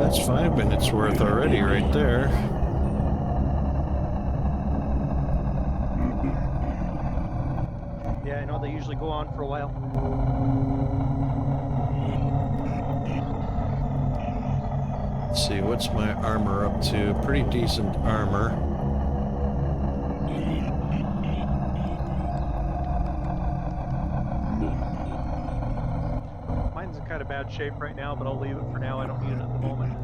[SPEAKER 2] That's 5 minutes worth already right there.
[SPEAKER 3] Yeah, I know they usually go on for a while.
[SPEAKER 2] Let's see, what's my armor up to? Pretty decent armor.
[SPEAKER 3] Mine's in kind of bad shape right now, but I'll leave it for now. I don't need it at the moment.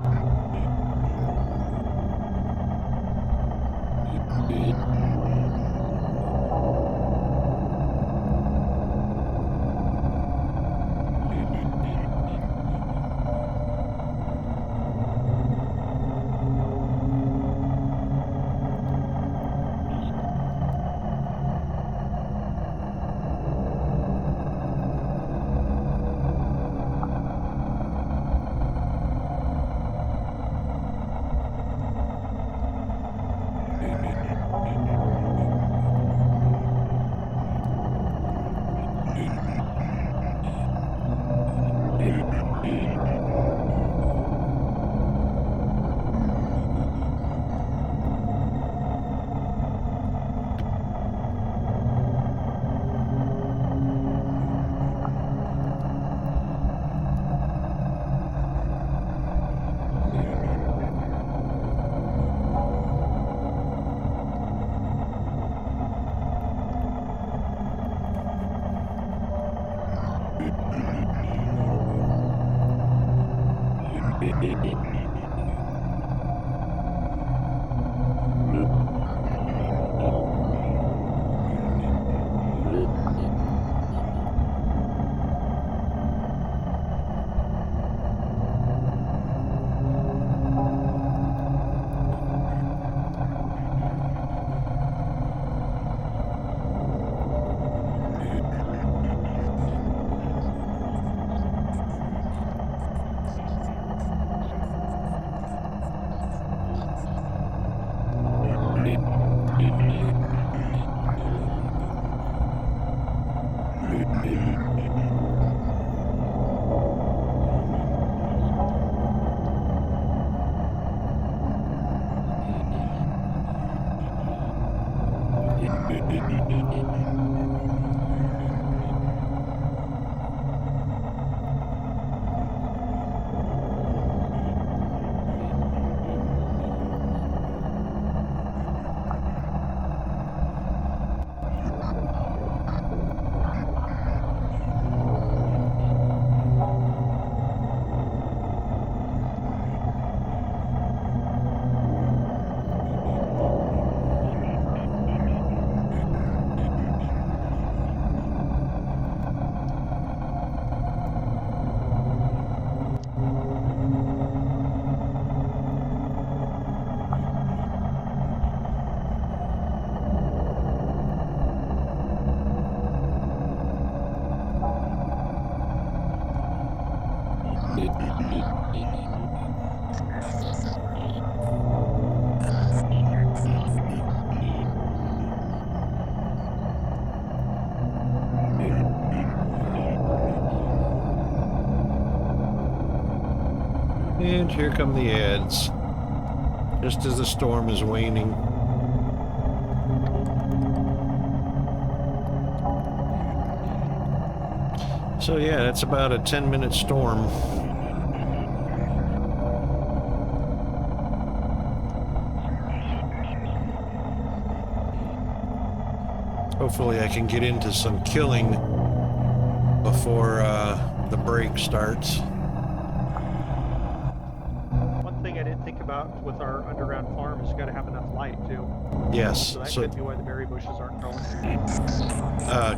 [SPEAKER 2] And here come the ads. Just as the storm is waning. So yeah, that's about a 10-minute storm. Hopefully I can get into some killing before the break starts.
[SPEAKER 3] One thing I didn't think about with our underground farm is you got to have enough light too.
[SPEAKER 2] Yes.
[SPEAKER 3] So that could be why the berry bushes aren't growing.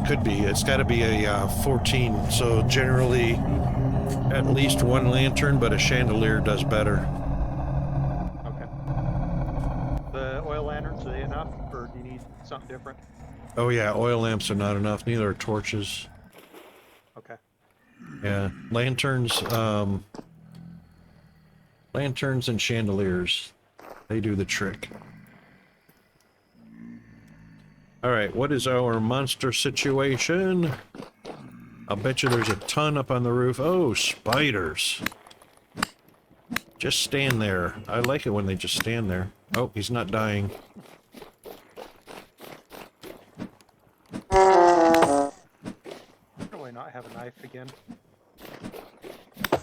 [SPEAKER 2] Could be. It's got to be a 14. So generally, at least one lantern, but a chandelier does better.
[SPEAKER 3] Okay. The oil lanterns, are they enough, or do you need something different?
[SPEAKER 2] Oh yeah, oil lamps are not enough. Neither are torches.
[SPEAKER 3] Okay.
[SPEAKER 2] Yeah, lanterns. Lanterns and chandeliers, they do the trick. All right, what is our monster situation? I'll bet you there's a ton up on the roof. Oh, spiders. Just stand there. I like it when they just stand there. Oh, he's not dying.
[SPEAKER 3] How do I not have a knife again? Yeah,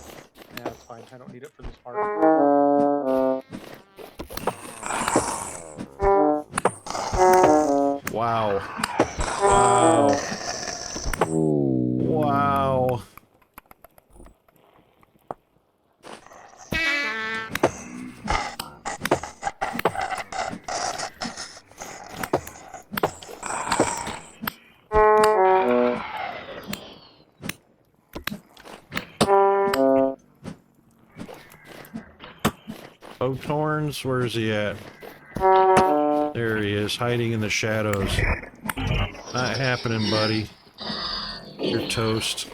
[SPEAKER 3] that's fine. I don't need it for this part.
[SPEAKER 2] Wow. Wow. Wow. Oakhorns, where is he at? There he is, hiding in the shadows. Not happening, buddy. You're toast.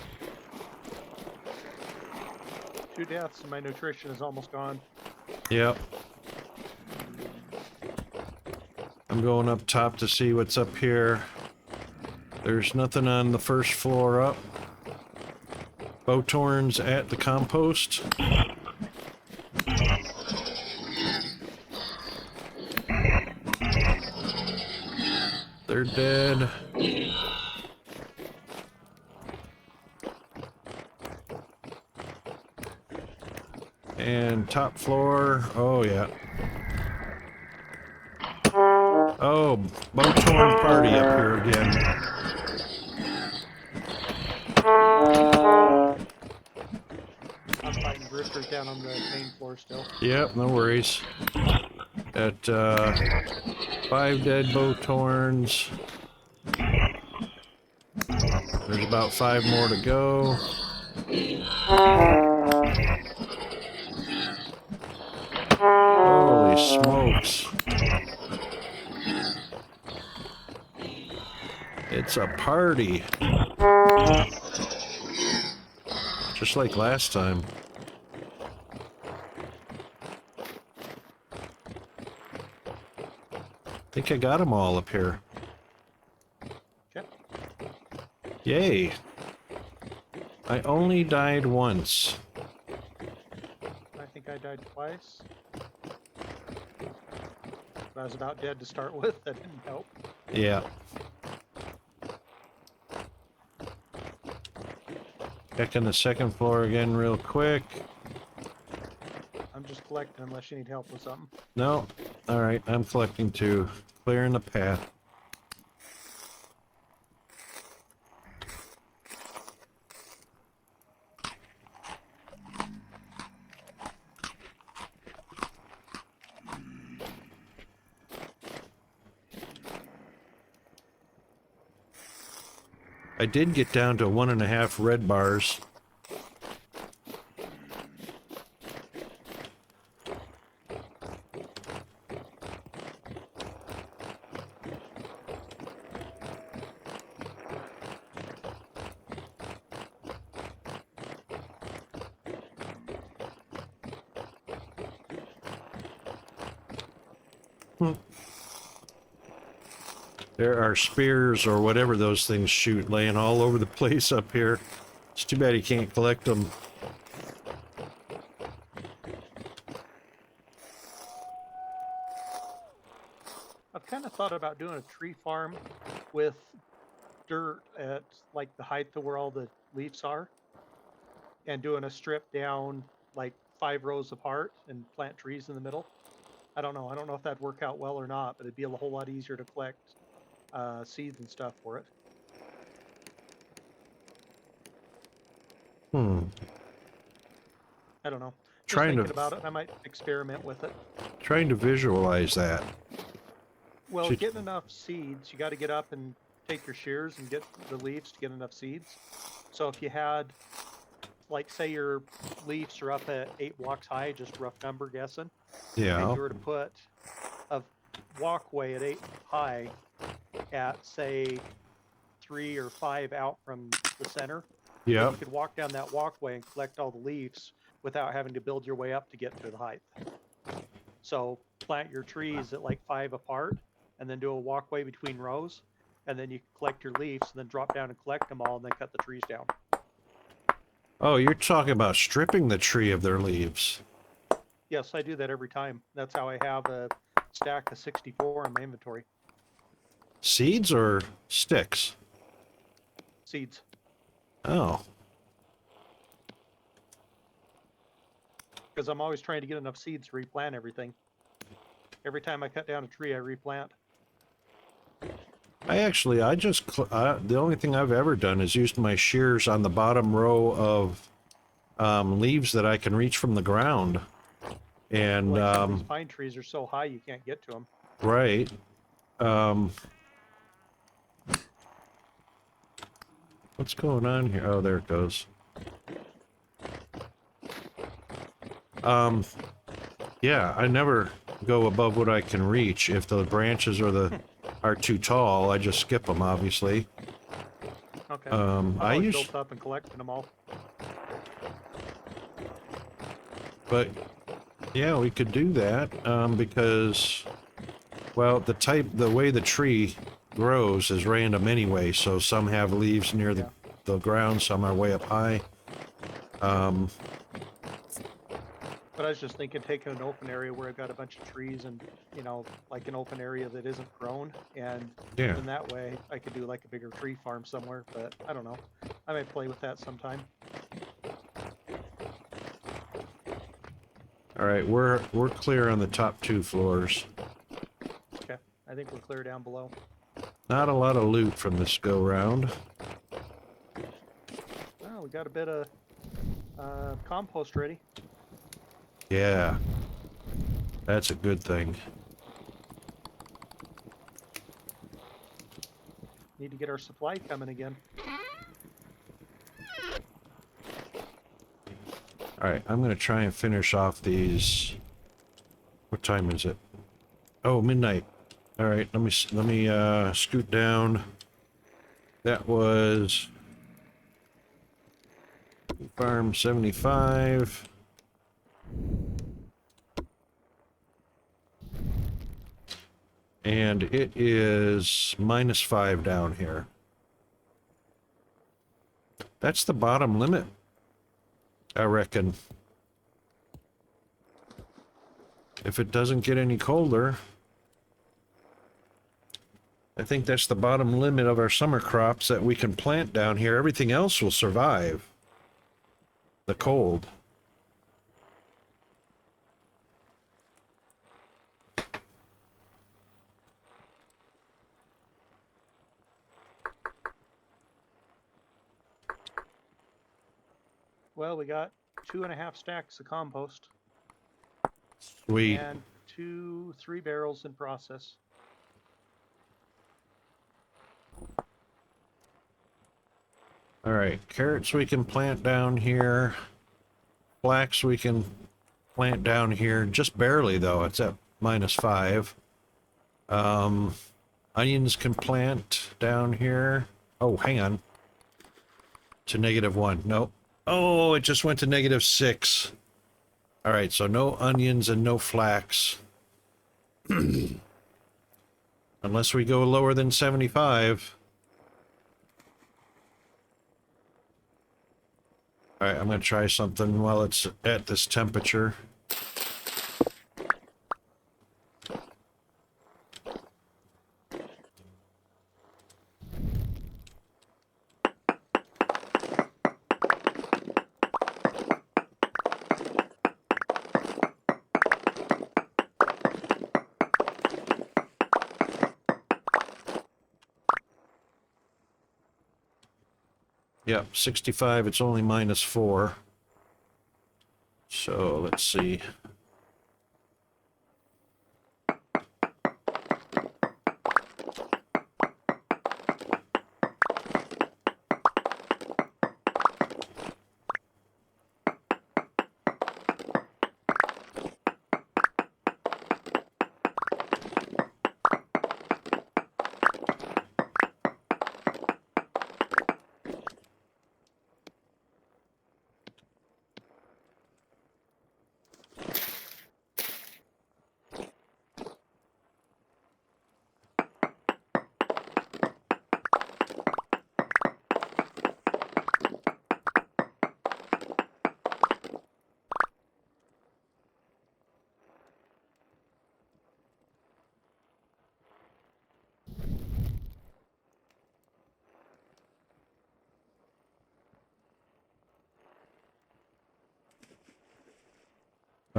[SPEAKER 3] 2 deaths and my nutrition is almost gone.
[SPEAKER 2] Yep. I'm going up top to see what's up here. There's nothing on the first floor up. Boathorns at the compost. They're dead. And top floor, oh yeah. Oh, Boathorn party up here again.
[SPEAKER 3] I'm fighting drifters down on the main floor still.
[SPEAKER 2] Yep, no worries. At 5 dead Boathorns. There's about 5 more to go. Holy smokes. It's a party. Just like last time. I think I got them all up here.
[SPEAKER 3] Okay.
[SPEAKER 2] Yay. I only died once.
[SPEAKER 3] I think I died twice. But I was about dead to start with. That didn't help.
[SPEAKER 2] Yeah. Checking the second floor again real quick.
[SPEAKER 3] I'm just collecting unless you need help with something.
[SPEAKER 2] No. Alright, I'm collecting too. Clearing the path. I did get down to 1.5 red bars. There are spears or whatever those things shoot laying all over the place up here. It's too bad you can't collect them.
[SPEAKER 3] I've kind of thought about doing a tree farm with dirt at like the height of where all the leaves are, and doing a strip down like 5 rows apart and plant trees in the middle. I don't know. I don't know if that'd work out well or not, but it'd be a whole lot easier to collect seeds and stuff for it. I don't know. Just
[SPEAKER 2] Trying
[SPEAKER 3] thinking
[SPEAKER 2] to-
[SPEAKER 3] about it, I might experiment with it.
[SPEAKER 2] Trying to visualize that.
[SPEAKER 3] Well,
[SPEAKER 2] Should-
[SPEAKER 3] getting enough seeds, you got to get up and take your shears and get the leaves to get enough seeds. So if you had, like, say your leaves are up at 8 blocks high, just rough number guessing, and
[SPEAKER 2] Yeah.
[SPEAKER 3] you were to put a walkway at 8 high at, say, 3 or 5 out from the center, then
[SPEAKER 2] Yep.
[SPEAKER 3] you could walk down that walkway and collect all the leaves without having to build your way up to get to the height. So plant your trees at like 5 apart, and then do a walkway between rows, and then you collect your leaves, and then drop down and collect them all, and then cut the trees down.
[SPEAKER 2] Oh, you're talking about stripping the tree of their leaves.
[SPEAKER 3] Yes, I do that every time. That's how I have a stack of 64 in my inventory.
[SPEAKER 2] Seeds or sticks?
[SPEAKER 3] Seeds.
[SPEAKER 2] Oh,
[SPEAKER 3] Because I'm always trying to get enough seeds to replant everything. Every time I cut down a tree, I replant.
[SPEAKER 2] the only thing I've ever done is used my shears on the bottom row of leaves that I can reach from the ground. And,
[SPEAKER 3] Like some of these pine trees are so high you can't get to them.
[SPEAKER 2] right. What's going on here? Oh, there it goes. Yeah, I never go above what I can reach. If the branches are too tall, I just skip them, obviously.
[SPEAKER 3] Okay.
[SPEAKER 2] I
[SPEAKER 3] always
[SPEAKER 2] use,
[SPEAKER 3] built up and collecting them all.
[SPEAKER 2] but yeah, we could do that because, well, the way the tree grows is random anyway. So some have leaves near the ground, some are way up high.
[SPEAKER 3] But I was just thinking, taking an open area where I've got a bunch of trees and, you know, like an open area that isn't grown, and
[SPEAKER 2] Yeah.
[SPEAKER 3] then that way I could do like a bigger tree farm somewhere. But I don't know. I might play with that sometime.
[SPEAKER 2] All right, we're clear on the top 2 floors.
[SPEAKER 3] Okay. I think we're clear down below.
[SPEAKER 2] Not a lot of loot from this go round.
[SPEAKER 3] Oh, we got a bit of compost ready.
[SPEAKER 2] Yeah, that's a good thing.
[SPEAKER 3] Need to get our supply coming again.
[SPEAKER 2] All right, I'm gonna try and finish off these. What time is it? Oh, midnight. All right, let me scoot down. That was farm 75. And it is -5 down here. That's the bottom limit, I reckon. If it doesn't get any colder, I think that's the bottom limit of our summer crops that we can plant down here. Everything else will survive the cold.
[SPEAKER 3] Well, we got 2.5 stacks of compost
[SPEAKER 2] Sweet.
[SPEAKER 3] and 3 barrels in process.
[SPEAKER 2] All right, carrots we can plant down here. Flax we can plant down here, just barely though. It's at -5. Onions can plant down here. Oh, hang on. To -1. Nope. Oh, it just went to -6. All right, so no onions and no flax. Unless we go lower than 75. All right, I'm going to try something while it's at this temperature. Yep, 65, it's only -4. So let's see.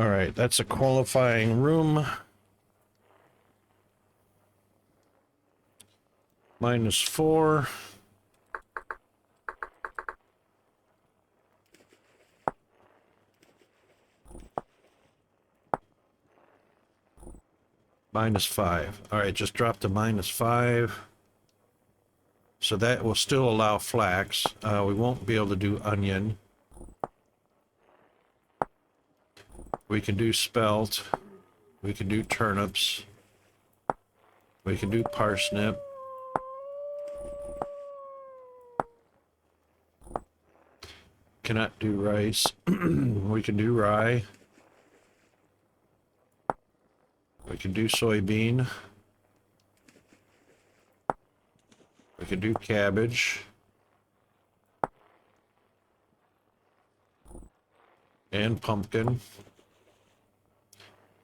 [SPEAKER 2] All right, that's a qualifying room. -4. -5. All right, just drop to -5. So that will still allow flax. We won't be able to do onion. We can do spelt. We can do turnips. We can do parsnip. Cannot do rice. We can do rye. We can do soybean. We can do cabbage. And pumpkin.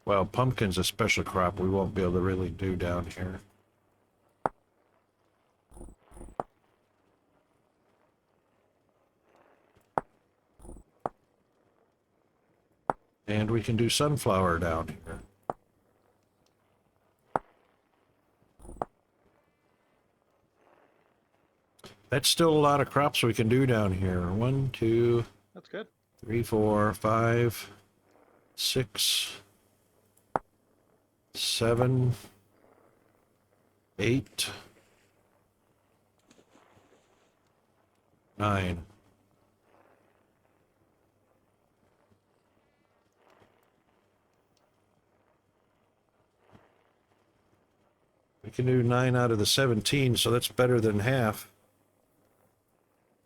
[SPEAKER 2] Well, pumpkin's a special crop we won't be able to really do down here. And we can do sunflower down here. That's still a lot of crops we can do down here. 1, 2,
[SPEAKER 3] That's good.
[SPEAKER 2] 3, 4, 5, 6, 7, 8, 9. We can do 9 out of the 17, so that's better than half.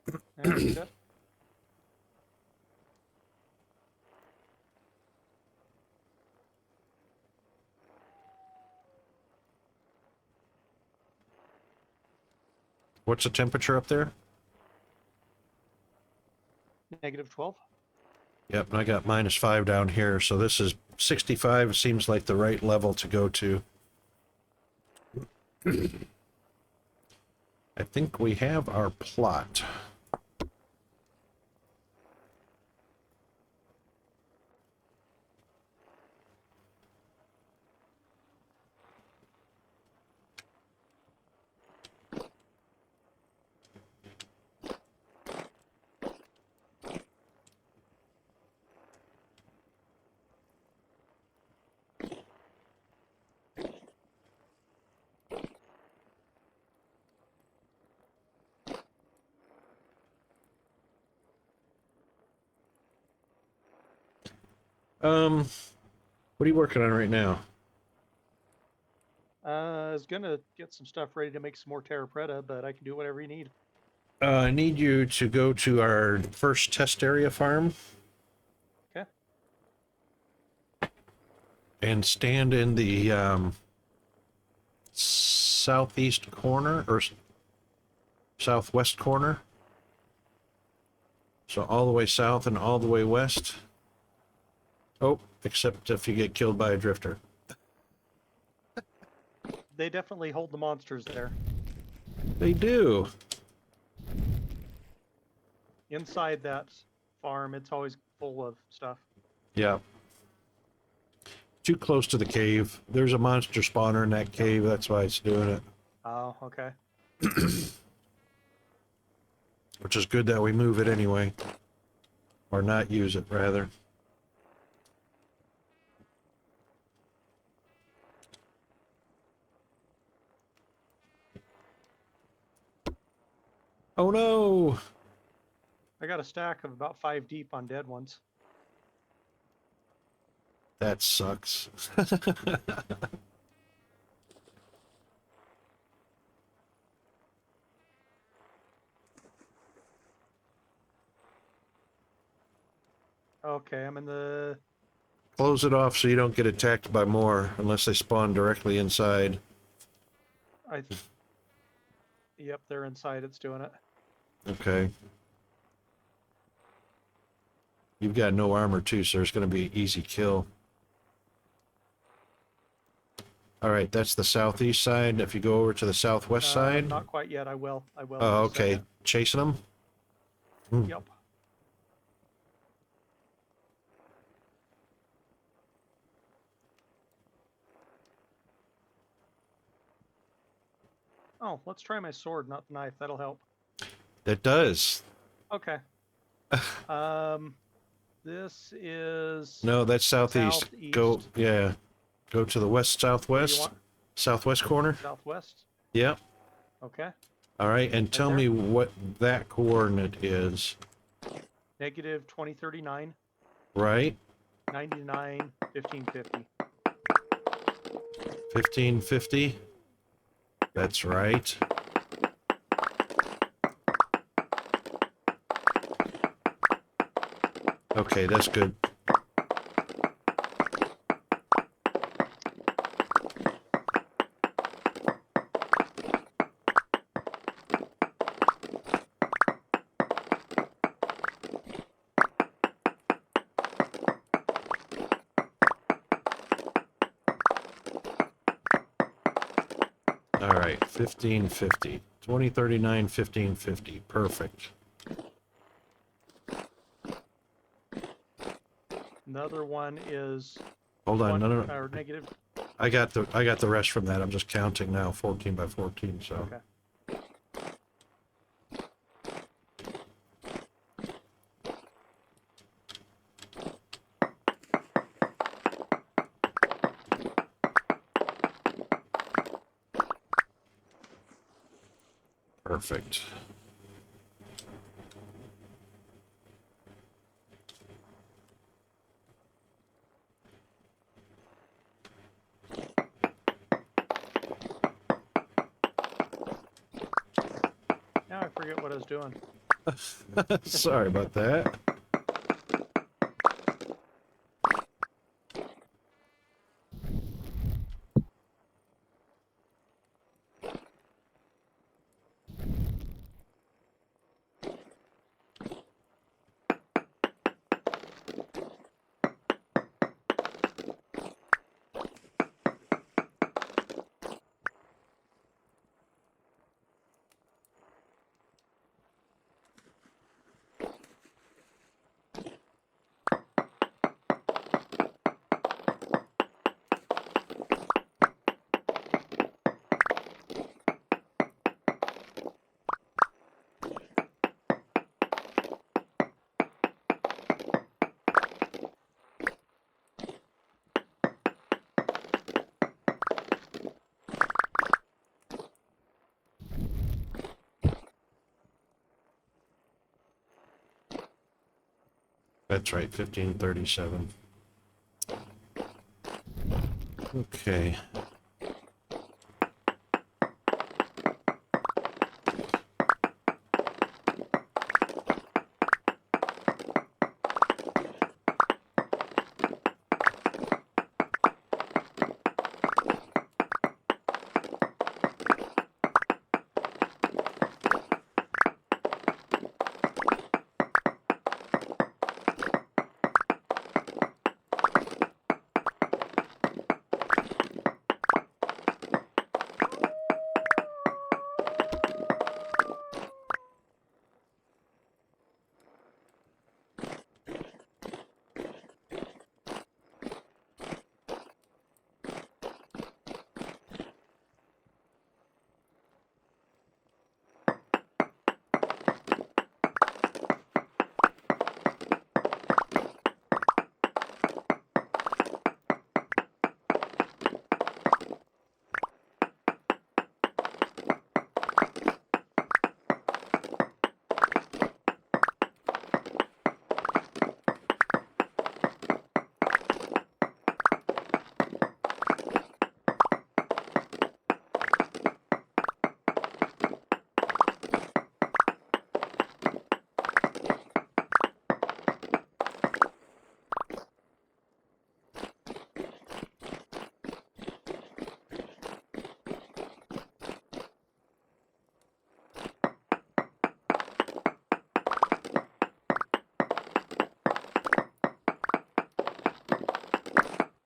[SPEAKER 3] Yeah, that's good.
[SPEAKER 2] What's the temperature up there?
[SPEAKER 3] -12.
[SPEAKER 2] Yep, and I got -5 down here, so this is 65 seems like the right level to go to. I think we have our plot. What are you working on right now?
[SPEAKER 3] I was gonna get some stuff ready to make some more terra preta, but I can do whatever you need.
[SPEAKER 2] I need you to go to our first test area farm.
[SPEAKER 3] Okay.
[SPEAKER 2] And stand in the southeast corner, or southwest corner. So all the way south and all the way west. Oh, except if you get killed by a drifter.
[SPEAKER 3] They definitely hold the monsters there.
[SPEAKER 2] They do.
[SPEAKER 3] Inside that farm, it's always full of stuff.
[SPEAKER 2] Yeah. Too close to the cave. There's a monster spawner in that cave. That's why it's doing it.
[SPEAKER 3] Oh, okay.
[SPEAKER 2] Which is good that we move it anyway. Or not use it, rather. Oh no!
[SPEAKER 3] I got a stack of about 5 deep on dead ones.
[SPEAKER 2] That sucks.
[SPEAKER 3] Okay, I'm in the...
[SPEAKER 2] Close it off so you don't get attacked by more, unless they spawn directly inside.
[SPEAKER 3] Yep, they're inside. It's doing it.
[SPEAKER 2] Okay. You've got no armor too, so it's going to be an easy kill. Alright, that's the southeast side. If you go over to the southwest side...
[SPEAKER 3] Not quite yet. I will. I will.
[SPEAKER 2] Oh, okay. Chasing them? Hmm.
[SPEAKER 3] Yep. Oh, let's try my sword, not the knife. That'll help.
[SPEAKER 2] That does.
[SPEAKER 3] Okay. This is
[SPEAKER 2] No, that's southeast.
[SPEAKER 3] southeast.
[SPEAKER 2] Go, yeah. Go to the west
[SPEAKER 3] What do you
[SPEAKER 2] southwest.
[SPEAKER 3] want?
[SPEAKER 2] Southwest corner.
[SPEAKER 3] Southwest.
[SPEAKER 2] Yep.
[SPEAKER 3] Okay.
[SPEAKER 2] All right, and
[SPEAKER 3] Right
[SPEAKER 2] tell
[SPEAKER 3] there.
[SPEAKER 2] me what that coordinate is.
[SPEAKER 3] Negative 2039,
[SPEAKER 2] Right?
[SPEAKER 3] 99, 1550.
[SPEAKER 2] 1550. That's right. Okay, that's good. All right, 1550. 2039, 1550. Perfect.
[SPEAKER 3] Another one is
[SPEAKER 2] Hold on, no, no, no.
[SPEAKER 3] or negative.
[SPEAKER 2] I got the rest from that. I'm just counting now, 14 by 14, so.
[SPEAKER 3] Okay.
[SPEAKER 2] Perfect.
[SPEAKER 3] Now I forget what I was doing.
[SPEAKER 2] Sorry about that. That's right, 1537. Okay.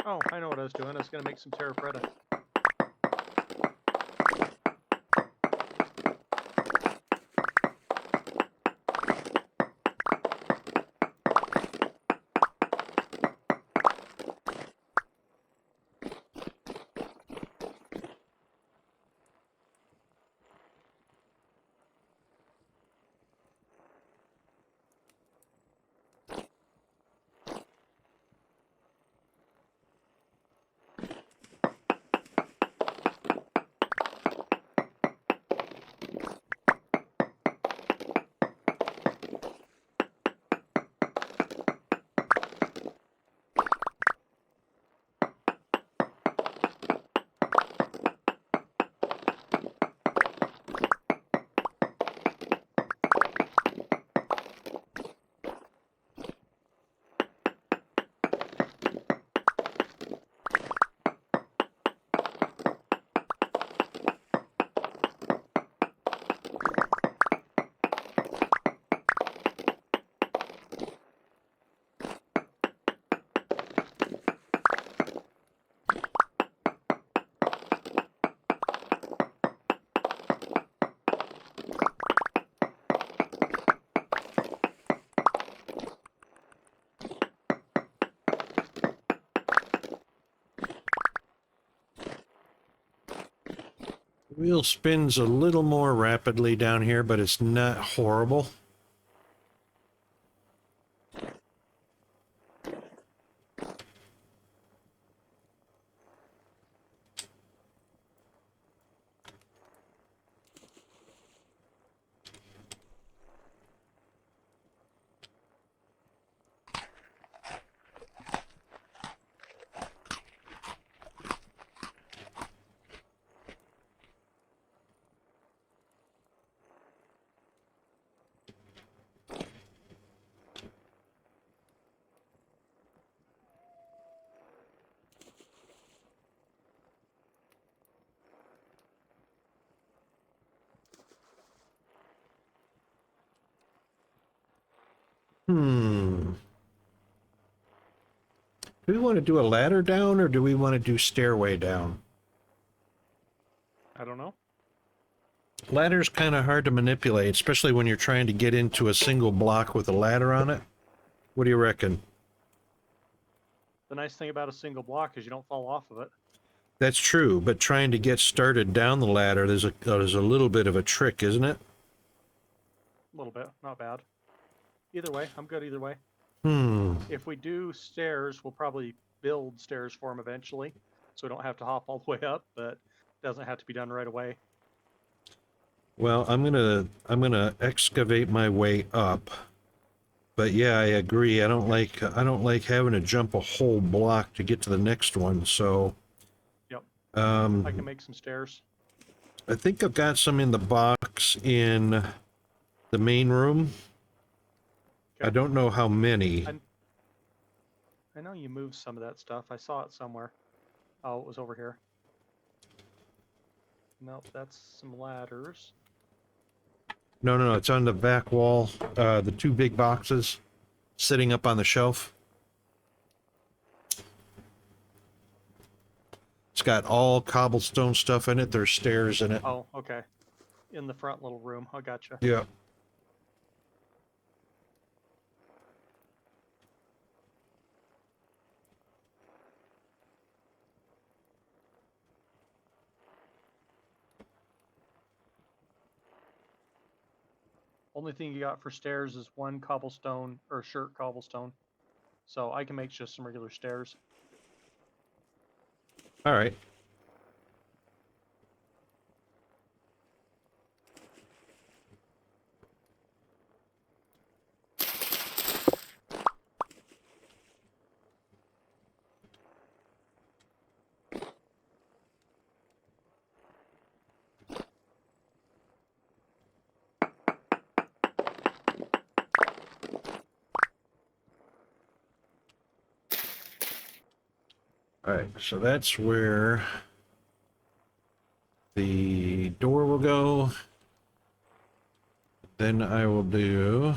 [SPEAKER 3] Oh, I know what I was doing. I was going to make some terra preta.
[SPEAKER 2] Wheel spins a little more rapidly down here, but it's not horrible. Do we want to do a ladder down or do we want to do stairway down?
[SPEAKER 3] I don't know.
[SPEAKER 2] Ladder's kind of hard to manipulate, especially when you're trying to get into a single block with a ladder on it. What do you reckon?
[SPEAKER 3] The nice thing about a single block is you don't fall off of it.
[SPEAKER 2] That's true, but trying to get started down the ladder, there's a little bit of a trick, isn't it?
[SPEAKER 3] A little bit, not bad. Either way, I'm good either way. If we do stairs, we'll probably build stairs for them eventually, so we don't have to hop all the way up, but it doesn't have to be done right away.
[SPEAKER 2] Well, I'm gonna excavate my way up. But yeah, I agree. I don't like having to jump a whole block to get to the next one. So
[SPEAKER 3] Yep.
[SPEAKER 2] I
[SPEAKER 3] I can make some stairs.
[SPEAKER 2] think I've got some in the box in the main room. I
[SPEAKER 3] Okay.
[SPEAKER 2] don't know how many.
[SPEAKER 3] I know you moved some of that stuff. I saw it somewhere. Oh, it was over here. Nope, that's some ladders.
[SPEAKER 2] No, it's on the back wall. The two big boxes sitting up on the shelf. It's got all cobblestone stuff in it. There's stairs in it.
[SPEAKER 3] Oh, okay. In the front little room. I gotcha.
[SPEAKER 2] Yeah.
[SPEAKER 3] Only thing you got for stairs is one cobblestone or shirt cobblestone. So I can make just some regular stairs.
[SPEAKER 2] All right. All right, so that's where the door will go. Then I will do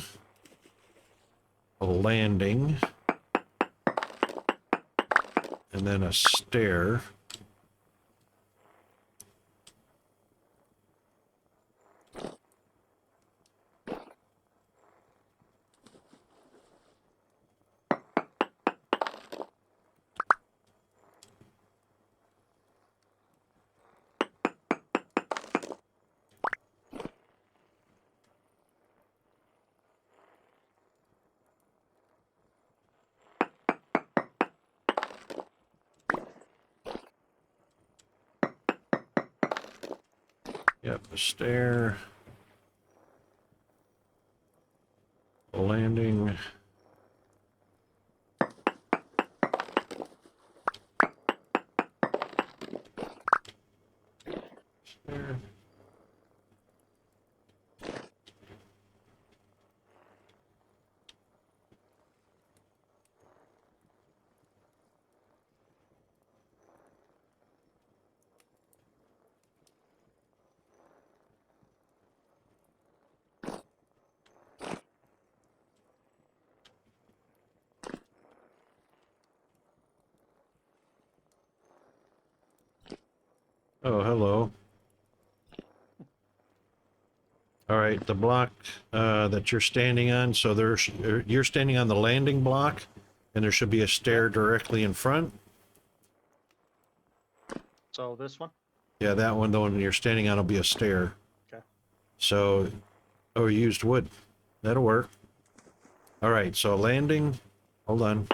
[SPEAKER 2] a landing and then a stair. Yep, a stair, a landing. Stair. Oh, hello. All right, the block that you're standing on, so you're standing on the landing block, and there should be a stair directly in front.
[SPEAKER 3] So this one.
[SPEAKER 2] Yeah, that one, the one you're standing on, will be a stair.
[SPEAKER 3] Okay.
[SPEAKER 2] So, oh, you used wood. That'll work. All right, so landing. Hold on.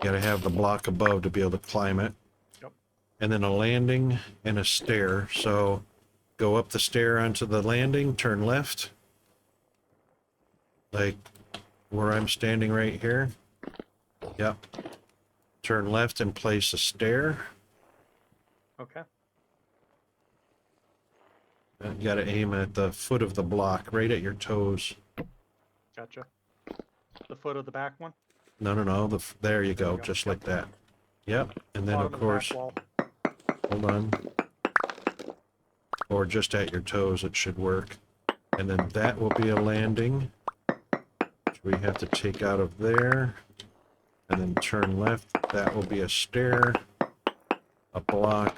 [SPEAKER 2] Gotta have the block above to be able to climb it.
[SPEAKER 3] Yep.
[SPEAKER 2] And then a landing and a stair. So, go up the stair onto the landing, turn left. Like where I'm standing right here. Yep. Turn left and place a stair.
[SPEAKER 3] Okay.
[SPEAKER 2] You gotta aim at the foot of the block, right at your toes.
[SPEAKER 3] Gotcha. The foot of the back one.
[SPEAKER 2] No. There you go,
[SPEAKER 3] you go.
[SPEAKER 2] just
[SPEAKER 3] Yep.
[SPEAKER 2] like that. Yep. And then
[SPEAKER 3] Bottom
[SPEAKER 2] of
[SPEAKER 3] the back
[SPEAKER 2] course,
[SPEAKER 3] wall.
[SPEAKER 2] hold on. Or just at your toes, it should work. And then that will be a landing, which we have to take out of there. And then turn left. That will be a stair, a block,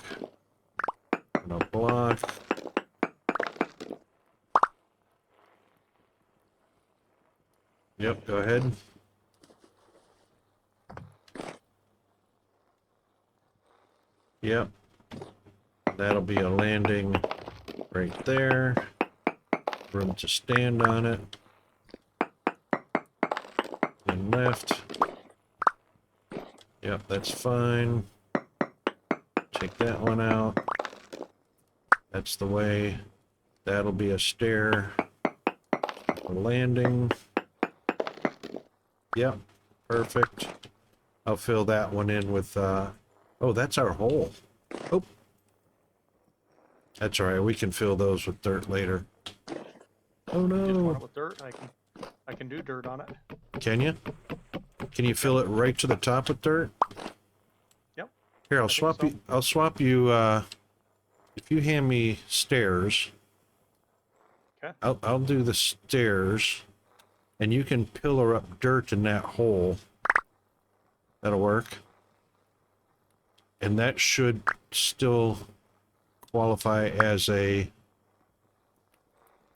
[SPEAKER 2] and a block. Yep, go ahead. Yep. That'll be a landing right there. Room to stand on it. And left. Yep, that's fine. Take that one out. That's the way. That'll be a stair. A landing. Yep, perfect. I'll fill that one in with, oh, that's our hole. Oh. That's all right, we can fill those with dirt later. Oh
[SPEAKER 3] Just want
[SPEAKER 2] no.
[SPEAKER 3] it with dirt. I can do dirt on it.
[SPEAKER 2] Can you? Can you fill it right to the top with dirt?
[SPEAKER 3] Yep.
[SPEAKER 2] Here,
[SPEAKER 3] I think so.
[SPEAKER 2] I'll swap you, if you hand me stairs.
[SPEAKER 3] Okay.
[SPEAKER 2] I'll do the stairs, and you can pillar up dirt in that hole. That'll work. And that should still qualify as a,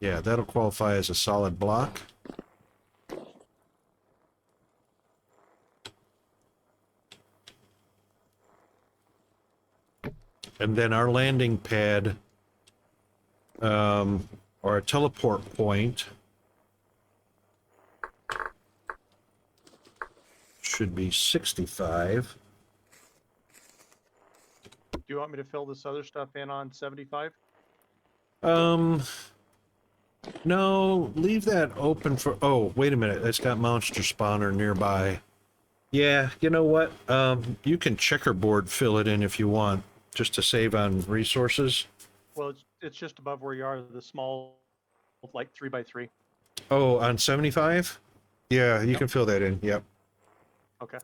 [SPEAKER 2] yeah, that'll qualify as a solid block. And then our landing pad, or a teleport point, should be 65.
[SPEAKER 3] Do you want me to fill this other stuff in on 75?
[SPEAKER 2] No, leave that open for, oh, wait a minute, it's got monster spawner nearby. Yeah, you know what? You can checkerboard fill it in if you want, just to save on resources.
[SPEAKER 3] Well, it's just above where you are, the small, like 3x3.
[SPEAKER 2] Oh, on 75? Yeah, you
[SPEAKER 3] Yep.
[SPEAKER 2] can fill that in, yep.
[SPEAKER 3] Okay.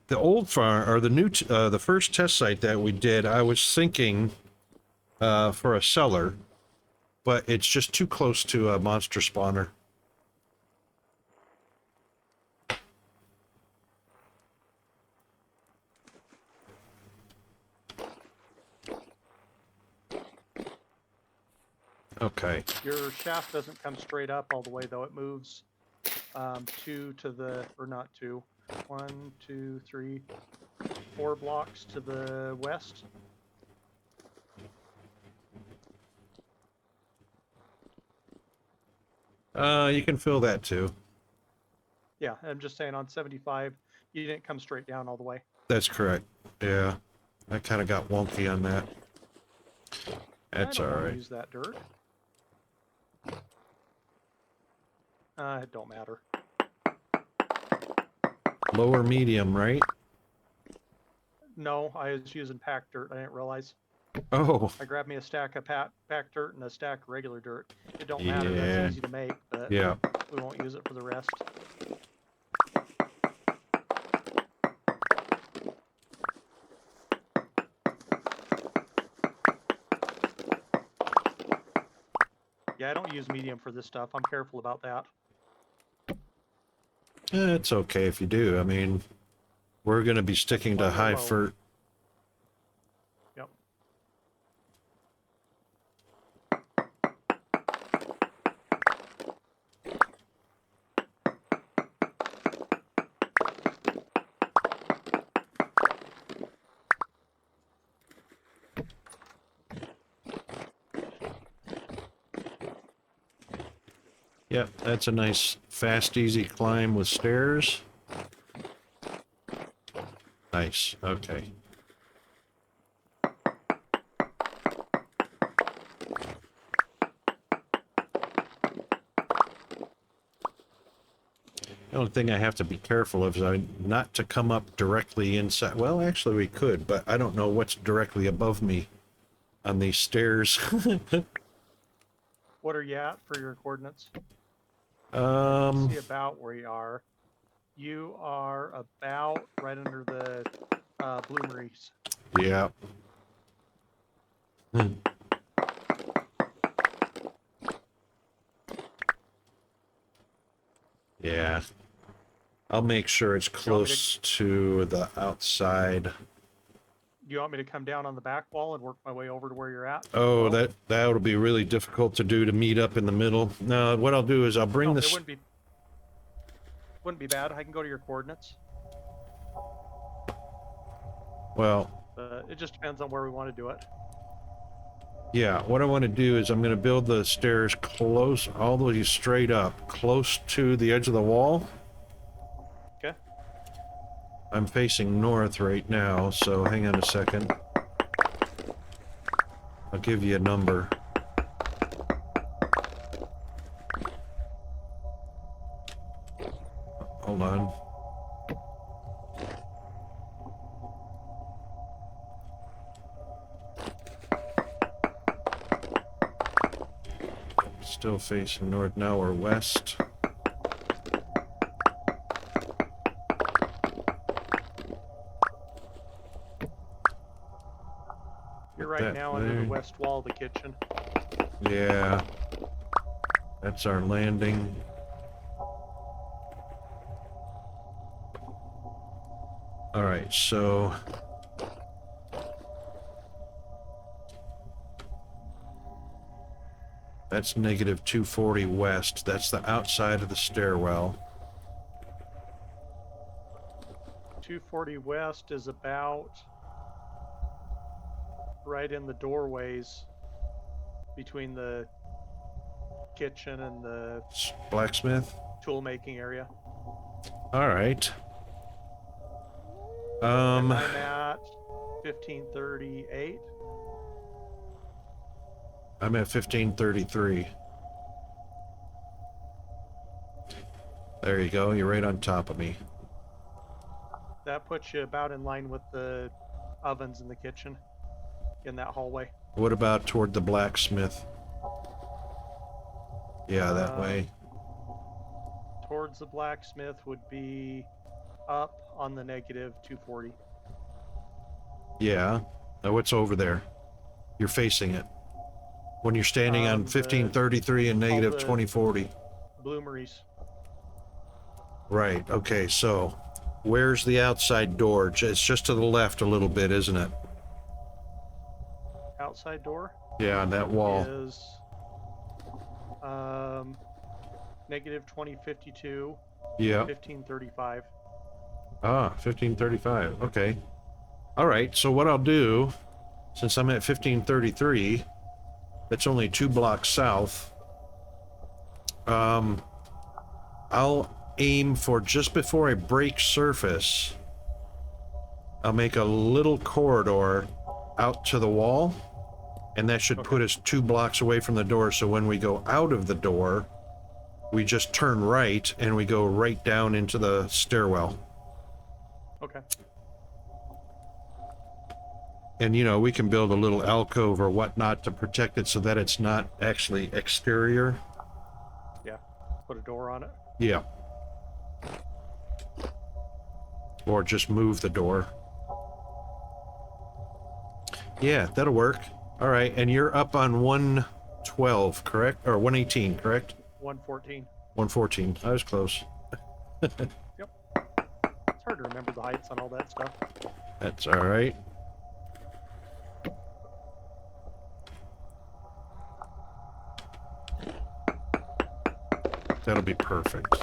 [SPEAKER 2] The old farm, or the new, the first test site that we did, I was thinking for a cellar, but it's just too close to a monster spawner. Okay.
[SPEAKER 3] Your shaft doesn't come straight up all the way, though. It moves two to the, or not two, 1, 2, 3, 4 blocks to the west.
[SPEAKER 2] You can fill that too.
[SPEAKER 3] Yeah, I'm just saying on 75, you didn't come straight down all the way.
[SPEAKER 2] That's correct. Yeah. I kind of got wonky on that. That's
[SPEAKER 3] I
[SPEAKER 2] all
[SPEAKER 3] don't wanna
[SPEAKER 2] right.
[SPEAKER 3] use that dirt. It don't matter.
[SPEAKER 2] Lower medium, right?
[SPEAKER 3] No, I was using packed dirt. I didn't realize.
[SPEAKER 2] Oh,
[SPEAKER 3] I grabbed me a stack of packed dirt and a stack of regular dirt. It don't matter.
[SPEAKER 2] Yeah.
[SPEAKER 3] That's easy to make, but
[SPEAKER 2] yeah.
[SPEAKER 3] we won't use it for the rest. Yeah, I don't use medium for this stuff. I'm careful about that.
[SPEAKER 2] It's okay if you do. I mean, we're going to be sticking to
[SPEAKER 3] Well,
[SPEAKER 2] high
[SPEAKER 3] well.
[SPEAKER 2] fert.
[SPEAKER 3] Yep.
[SPEAKER 2] Yep, that's a nice, fast, easy climb with stairs. Nice, okay. The only thing I have to be careful of is not to come up directly inside. Well, actually we could, but I don't know what's directly above me on these stairs.
[SPEAKER 3] What are you at for your coordinates? See about where you are. You are about right under the bloomeries.
[SPEAKER 2] Yeah. Yeah. I'll make sure it's close to the outside.
[SPEAKER 3] Do you want me to come down on the back wall and work my way over to where you're at?
[SPEAKER 2] Oh, that would be really difficult to do, to meet up in the middle. No, what I'll do is I'll bring this.
[SPEAKER 3] It wouldn't be bad. I can go to your coordinates.
[SPEAKER 2] Well,
[SPEAKER 3] It just depends on where we want to do it.
[SPEAKER 2] yeah, what I want to do is I'm going to build the stairs close, all the way straight up, close to the edge of the wall.
[SPEAKER 3] Okay.
[SPEAKER 2] I'm facing north right now, so hang on a second. I'll give you a number. Hold on. Still facing north, now we're west.
[SPEAKER 3] You're right now under the west wall of the kitchen.
[SPEAKER 2] Yeah. That's our landing. All right, so that's negative 240 west. That's the outside of the stairwell.
[SPEAKER 3] 240 west is about right in the doorways between the kitchen and the
[SPEAKER 2] Blacksmith?
[SPEAKER 3] tool making area.
[SPEAKER 2] All right.
[SPEAKER 3] And I'm at 1538.
[SPEAKER 2] I'm at 1533. There you go. You're right on top of me.
[SPEAKER 3] That puts you about in line with the ovens in the kitchen in that hallway.
[SPEAKER 2] What about toward the blacksmith? Yeah, that way.
[SPEAKER 3] Towards the blacksmith would be up on the negative 240.
[SPEAKER 2] Yeah. Now what's over there? You're facing it. When you're standing on 1533 and negative 2040.
[SPEAKER 3] Bloomeries.
[SPEAKER 2] Right. Okay, so where's the outside door? It's just to the left a little bit, isn't it?
[SPEAKER 3] Outside door?
[SPEAKER 2] Yeah, on that wall.
[SPEAKER 3] Is negative 2052.
[SPEAKER 2] Yeah.
[SPEAKER 3] 1535.
[SPEAKER 2] Ah, 1535. Okay. All right. So what I'll do, since I'm at 1533, that's only 2 blocks south. I'll aim for just before I break surface. I'll make a little corridor out to the wall, and that should put us 2 blocks away from the door. So when we go out of the door, we just turn right and we go right down into the stairwell.
[SPEAKER 3] Okay.
[SPEAKER 2] And, you know, we can build a little alcove or whatnot to protect it so that it's not actually exterior.
[SPEAKER 3] Yeah. Put a door on it.
[SPEAKER 2] Yeah. Or just move the door. Yeah, that'll work. All right, and you're up on 112, correct? Or 118, correct?
[SPEAKER 3] 114.
[SPEAKER 2] 114. I was close.
[SPEAKER 3] Yep. It's hard to remember the heights on all that stuff.
[SPEAKER 2] That's all right. That'll be perfect.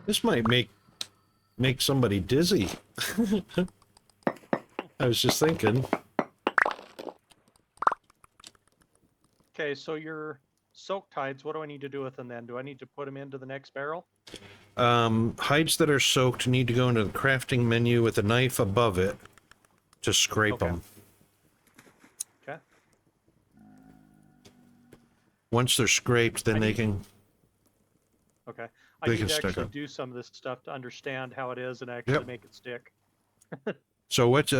[SPEAKER 2] This might make somebody dizzy. I was just thinking.
[SPEAKER 3] Okay, so your soaked hides, what do I need to do with them then? Do I need to put them into the next barrel?
[SPEAKER 2] Hides that are soaked need to go into the crafting menu with a knife above it to scrape
[SPEAKER 3] Okay.
[SPEAKER 2] them.
[SPEAKER 3] Okay.
[SPEAKER 2] Once they're scraped, then they
[SPEAKER 3] need-
[SPEAKER 2] can.
[SPEAKER 3] Okay. I
[SPEAKER 2] They
[SPEAKER 3] need
[SPEAKER 2] can
[SPEAKER 3] to
[SPEAKER 2] stick
[SPEAKER 3] actually
[SPEAKER 2] up.
[SPEAKER 3] do some of this stuff to understand how it is and actually
[SPEAKER 2] Yep.
[SPEAKER 3] make it stick.
[SPEAKER 2] So what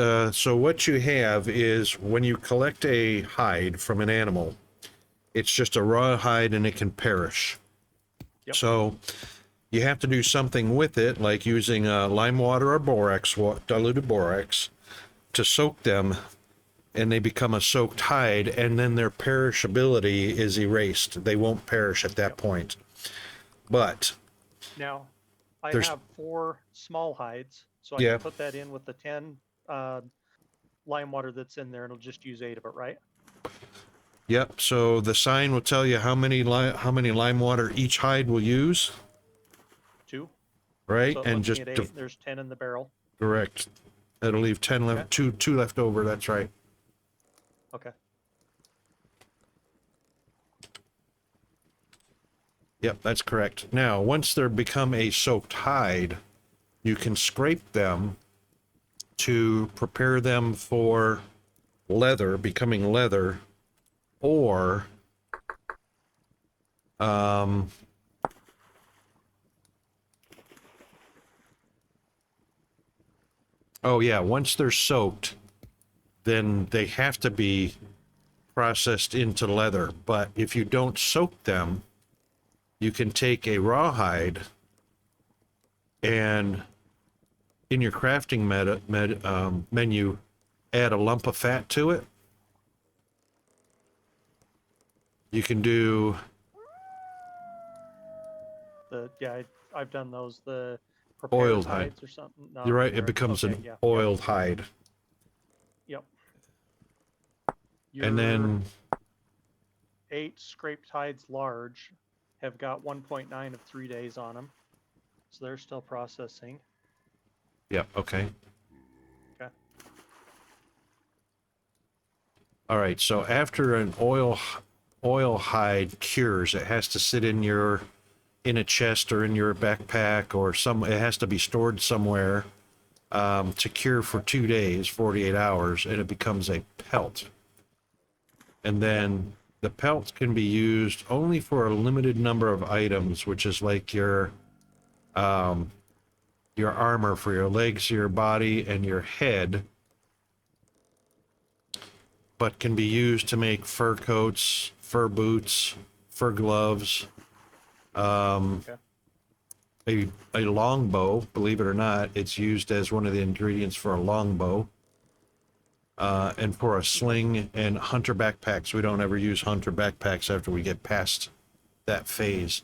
[SPEAKER 2] you have is when you collect a hide from an animal, it's just a raw hide and it can perish.
[SPEAKER 3] Yep.
[SPEAKER 2] So you have to do something with it, like using lime water or borax, diluted borax, to soak them, and they become a soaked hide, and then their perishability is erased. They won't perish at that point. But
[SPEAKER 3] Now, I
[SPEAKER 2] There's-
[SPEAKER 3] have 4 small hides, so I
[SPEAKER 2] Yeah.
[SPEAKER 3] can put that in with the 10 lime water that's in there, and it'll just use 8 of it, right?
[SPEAKER 2] yep, so the sign will tell you how many lime water each hide will use,
[SPEAKER 3] 2.
[SPEAKER 2] right?
[SPEAKER 3] So it
[SPEAKER 2] And
[SPEAKER 3] puts
[SPEAKER 2] just
[SPEAKER 3] me at 8. There's 10 in the barrel.
[SPEAKER 2] correct. That'll leave 10 left,
[SPEAKER 3] Okay.
[SPEAKER 2] two left over. That's right.
[SPEAKER 3] Okay.
[SPEAKER 2] Yep, that's correct. Now, once they're become a soaked hide, you can scrape them to prepare them for leather, becoming leather, or oh yeah, once they're soaked, then they have to be processed into leather. But if you don't soak them, you can take a rawhide and in your crafting menu, add a lump of fat to it. You can do,
[SPEAKER 3] I've done those. The
[SPEAKER 2] Oiled
[SPEAKER 3] prepared
[SPEAKER 2] hide.
[SPEAKER 3] hides or something. No,
[SPEAKER 2] you're right, it
[SPEAKER 3] prepared.
[SPEAKER 2] becomes
[SPEAKER 3] Okay,
[SPEAKER 2] an
[SPEAKER 3] yeah,
[SPEAKER 2] oiled hide.
[SPEAKER 3] Yep.
[SPEAKER 2] And then,
[SPEAKER 3] 8 scraped hides large have got 1.9 of 3 days on them, so they're still processing.
[SPEAKER 2] yep, okay.
[SPEAKER 3] Okay.
[SPEAKER 2] All right, so after an oil hide cures, it has to sit in a chest or in your backpack or it has to be stored somewhere to cure for 2 days, 48 hours, and it becomes a pelt. And then the pelt can be used only for a limited number of items, which is like your armor for your legs, your body, and your head, but can be used to make fur coats, fur boots, fur gloves,
[SPEAKER 3] Okay.
[SPEAKER 2] a longbow. Believe it or not, it's used as one of the ingredients for a longbow, and for a sling and hunter backpacks. We don't ever use hunter backpacks after we get past that phase,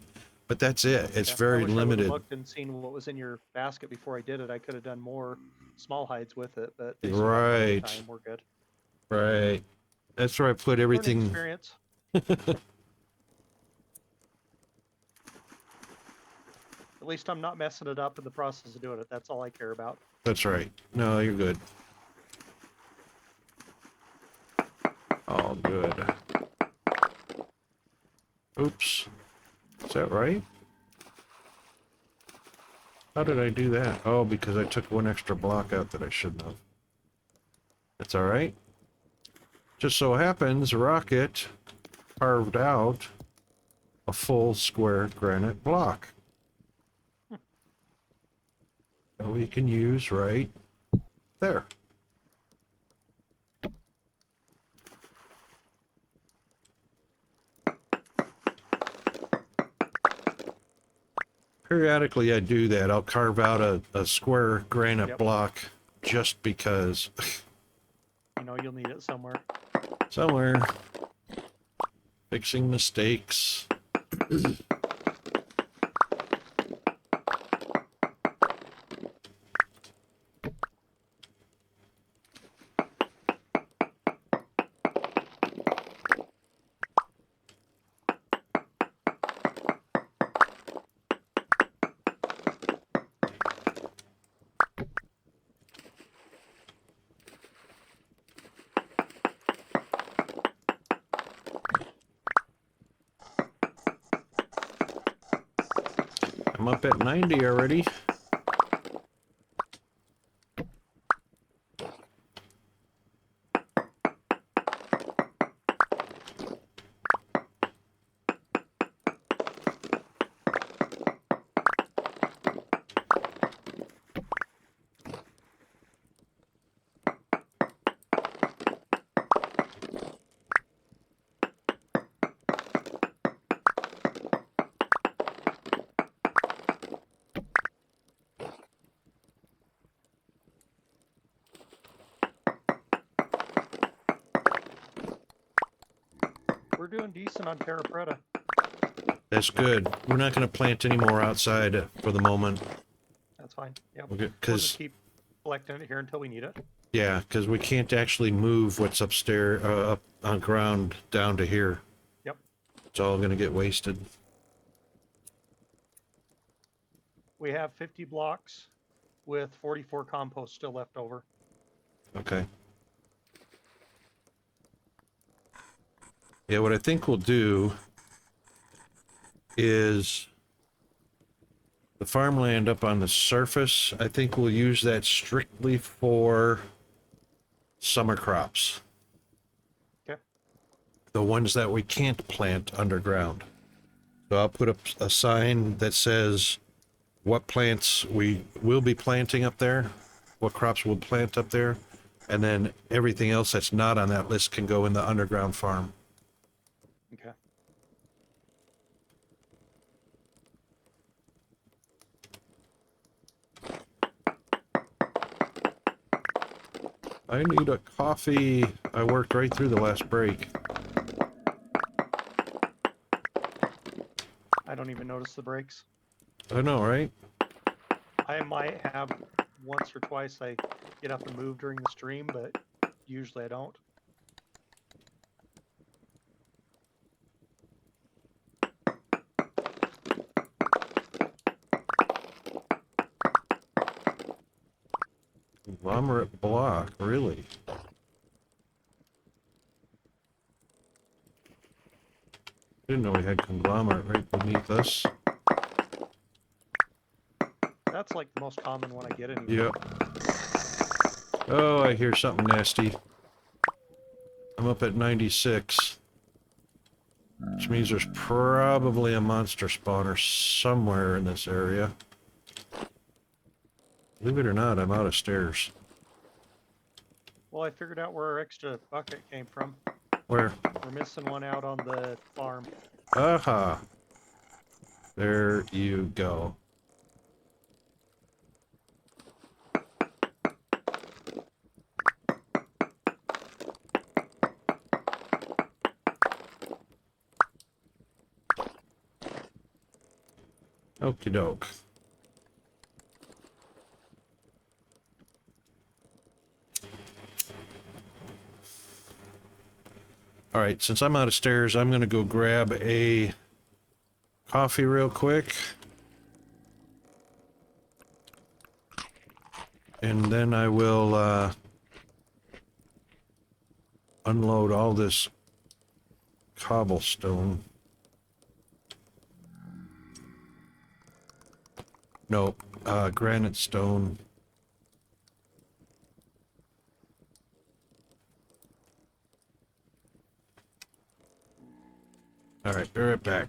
[SPEAKER 2] but that's it. It's
[SPEAKER 3] Yeah, I
[SPEAKER 2] very
[SPEAKER 3] wish I would've
[SPEAKER 2] limited.
[SPEAKER 3] looked and seen what was in your basket before I did it. I could have done more small hides with it, but they survived all the
[SPEAKER 2] Right.
[SPEAKER 3] time. We're good.
[SPEAKER 2] Right. That's where I put
[SPEAKER 3] Learning
[SPEAKER 2] everything.
[SPEAKER 3] experience. At least I'm not messing it up in the process of doing it. That's all I care about.
[SPEAKER 2] That's right. No, you're good. All good. Oops. Is that right? How did I do that? Oh, because I took one extra block out that I shouldn't have. That's all right. Just so happens, Rocket carved out a full square granite block that we can use right there. Periodically I do that. I'll carve out a square granite
[SPEAKER 3] Yep.
[SPEAKER 2] block just because.
[SPEAKER 3] You know, you'll need it somewhere.
[SPEAKER 2] Somewhere. Fixing mistakes. I'm up at 90 already.
[SPEAKER 3] We're doing decent on Terra Preta.
[SPEAKER 2] That's good. We're not going to plant any more outside for the moment.
[SPEAKER 3] That's fine. Yeah.
[SPEAKER 2] Okay,
[SPEAKER 3] We'll just
[SPEAKER 2] 'cause
[SPEAKER 3] keep collecting it here until we need it.
[SPEAKER 2] yeah, because we can't actually move what's upstairs, up on ground down to here.
[SPEAKER 3] Yep.
[SPEAKER 2] It's all going to get wasted.
[SPEAKER 3] We have 50 blocks with 44 compost still left over.
[SPEAKER 2] Okay. Yeah, what I think we'll do is the farmland up on the surface, I think we'll use that strictly for summer crops.
[SPEAKER 3] Okay.
[SPEAKER 2] The ones that we can't plant underground. So I'll put up a sign that says what plants we will be planting up there, what crops we'll plant up there, and then everything else that's not on that list can go in the underground farm.
[SPEAKER 3] Okay.
[SPEAKER 2] I need a coffee. I worked right through the last break.
[SPEAKER 3] I don't even notice the breaks.
[SPEAKER 2] I know, right?
[SPEAKER 3] I might have once or twice I get up and move during the stream, but usually I don't.
[SPEAKER 2] Conglomerate block, really? Didn't know we had conglomerate right beneath us.
[SPEAKER 3] That's like the most common one I get anyway.
[SPEAKER 2] Yep. Oh, I hear something nasty. I'm up at 96. Which means there's probably a monster spawner somewhere in this area. Believe it or not, I'm out of stairs.
[SPEAKER 3] Well, I figured out where our extra bucket came from.
[SPEAKER 2] Where?
[SPEAKER 3] We're missing one out on the farm.
[SPEAKER 2] Aha! There you go. Okie doke. All right, since I'm out of stairs, I'm gonna go grab a coffee real quick. And then I will unload all this cobblestone. Nope, granite stone. All right, be right back.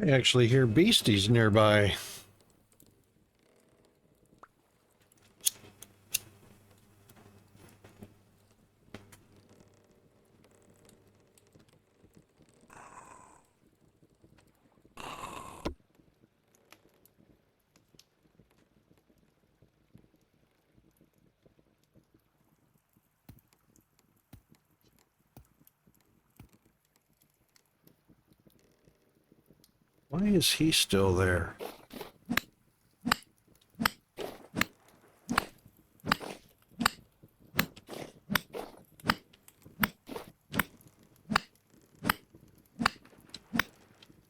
[SPEAKER 2] I actually hear beasties nearby. Why is he still there?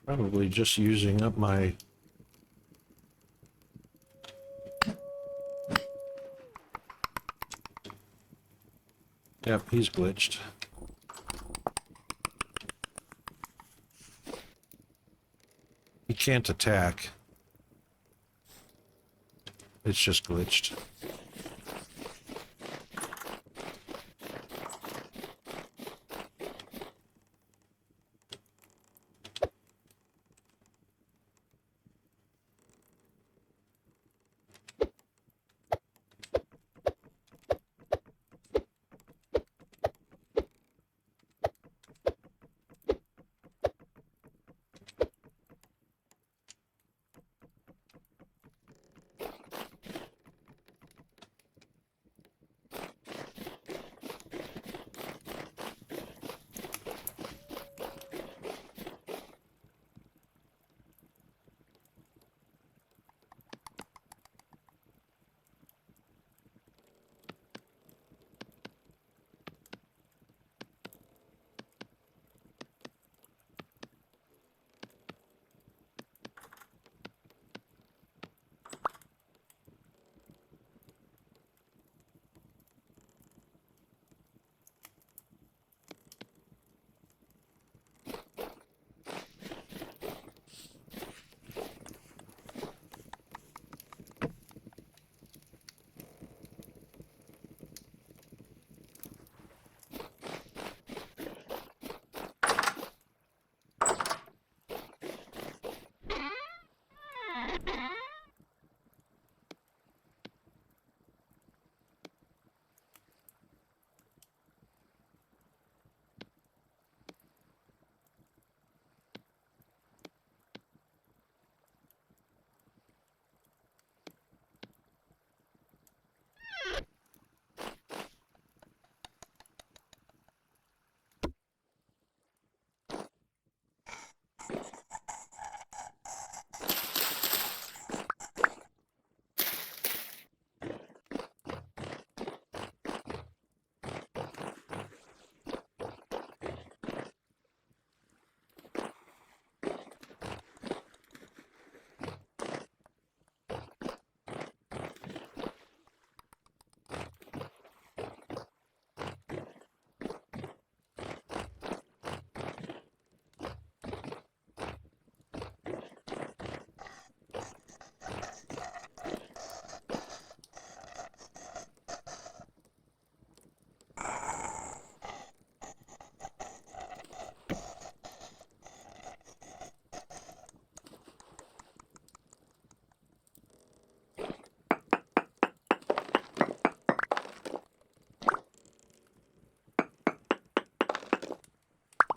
[SPEAKER 2] Probably just using up my... Yep, he's glitched. He can't attack. It's just glitched.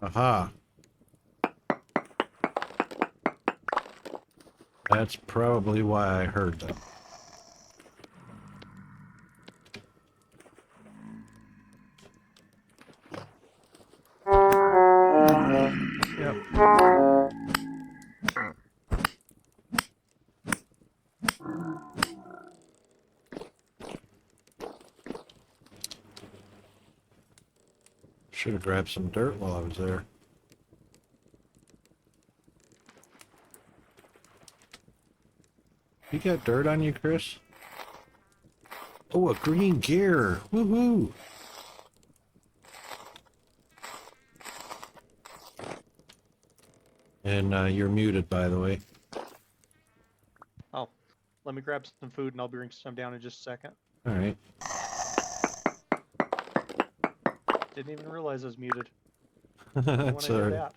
[SPEAKER 2] Aha. That's probably why I heard them. Yep. Should have grabbed some dirt while I was there. You got dirt on you, Chris? Oh, a green gear. Woohoo! And you're muted, by the way.
[SPEAKER 3] Oh, let me grab some food and I'll bring some down in just a second.
[SPEAKER 2] All right.
[SPEAKER 3] Didn't even realize I was muted. When I
[SPEAKER 2] That's
[SPEAKER 3] did
[SPEAKER 2] all right.
[SPEAKER 3] that.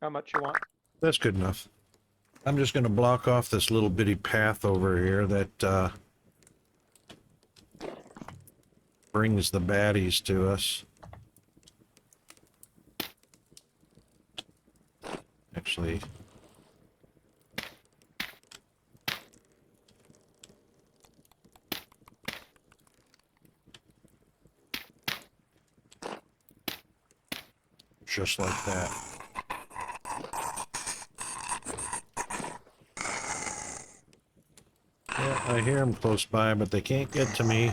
[SPEAKER 3] How much you want?
[SPEAKER 2] That's good enough. I'm just going to block off this little bitty path over here that brings the baddies to us. Actually, just like that. Yeah, I hear them close by, but they can't get to me.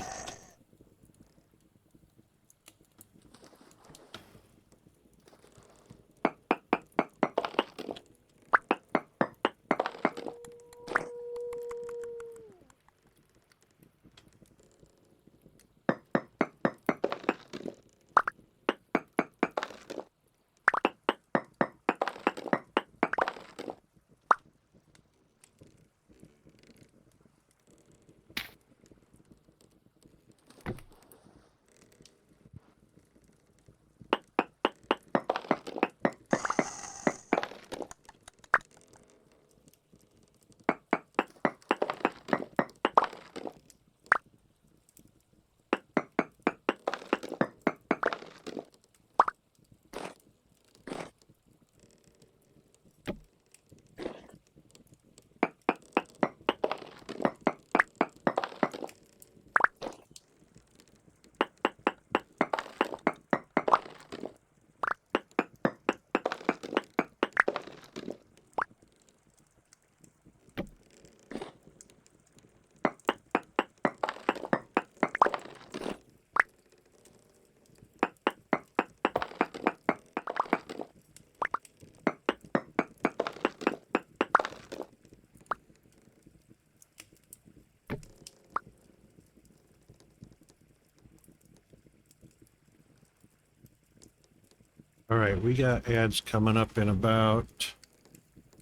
[SPEAKER 2] All right, we got ads coming up in about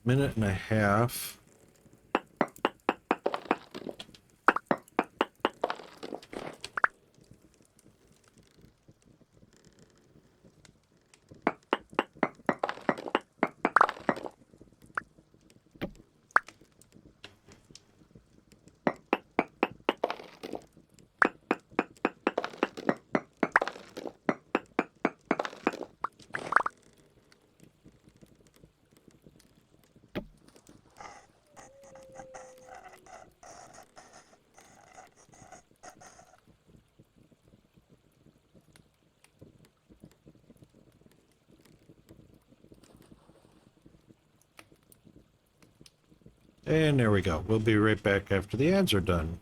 [SPEAKER 2] a minute and a half. And there we go. We'll be right back after the ads are done.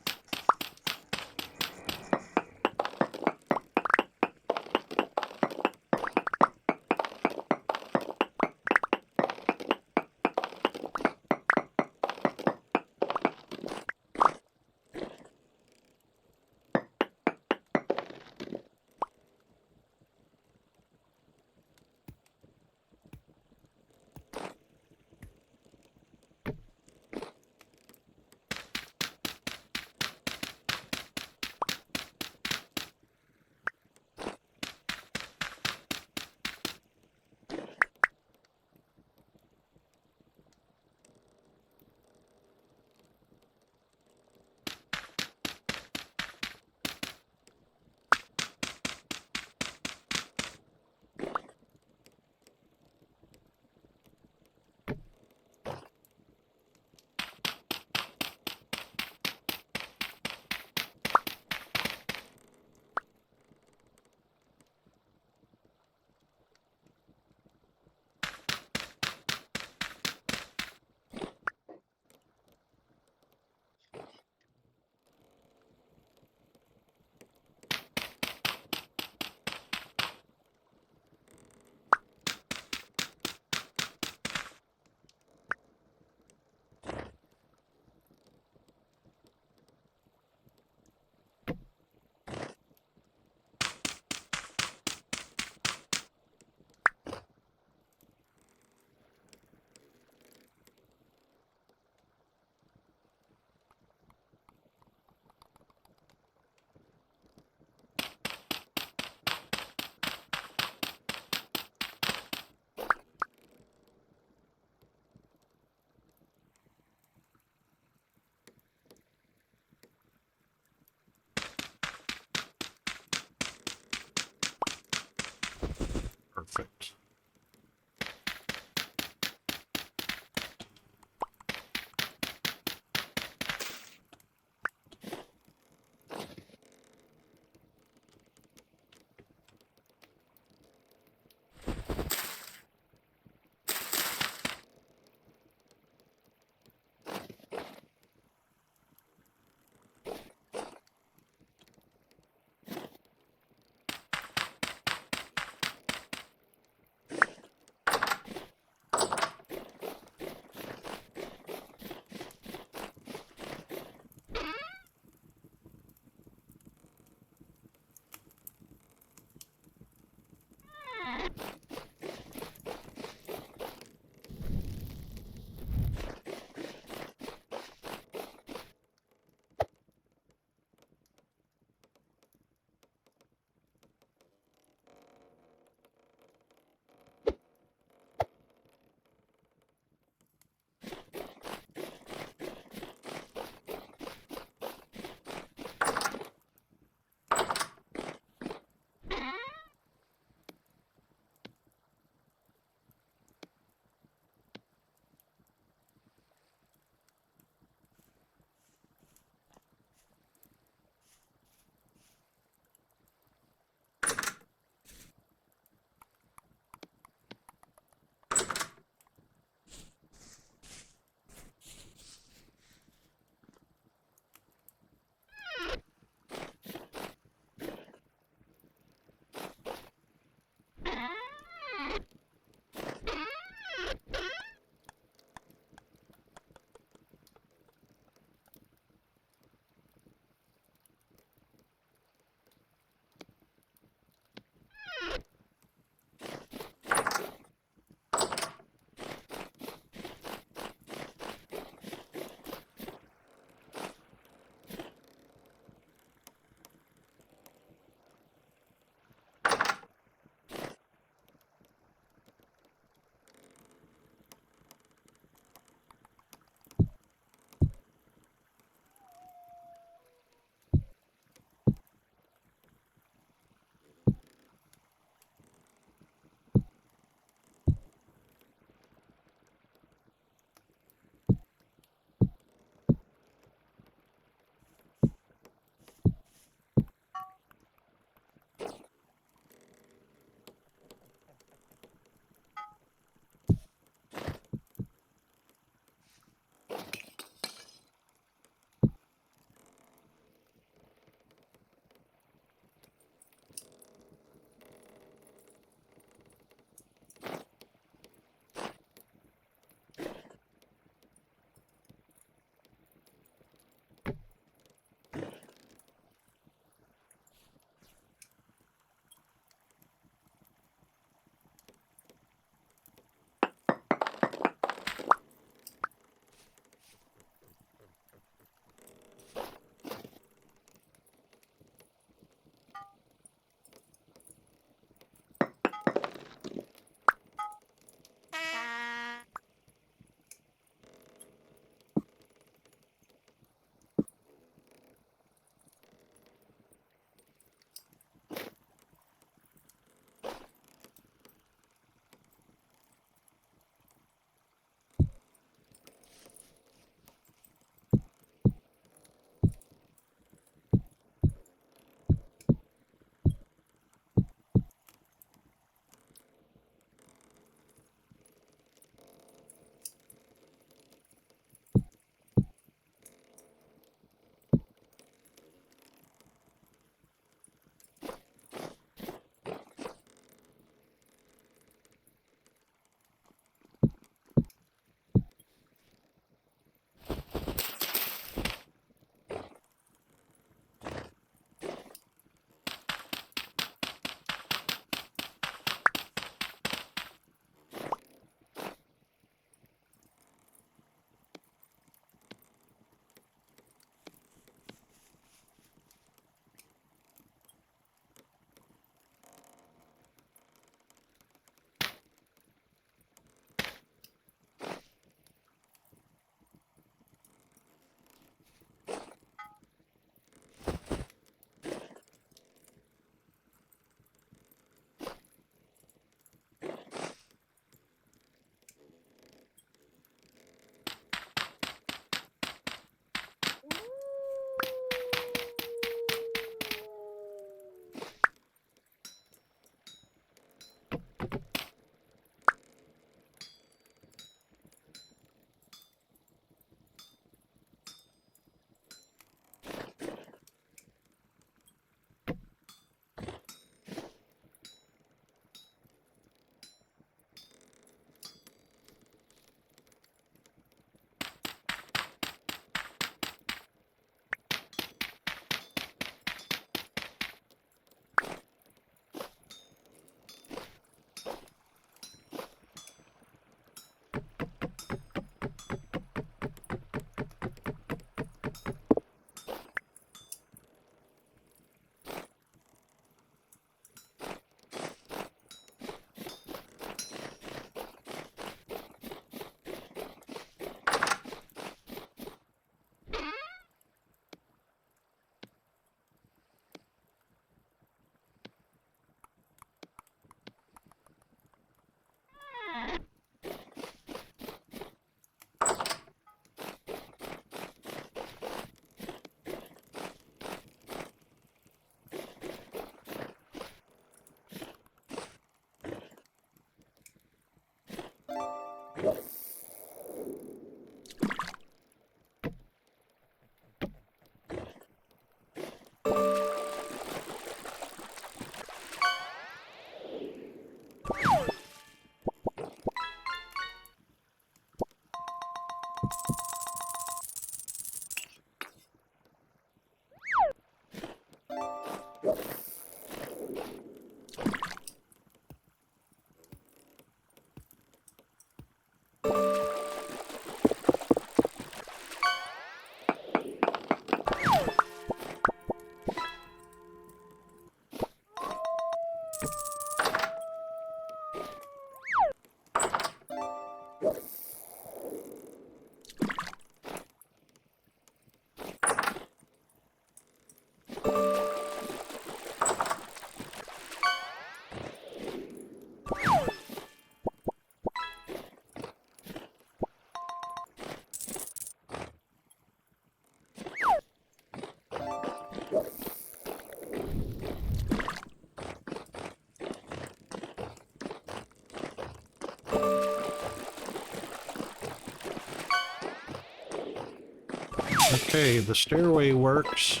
[SPEAKER 2] Okay, the stairway works.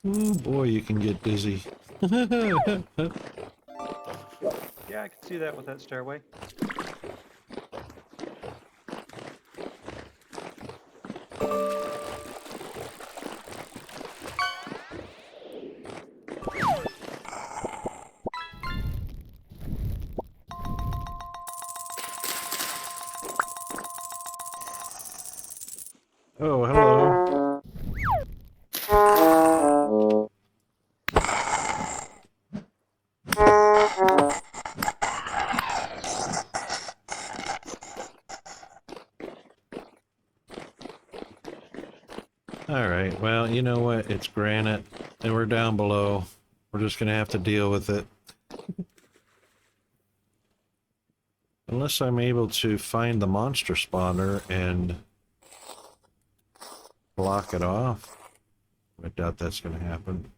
[SPEAKER 2] Oh boy, you can get dizzy.
[SPEAKER 3] Yeah, I can see that with that stairway.
[SPEAKER 2] Oh, hello. Alright, well, you know what? It's granite, and we're down below. We're just gonna have to deal with it. Unless I'm able to find the monster spawner and block it off. I doubt that's gonna happen.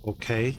[SPEAKER 2] Okay.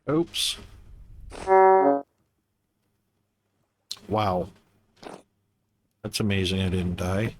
[SPEAKER 2] Oops. Wow. That's amazing I didn't die.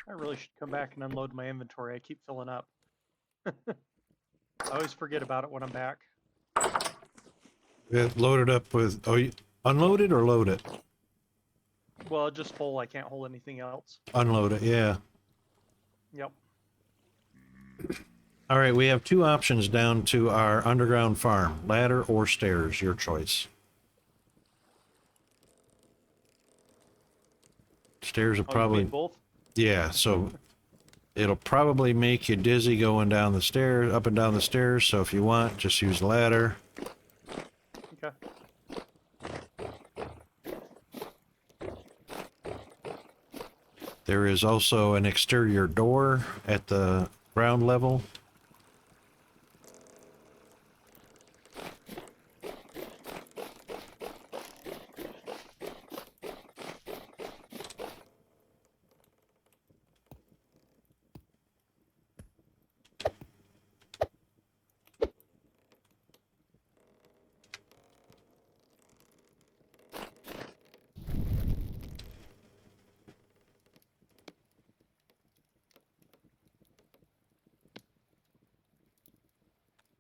[SPEAKER 3] I really should come back and unload my inventory. I keep filling up. I always forget about it when I'm back.
[SPEAKER 2] It loaded up with, oh, you unload it or load it?
[SPEAKER 3] Well, just full. I can't hold anything else.
[SPEAKER 2] Unload it, yeah.
[SPEAKER 3] Yep.
[SPEAKER 2] All right, we have two options down to our underground farm, ladder or stairs, your choice. Stairs will
[SPEAKER 3] Oh, you
[SPEAKER 2] probably,
[SPEAKER 3] made both?
[SPEAKER 2] yeah, so it'll probably make you dizzy going down the stairs, up and down the stairs, so if you want, just use the ladder.
[SPEAKER 3] Okay.
[SPEAKER 2] There is also an exterior door at the ground level.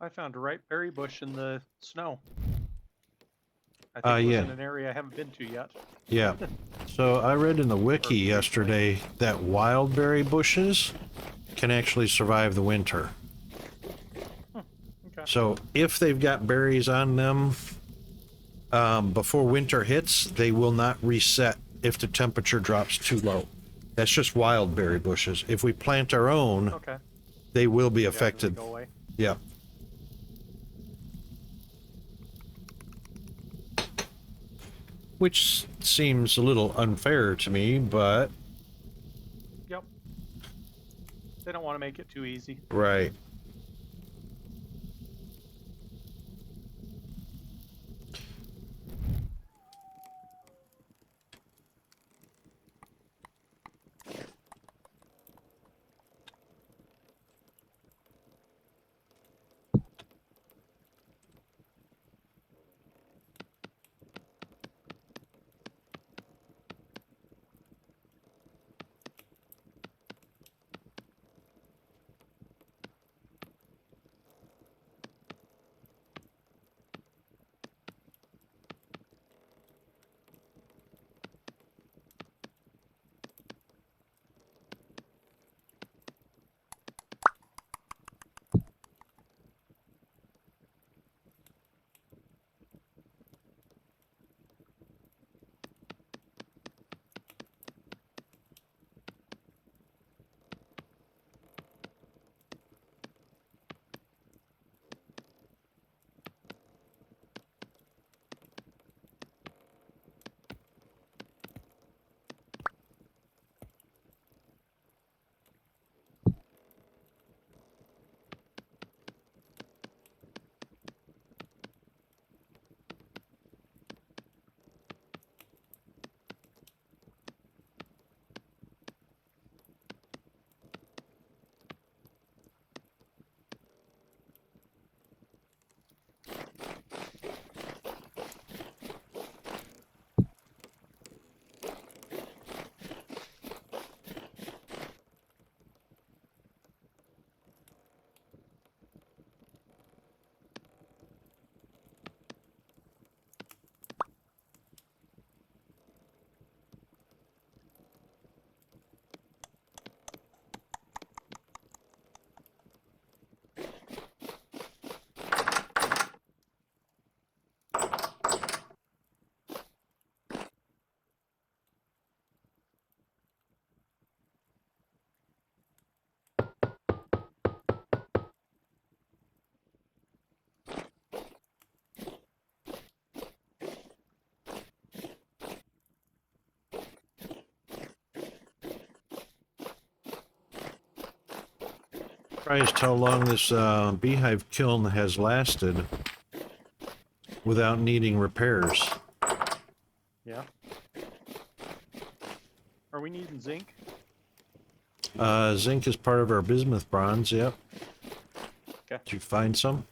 [SPEAKER 3] I found a ripe berry bush in the snow. I think it was
[SPEAKER 2] Yeah.
[SPEAKER 3] in an area I haven't been to yet.
[SPEAKER 2] Yeah. So I read in the wiki
[SPEAKER 3] recently.
[SPEAKER 2] yesterday that wild berry bushes can actually survive the winter.
[SPEAKER 3] Okay.
[SPEAKER 2] So if they've got berries on them before winter hits, they will not reset if the temperature drops too low. That's just wild berry bushes. If we plant our own,
[SPEAKER 3] Okay.
[SPEAKER 2] they will be
[SPEAKER 3] Yeah, then they
[SPEAKER 2] affected.
[SPEAKER 3] go away.
[SPEAKER 2] Yeah. Which seems a little unfair to me, but
[SPEAKER 3] Yep. They don't want to make it too easy.
[SPEAKER 2] right. Surprised how long this beehive kiln has lasted without needing repairs.
[SPEAKER 3] Yeah. Are we needing zinc?
[SPEAKER 2] Zinc is part of our bismuth bronze, yep.
[SPEAKER 3] Okay.
[SPEAKER 2] Did you find some?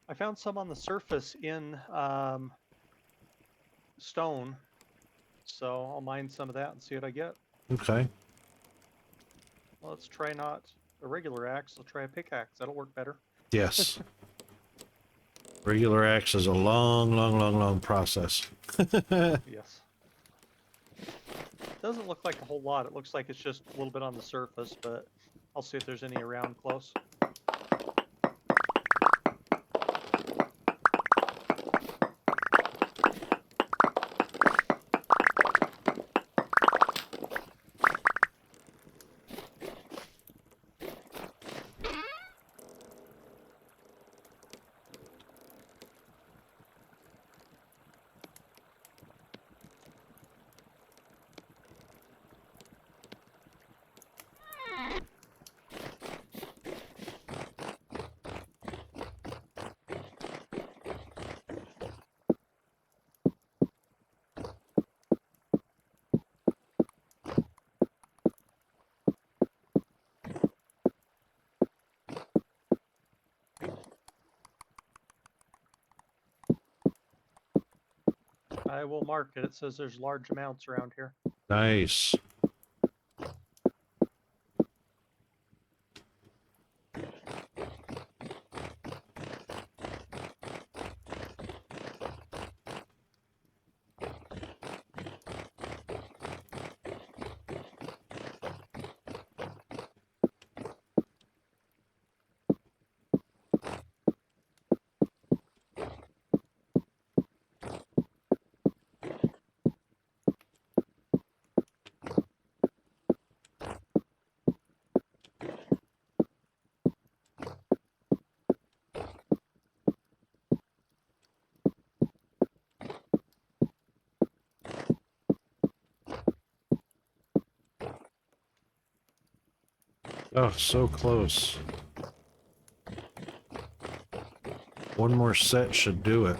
[SPEAKER 3] I found some on the surface in stone, so I'll mine some of that and see what I get.
[SPEAKER 2] Okay.
[SPEAKER 3] Well, let's try not a regular axe. Let's try a pickaxe. That'll work better.
[SPEAKER 2] Yes. Regular axe is a long process.
[SPEAKER 3] Yes. Doesn't look like a whole lot. It looks like it's just a little bit on the surface, but I'll see if there's any around close. I will mark it. It says there's large amounts around here.
[SPEAKER 2] Nice. Oh, so close. One more set should do it.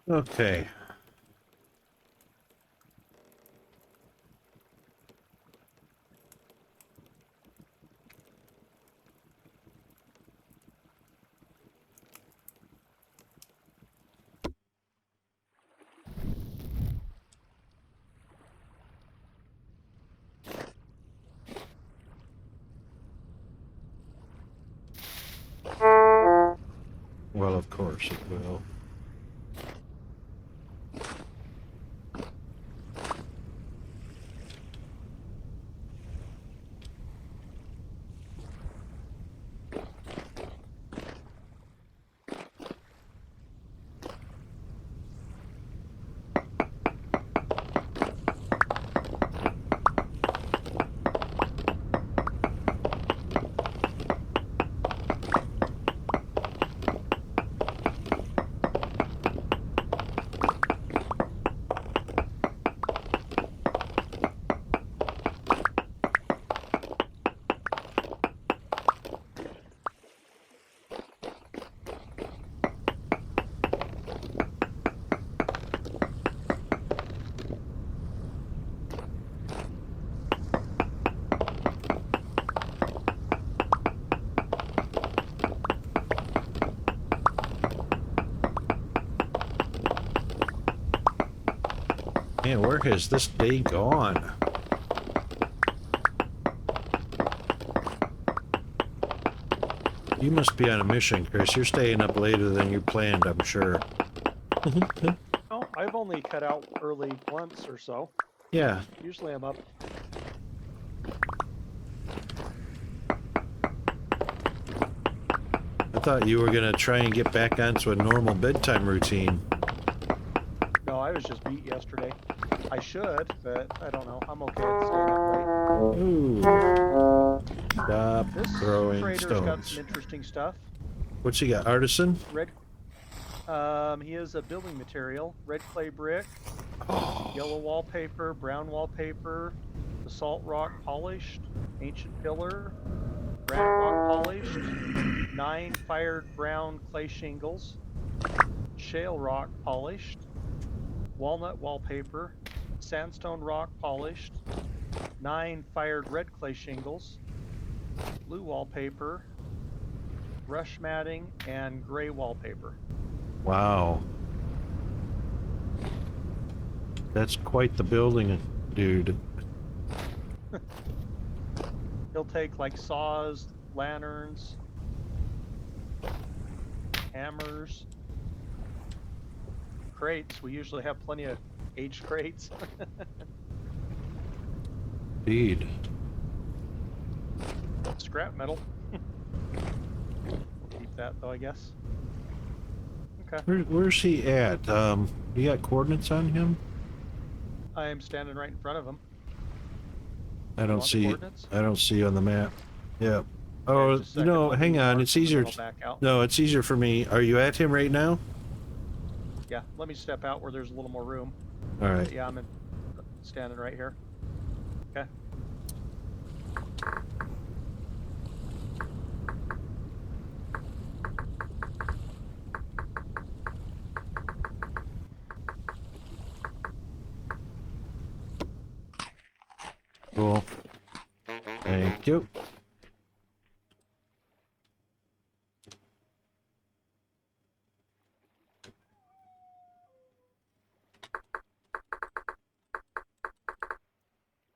[SPEAKER 2] Okay. Well, of course it will. Man, where has this day gone? You must be on a mission, Chris. You're staying up later than you planned, I'm sure.
[SPEAKER 3] Oh, I've only cut out early once or so.
[SPEAKER 2] Yeah.
[SPEAKER 3] Usually I'm up.
[SPEAKER 2] I thought you were going to try and get back onto a normal bedtime routine.
[SPEAKER 3] No, I was just beat yesterday. I should, but I don't know. I'm okay with staying up late.
[SPEAKER 2] Ooh. Stop
[SPEAKER 3] This
[SPEAKER 2] throwing
[SPEAKER 3] trader's got
[SPEAKER 2] stones.
[SPEAKER 3] some interesting stuff.
[SPEAKER 2] What's he got? Artisan?
[SPEAKER 3] Red. He is a building material: red clay brick,
[SPEAKER 2] Oh,
[SPEAKER 3] yellow wallpaper, brown wallpaper, basalt rock polished, ancient pillar, granite rock polished, 9 fired brown clay shingles, shale rock polished, walnut wallpaper, sandstone rock polished, 9 fired red clay shingles, blue wallpaper, brush matting, and gray wallpaper.
[SPEAKER 2] wow. That's quite the building, dude.
[SPEAKER 3] He'll take like saws, lanterns, hammers, crates. We usually have plenty of aged crates.
[SPEAKER 2] Indeed.
[SPEAKER 3] Scrap metal. We'll keep that though, I guess. Okay.
[SPEAKER 2] Where's he at? You got coordinates on him?
[SPEAKER 3] I am standing right in front of him.
[SPEAKER 2] I don't
[SPEAKER 3] Want the
[SPEAKER 2] see.
[SPEAKER 3] coordinates?
[SPEAKER 2] I don't see on the map. Yeah.
[SPEAKER 3] Okay,
[SPEAKER 2] Oh,
[SPEAKER 3] just a
[SPEAKER 2] you
[SPEAKER 3] second,
[SPEAKER 2] know,
[SPEAKER 3] let me
[SPEAKER 2] hang on.
[SPEAKER 3] mark
[SPEAKER 2] It's
[SPEAKER 3] them and then
[SPEAKER 2] easier.
[SPEAKER 3] I'll back out.
[SPEAKER 2] No, it's easier for me. Are you at him right now?
[SPEAKER 3] Yeah, let me step out where there's a little more room.
[SPEAKER 2] All right.
[SPEAKER 3] But yeah, I'm standing right here. Okay.
[SPEAKER 2] Cool. Thank you.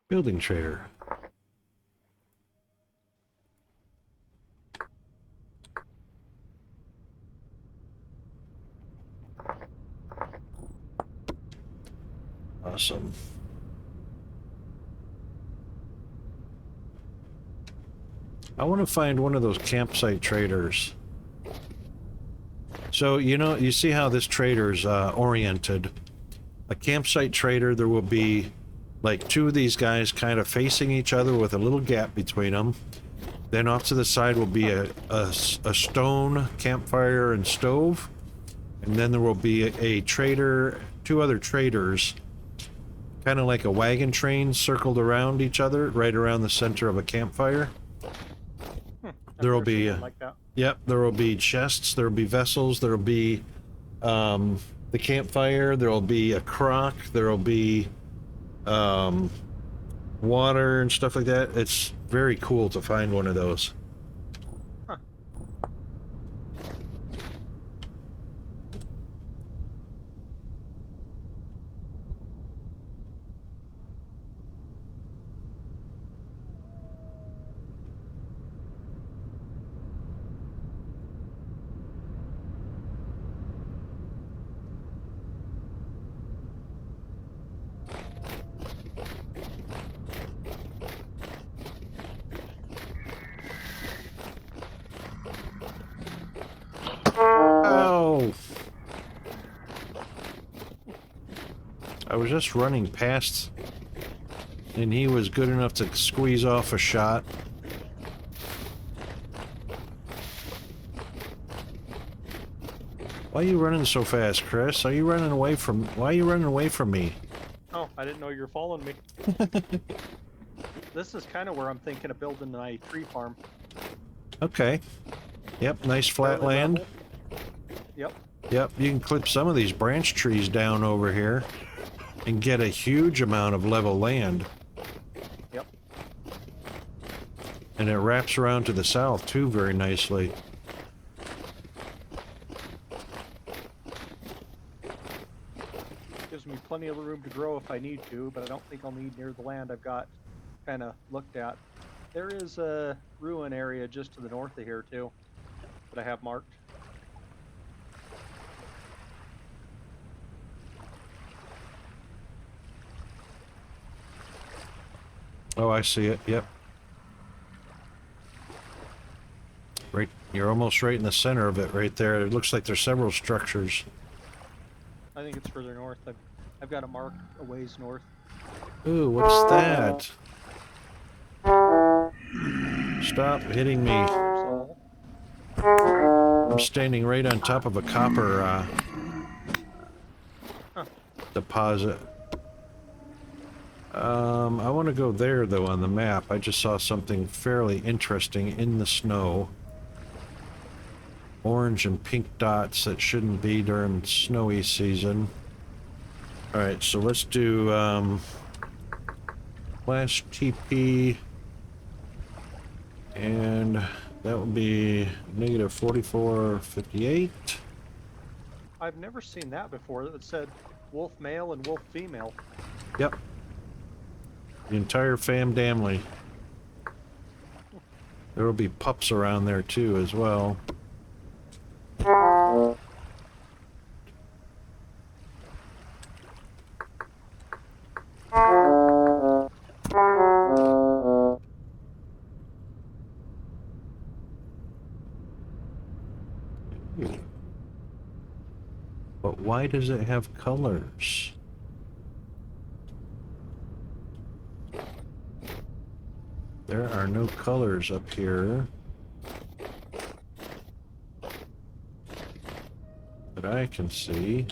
[SPEAKER 2] Building trader. Awesome. I want to find one of those campsite traders. So, you know, you see how this trader's oriented. A campsite trader, there will be like two of these guys kind of facing each other with a little gap between them. Then off to the side will be a stone campfire and stove. And then there will be a trader, two other traders, kind of like a wagon train circled around each other, right around the center of a campfire. There will be,
[SPEAKER 3] like that.
[SPEAKER 2] yep, there will be chests, there will be vessels, there will be the campfire, there will be a crock, there will be water and stuff like that. It's very cool to find one of those.
[SPEAKER 3] Huh.
[SPEAKER 2] Oh! I was just running past, and he was good enough to squeeze off a shot. Why are you running so fast, Chris? Are you running away from? Why are you running away from me?
[SPEAKER 3] Oh, I didn't know you were following me. This is kind of where I'm thinking of building my tree farm.
[SPEAKER 2] Okay. Yep, nice flat
[SPEAKER 3] Fairly
[SPEAKER 2] land.
[SPEAKER 3] level. Yep.
[SPEAKER 2] Yep, you can clip some of these branch trees down over here and get a huge amount of level land.
[SPEAKER 3] Yep.
[SPEAKER 2] And it wraps around to the south too very nicely.
[SPEAKER 3] Gives me plenty of room to grow if I need to, but I don't think I'll need near the land I've got kind of looked at. There is a ruin area just to the north of here too that I have marked.
[SPEAKER 2] Oh, I see it. Yep. Right, you're almost right in the center of it right there. It looks like there's several structures.
[SPEAKER 3] I think it's further north. I've got it marked a ways north.
[SPEAKER 2] Ooh, what's that? Stop hitting me.
[SPEAKER 3] So,
[SPEAKER 2] I'm standing right on top of a copper deposit. I want to go there though on the map. I just saw something fairly interesting in the snow. Orange and pink dots that shouldn't be during snowy season. Alright, so let's do flash TP, and that will be negative 4458.
[SPEAKER 3] I've never seen that before. That said wolf male and wolf female.
[SPEAKER 2] Yep. The entire fam family. There will be pups around there too as well. But why does it have colors? There are no colors up here that I can see.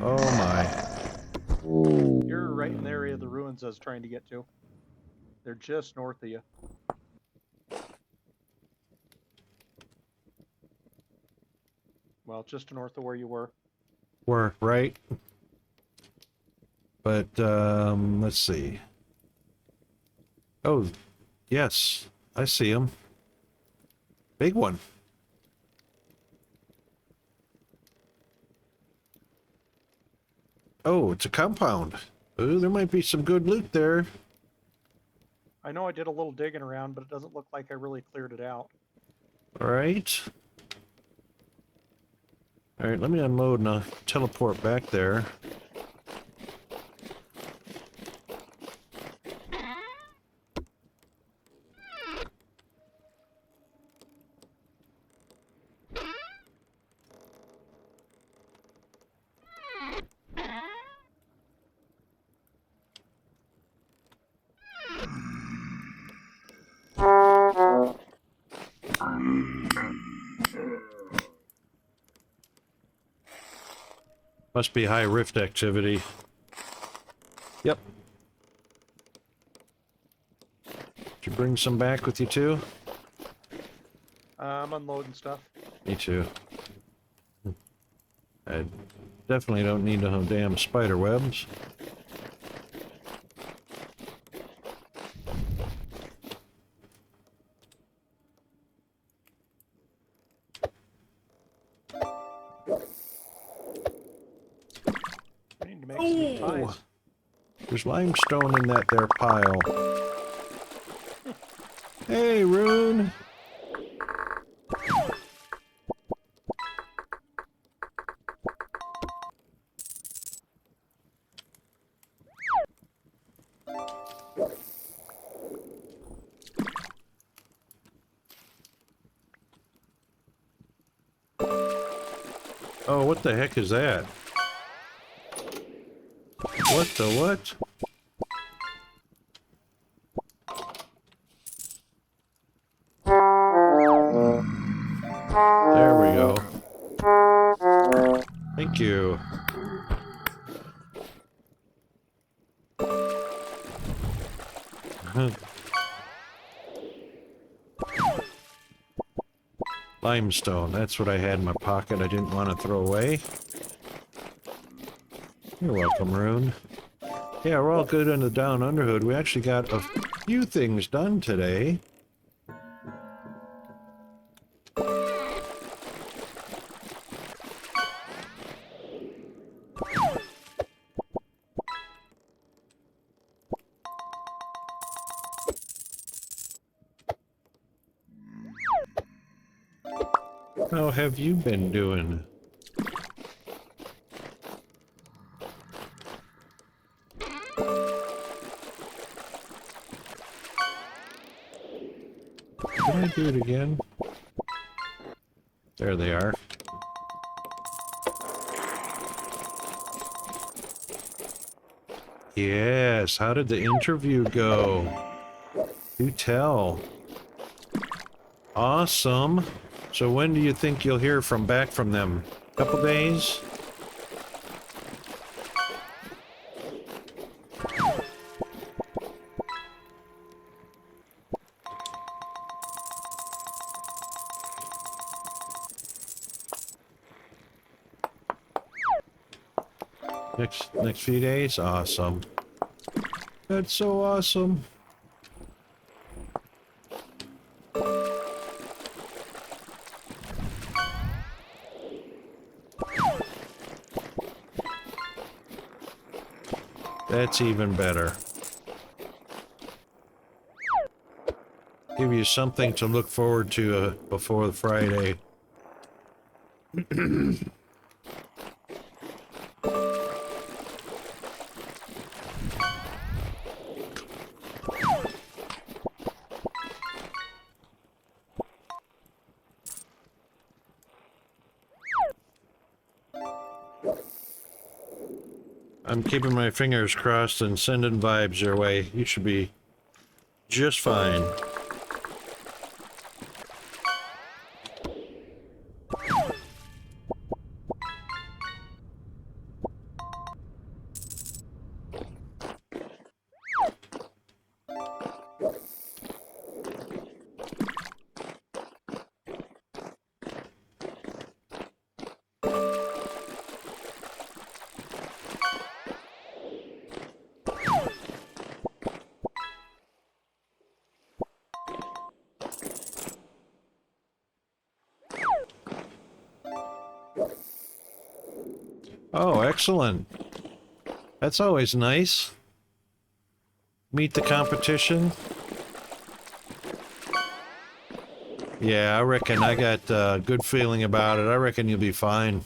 [SPEAKER 2] Oh my.
[SPEAKER 3] You're right in the area of the ruins I was trying to get to. They're just north of you. Well, just north of where you were.
[SPEAKER 2] We're right. But, let's see. Oh, yes. I see him. Big one. Oh, it's a compound. Ooh, there might be some good loot there.
[SPEAKER 3] I know I did a little digging around, but it doesn't look like I really cleared it out.
[SPEAKER 2] All right. All right, let me unload and teleport back there. Must be high rift activity. Yep. Did you bring some back with you too?
[SPEAKER 3] I'm unloading stuff.
[SPEAKER 2] Me too. I definitely don't need no damn spider webs.
[SPEAKER 3] I need to make some new ties.
[SPEAKER 2] There's limestone in that there pile. Hey, Rune. Oh, what the heck is that? What the what? There we go. Thank you. Limestone, that's what I had in my pocket I didn't want to throw away. You're welcome, Rune. Yeah, we're all good in the Down Underhood. We actually got a few things done today. How have you been doing? Did I do it again? There they are. Yes, how did the interview go? Do tell. Awesome. So when do you think you'll hear back from them? Couple days? Next few days? Awesome. That's so awesome. That's even better. Give you something to look forward to before the Friday. I'm keeping my fingers crossed and sending vibes your way. You should be just fine. Oh, excellent. That's always nice. Meet the competition. Yeah, I reckon I got a good feeling about it. I reckon you'll be fine.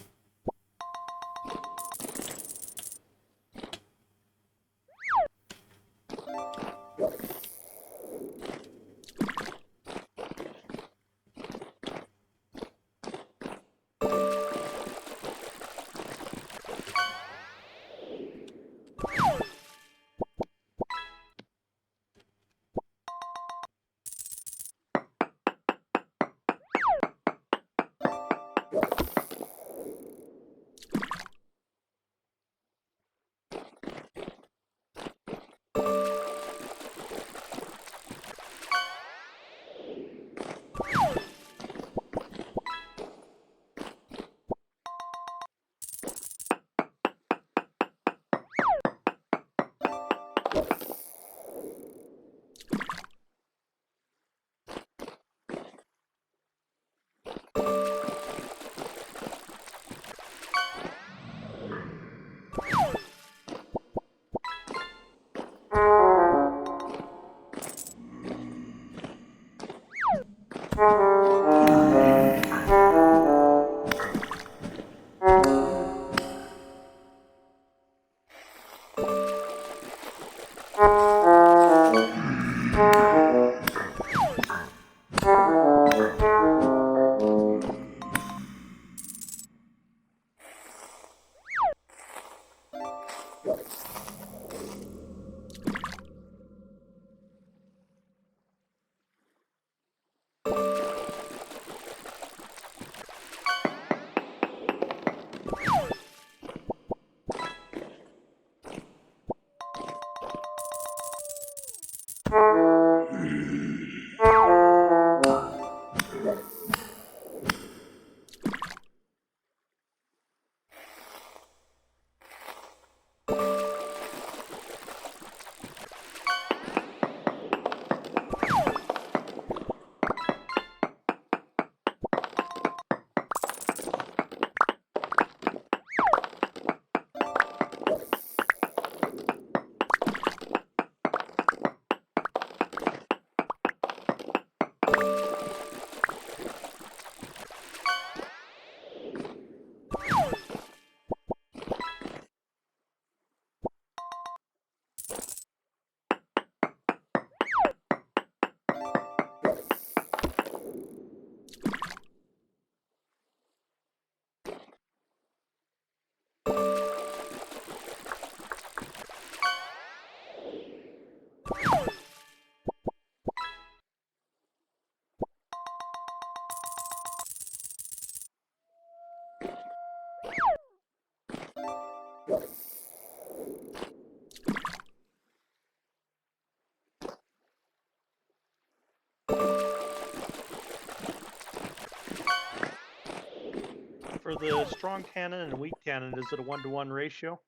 [SPEAKER 3] For the strong tannin and weak tannin, is it a 1-to-1 ratio?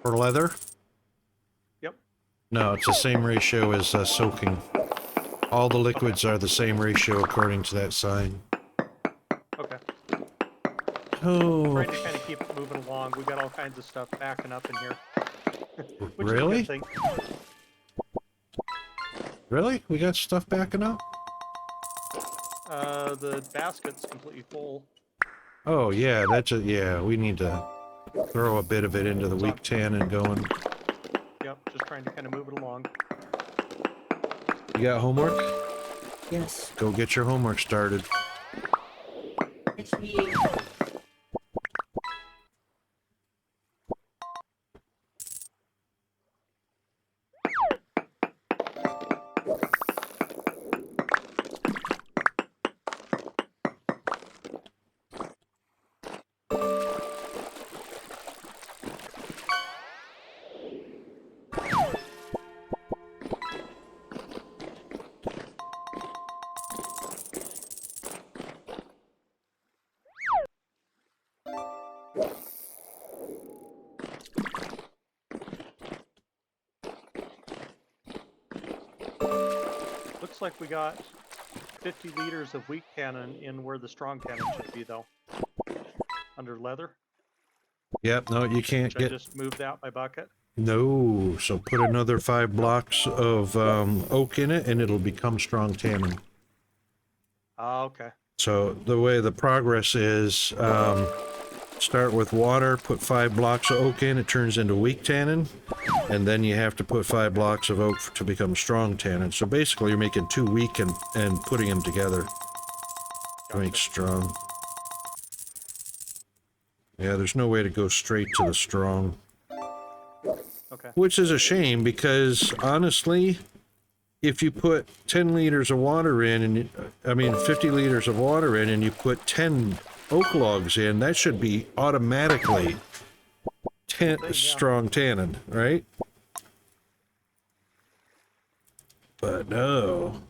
[SPEAKER 2] For leather?
[SPEAKER 3] Yep.
[SPEAKER 2] No, it's the same ratio as soaking. All the liquids are the same ratio according to that sign.
[SPEAKER 3] Okay.
[SPEAKER 2] Oh,
[SPEAKER 3] Trying to kind of keep it moving along. We got all kinds of stuff backing up in here. Which
[SPEAKER 2] really?
[SPEAKER 3] is a good thing.
[SPEAKER 2] Really? We got stuff backing up?
[SPEAKER 3] The basket's completely full.
[SPEAKER 2] Oh, yeah, yeah, we need to throw a bit of it into the weak tannin going.
[SPEAKER 3] Yep, just trying to kind of move it along.
[SPEAKER 2] You got homework?
[SPEAKER 5] Yes.
[SPEAKER 2] Go get your homework started.
[SPEAKER 5] HVA.
[SPEAKER 3] Looks like we got 50 liters of weak tannin in where the strong tannin should be, though. Under leather.
[SPEAKER 2] Yep, no, you can't
[SPEAKER 3] Should I
[SPEAKER 2] get...
[SPEAKER 3] just move that by bucket?
[SPEAKER 2] No, so put another 5 blocks of oak in it and it'll become strong tannin.
[SPEAKER 3] Ah, okay.
[SPEAKER 2] So the way the progress is, start with water, put 5 blocks of oak in, it turns into weak tannin, and then you have to put 5 blocks of oak to become strong tannin. So basically you're making 2 weak and putting them together to make strong. Yeah, there's no way to go straight to the strong.
[SPEAKER 3] Okay.
[SPEAKER 2] Which is a shame because honestly, if you put 10 liters of water in, and I mean 50 liters of water in, and you put 10 oak logs in, that should be automatically strong tannin, right? But no.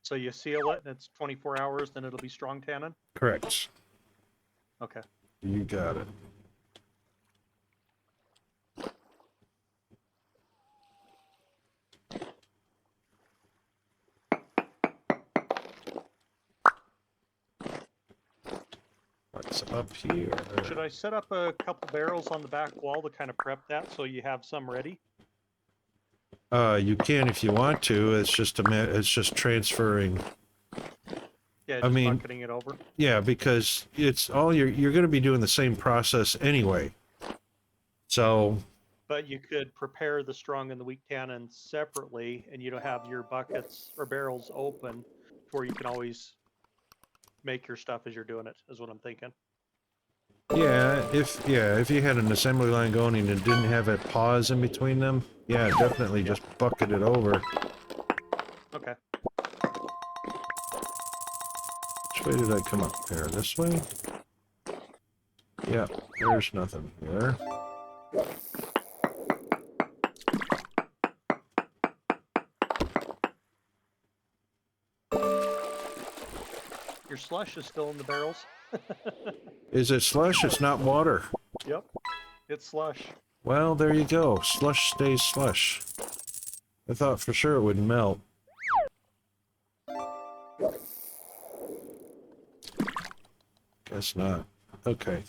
[SPEAKER 3] So you seal it and it's 24 hours, then it'll be strong tannin?
[SPEAKER 2] Correct.
[SPEAKER 3] Okay.
[SPEAKER 2] You got it. What's up here?
[SPEAKER 3] Should I set up a couple barrels on the back wall to kind of prep that so you have some ready?
[SPEAKER 2] You can if you want to. It's just it's just transferring.
[SPEAKER 3] Yeah,
[SPEAKER 2] I
[SPEAKER 3] just
[SPEAKER 2] mean,
[SPEAKER 3] bucketing it over.
[SPEAKER 2] Yeah, because it's all you're going to be doing the same process anyway. So.
[SPEAKER 3] But you could prepare the strong and the weak tannin separately, and you don't have your buckets or barrels open, where you can always make your stuff as you're doing it. Is what I'm thinking.
[SPEAKER 2] Yeah, if you had an assembly line going and it didn't have a pause in between them, yeah, definitely just bucket it over.
[SPEAKER 3] Okay.
[SPEAKER 2] Which way did I come up there? This way? Yeah, there's nothing here.
[SPEAKER 3] Your slush is still in the barrels.
[SPEAKER 2] Is it slush? It's not water.
[SPEAKER 3] Yep, it's slush.
[SPEAKER 2] Well, there you go. Slush stays slush. I thought for sure it would melt. Guess not. Okay.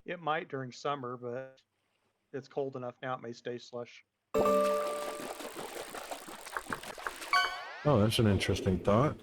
[SPEAKER 3] It might during summer, but it's cold enough now it may stay slush.
[SPEAKER 2] Oh, that's an interesting thought.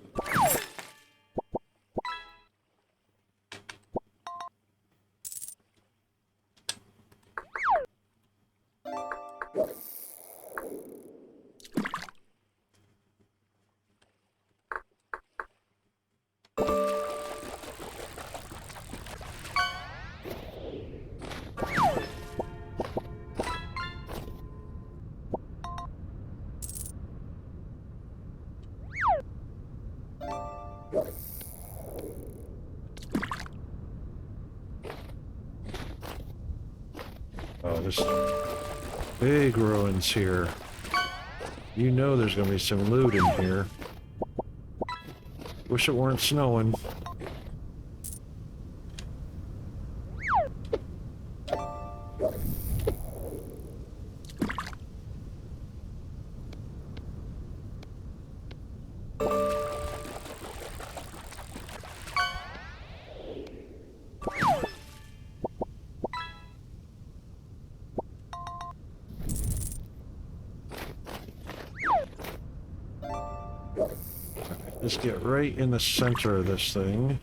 [SPEAKER 2] there's big ruins here. You know there's gonna be some loot in here. Wish it weren't snowing. Just get right in the center of this thing.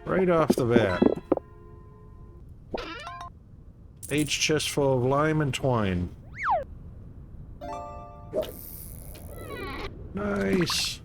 [SPEAKER 2] Right off the bat. H chest full of lime and twine. Nice.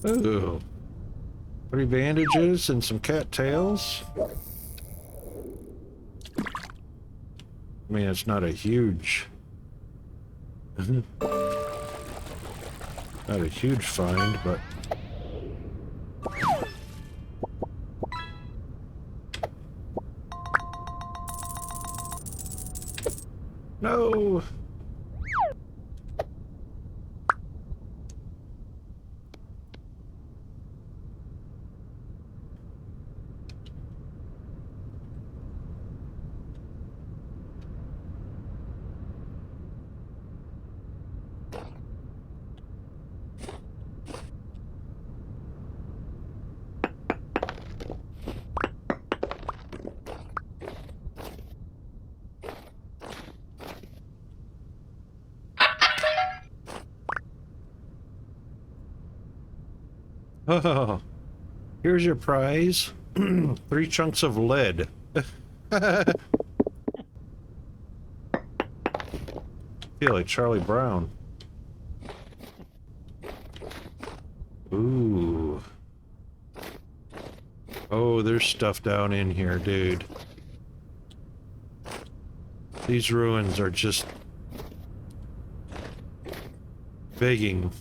[SPEAKER 2] Ooh. Pretty bandages and some cattails. I mean, it's not a huge... not a huge find, but... No! Oh, here's your prize. 3 chunks of lead. Feel like Charlie Brown. Ooh. Oh, there's stuff down in here, dude. These ruins are just begging.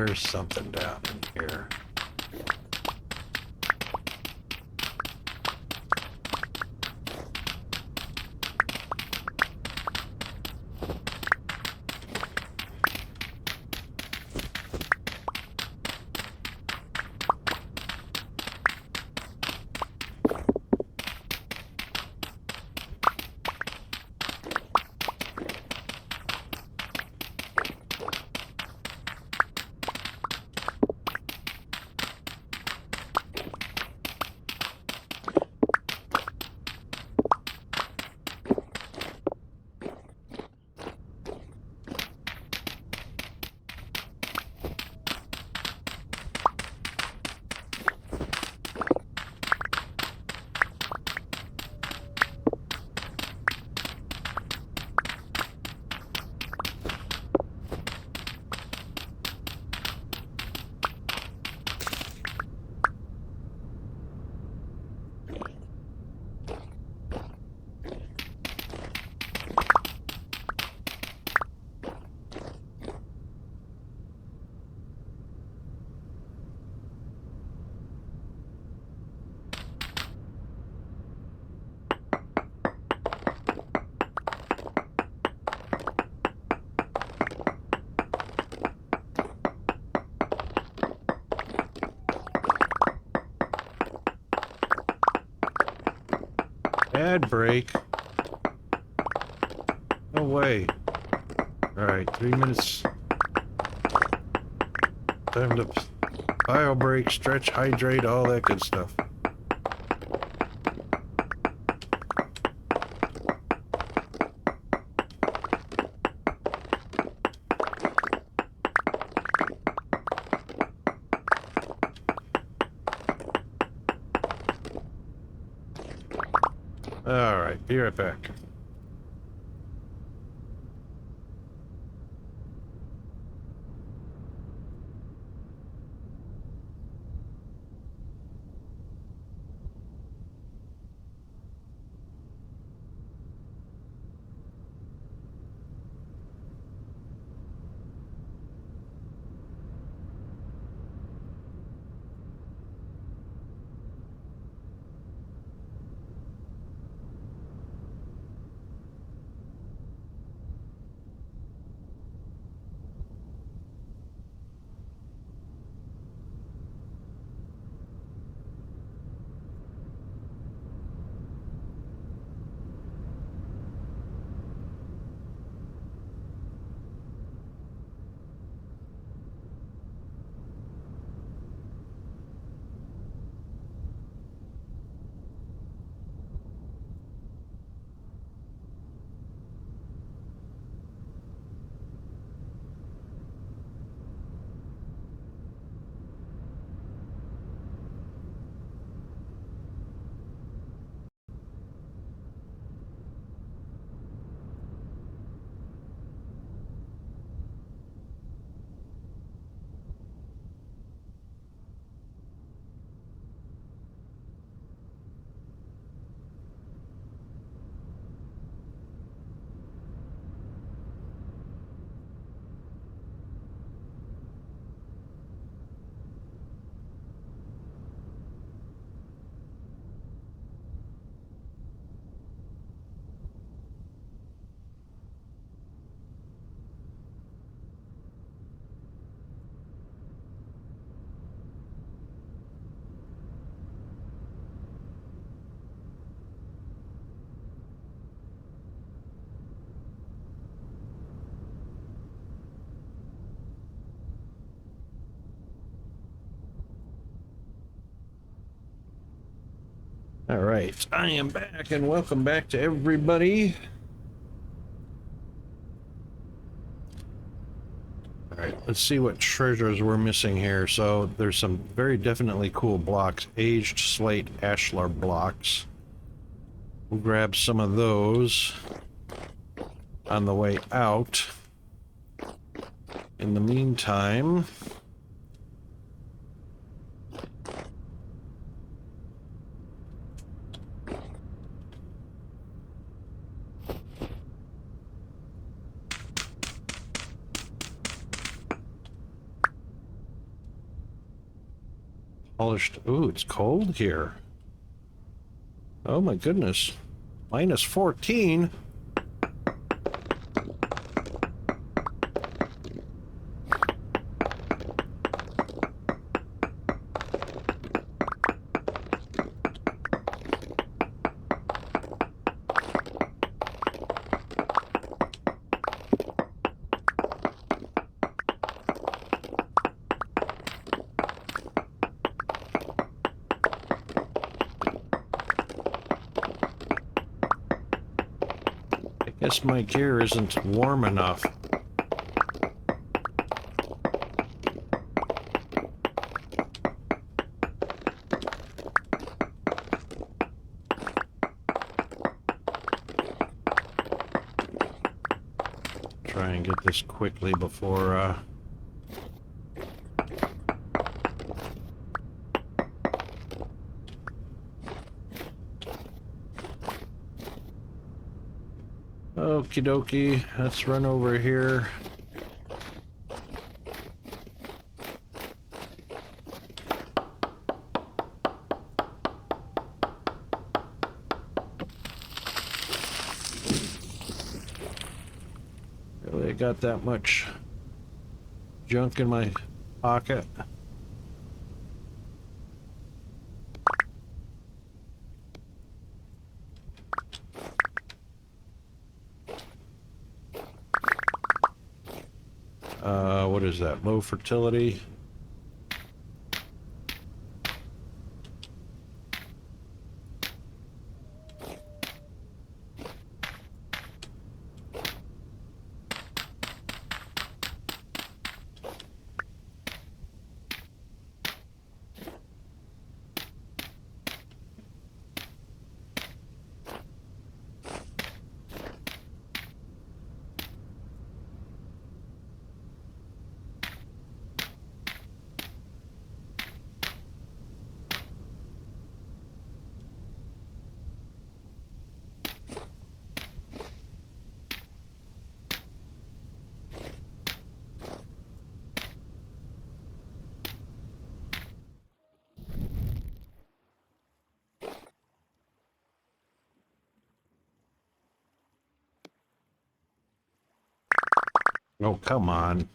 [SPEAKER 2] There's something down in here. Bad brake. No way. Alright, 3 minutes. Time to bio brake, stretch, hydrate, all that good stuff. Alright, be right back. All right, I am back and welcome back to everybody. All right, let's see what treasures we're missing here. So there's some very definitely cool blocks, aged slate ashlar blocks. We'll grab some of those on the way out. In the meantime, polished. Ooh, it's cold here. Oh my goodness. Minus 14. I guess my gear isn't warm enough. Try and get this quickly before okie dokie, let's run over here. Really got that much junk in my pocket? What is that? Low fertility. Oh, come on.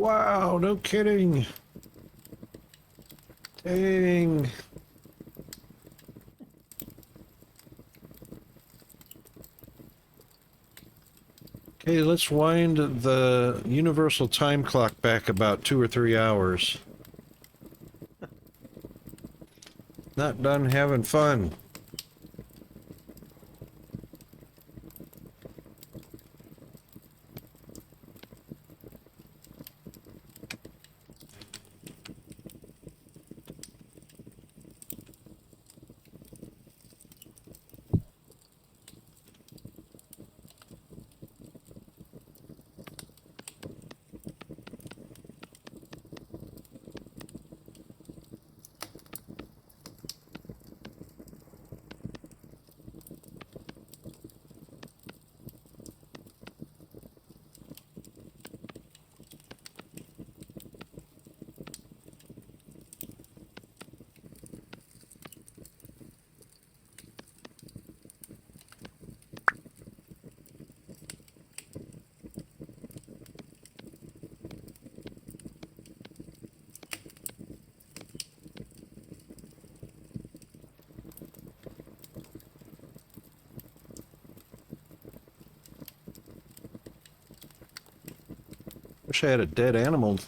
[SPEAKER 2] Wow, no kidding. Dang. Okay, let's wind the universal time clock back about 2 or 3 hours. Not done having fun. Wish I had a dead animal.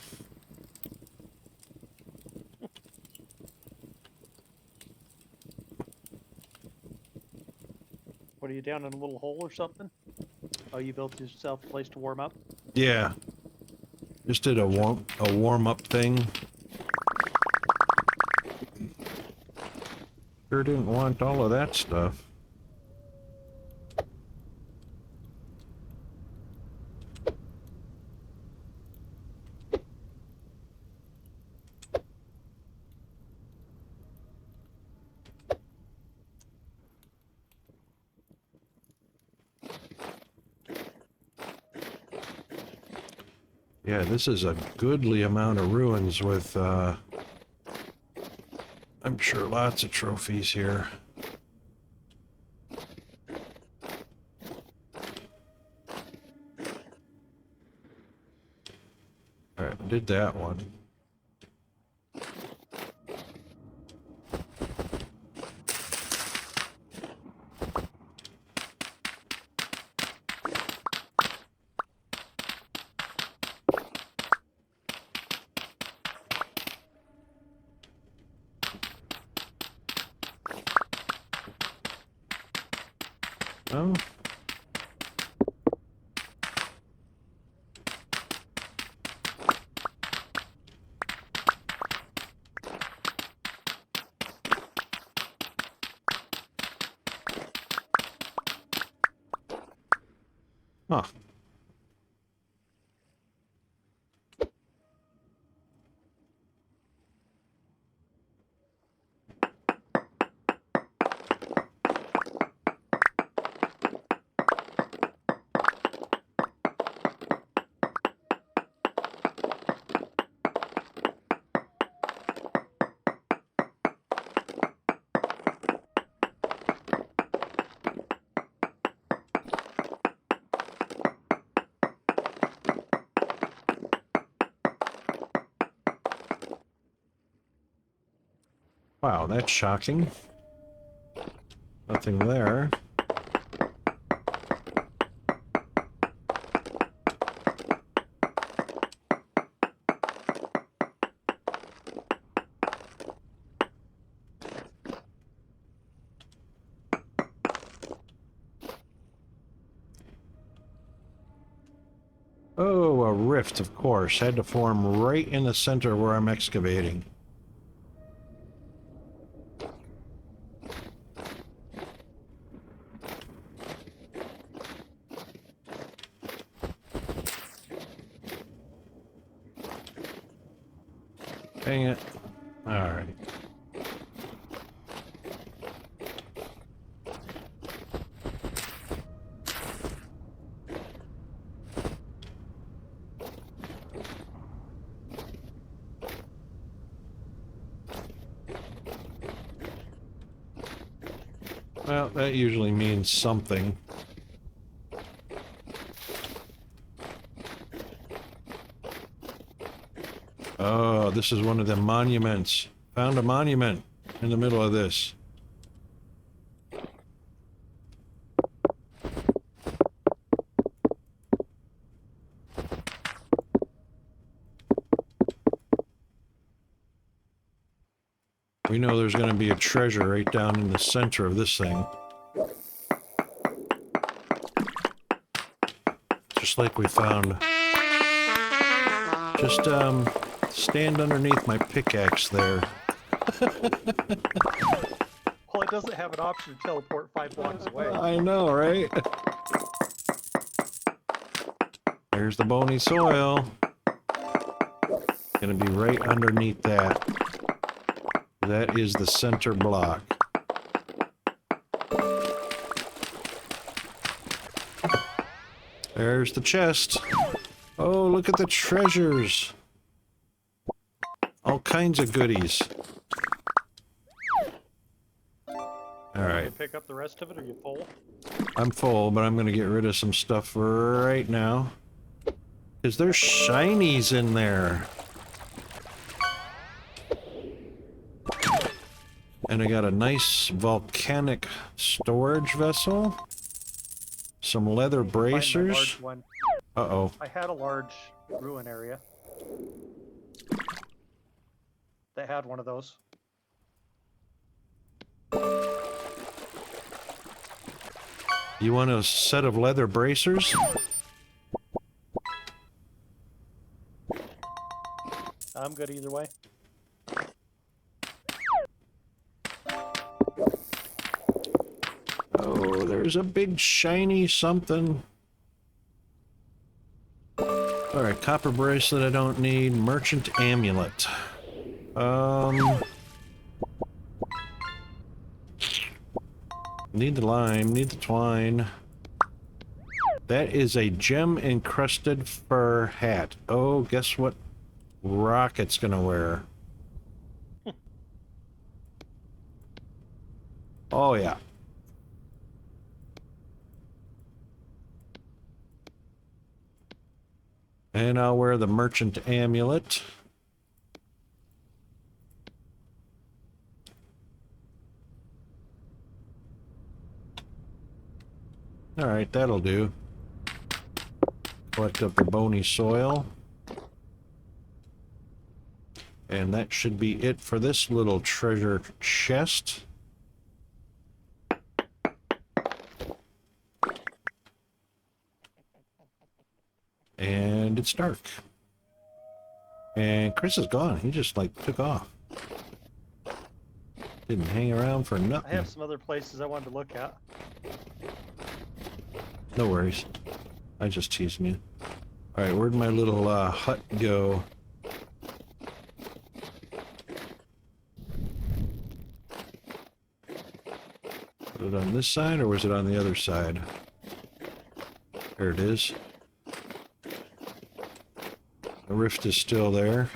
[SPEAKER 3] What, are you down in a little hole or something? Oh, you built yourself a place to warm up?
[SPEAKER 2] Yeah. Just did a warm up thing. Sure didn't want all of that stuff. Yeah, this is a goodly amount of ruins with, I'm sure lots of trophies here. Alright, did that one. Oh. Huh. Wow, that's shocking. Nothing there. Oh, a rift, of course. Had to form right in the center where I'm excavating. Dang it. Alright. Well, that usually means something. Oh, this is one of the monuments. Found a monument in the middle of this. We know there's going to be a treasure right down in the center of this thing. Just like we found. Just, stand underneath my pickaxe there.
[SPEAKER 3] Well, it doesn't have an option to teleport 5 blocks away.
[SPEAKER 2] I know, right? There's the bony soil. Gonna be right underneath that. That is the center block. There's the chest. Oh, look at the treasures. All kinds of goodies. Alright.
[SPEAKER 3] Pick up the rest of it, or you full?
[SPEAKER 2] I'm full, but I'm gonna get rid of some stuff right now. Because there's shinies in there. And I got a nice volcanic storage vessel. Some leather
[SPEAKER 3] Find my
[SPEAKER 2] bracers.
[SPEAKER 3] large one.
[SPEAKER 2] Uh-oh.
[SPEAKER 3] I had a large ruin area that had one of those.
[SPEAKER 2] You want a set of leather bracers?
[SPEAKER 3] I'm good either way.
[SPEAKER 2] Oh, there's a big shiny something. Alright, copper bracelet I don't need. Merchant amulet. Need the lime, need the twine. That is a gem-encrusted fur hat. Oh, guess what Rocket's gonna wear? Oh, yeah. And I'll wear the merchant amulet. Alright, that'll do. Collect up the bony soil. And that should be it for this little treasure chest. And it's dark. And Chris is gone. He just, like, took off. Didn't hang around for
[SPEAKER 3] I
[SPEAKER 2] nothing.
[SPEAKER 3] have some other places I wanted to look at.
[SPEAKER 2] No worries. I just teasing you. Alright, where'd my little hut go? Was it on this side or was it on the other side? There it is. The rift is still there.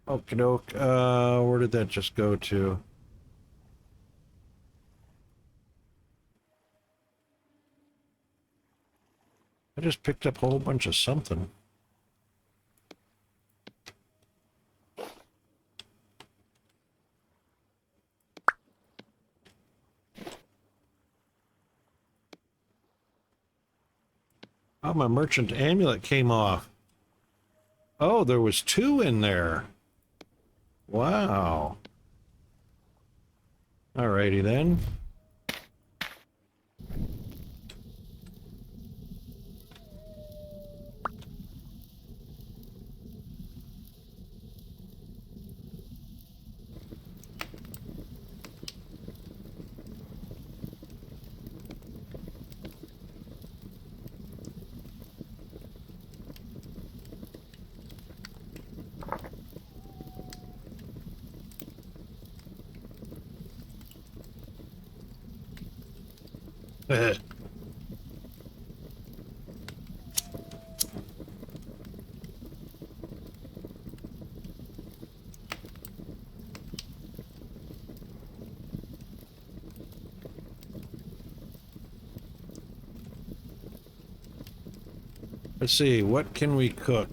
[SPEAKER 2] Okie doke. Where did that just go to? I just picked up a whole bunch of something. Oh, my merchant amulet came off. Oh, there was 2 in there. Wow. Alrighty then. Let's see, what can we cook?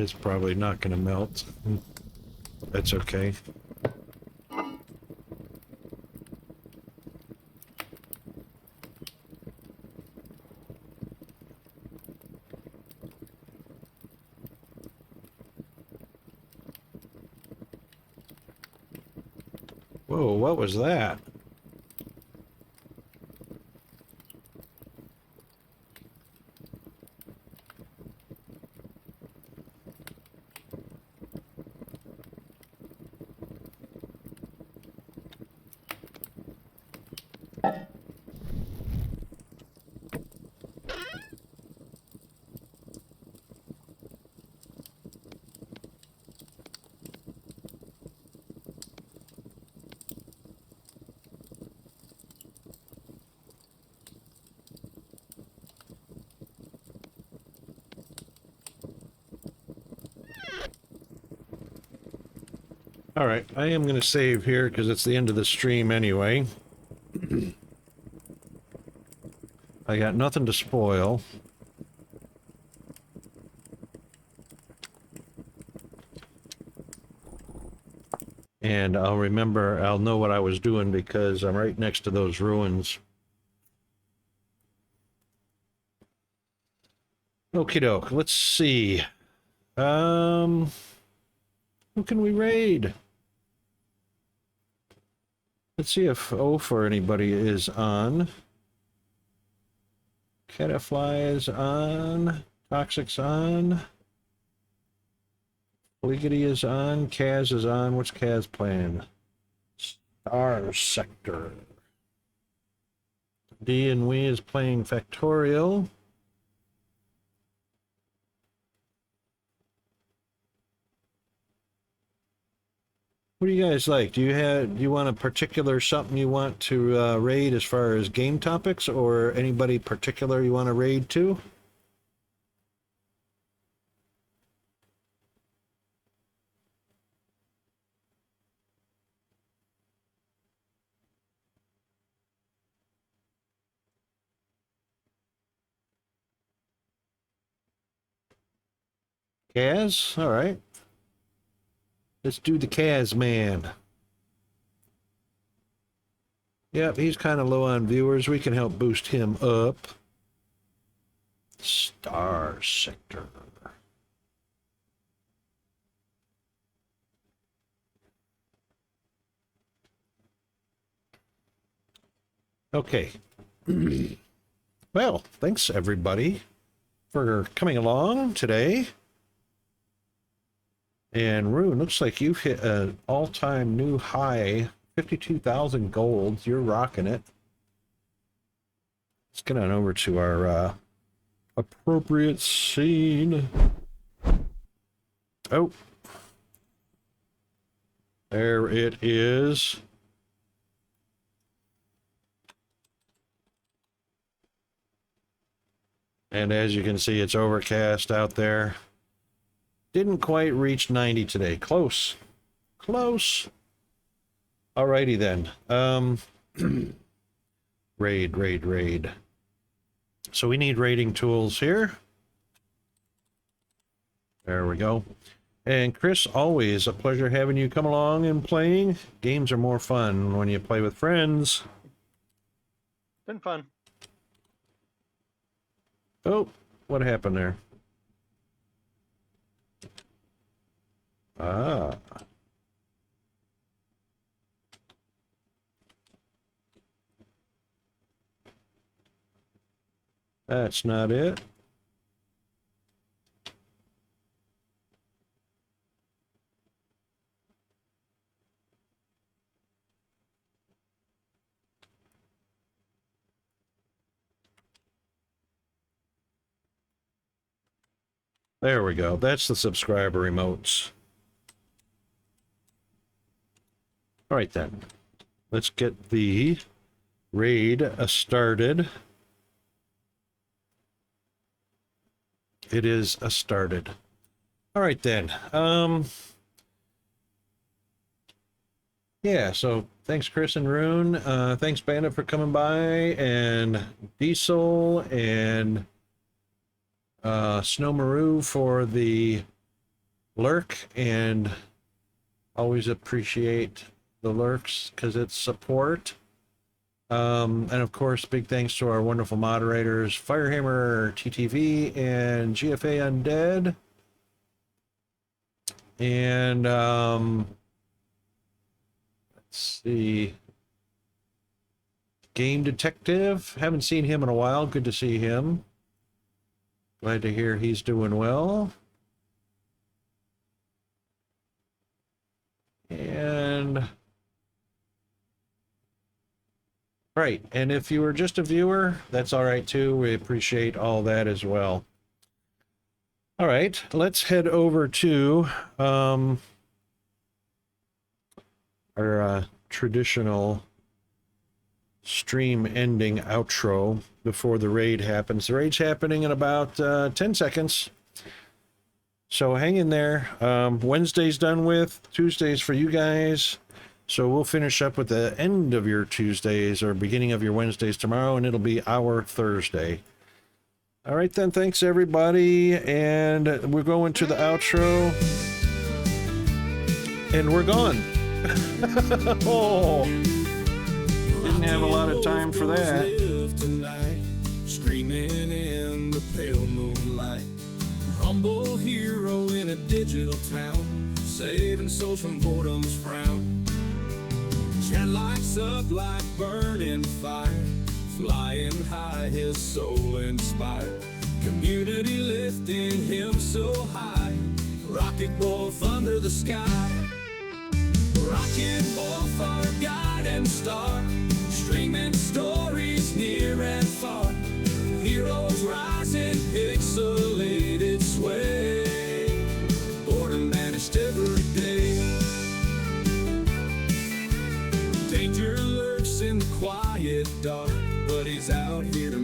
[SPEAKER 2] It's probably not going to melt. That's okay. Whoa, what was that? All right, I am going to save here because it's the end of the stream anyway. I got nothing to spoil. And I'll know what I was doing because I'm right next to those ruins. Okie doke, let's see. Who can we raid? Let's see if Oaf or anybody is on. Catafly is on. Toxic's on. Liggity is on. Kaz is on. What's Kaz playing? Star Sector. D and We is playing Factorial. What do you guys like? Do you want a particular something you want to raid as far as game topics, or anybody particular you want to raid to? Kaz? All right. Let's do the Kaz man. Yep, he's kind of low on viewers. We can help boost him up. Star Sector. Okay. Well, thanks everybody for coming along today. And Rune, looks like you've hit an all-time new high, 52,000 gold. You're rocking it. Let's get on over to our appropriate scene. Oh. There it is. And as you can see, it's overcast out there. Didn't quite reach 90 today. Close. Close. Alrighty then. Raid. So we need raiding tools here. There we go. And Chris, always a pleasure having you come along and playing. Games are more fun when you play with friends.
[SPEAKER 3] Been fun.
[SPEAKER 2] Oh, what happened there? Ah. That's not it. There we go. That's the subscriber emotes. All right then. Let's get the raid started. It is started. All right then. Yeah, so thanks Chris and Rune. Thanks Bandit for coming by, and Diesel and Snow Maru for the lurk, and always appreciate the lurks because it's support. And of course, big thanks to our wonderful moderators, Firehammer, TTV, and GFA Undead. And let's see, Game Detective. Haven't seen him in a while. Good to see him. Glad to hear he's doing well. And right, and if you were just a viewer, that's all right too. We appreciate all that as well. All right, let's head over to our traditional stream ending outro before the raid happens. The raid's happening in about 10 seconds. So hang in there. Wednesday's done with. Tuesday's for you guys. So we'll finish up with the end of your Tuesdays or beginning of your Wednesdays tomorrow, and it'll be our Thursday. All right, then. Thanks, everybody. And we're going to the outro. And we're gone. Oh, didn't have a lot of time for that.
[SPEAKER 1] Streaming in the pale moonlight. Humble hero in a digital town, saving souls from boredom's frown. Chat lights up like burning fire, flying high, his soul inspired. Community lifting him so high, rocket both under the sky. Rocket both our guide and star, streaming stories near and far. Heroes rising, pixelated sway. Boredom vanished every day. Danger lurks in the quiet dark, but he's out here to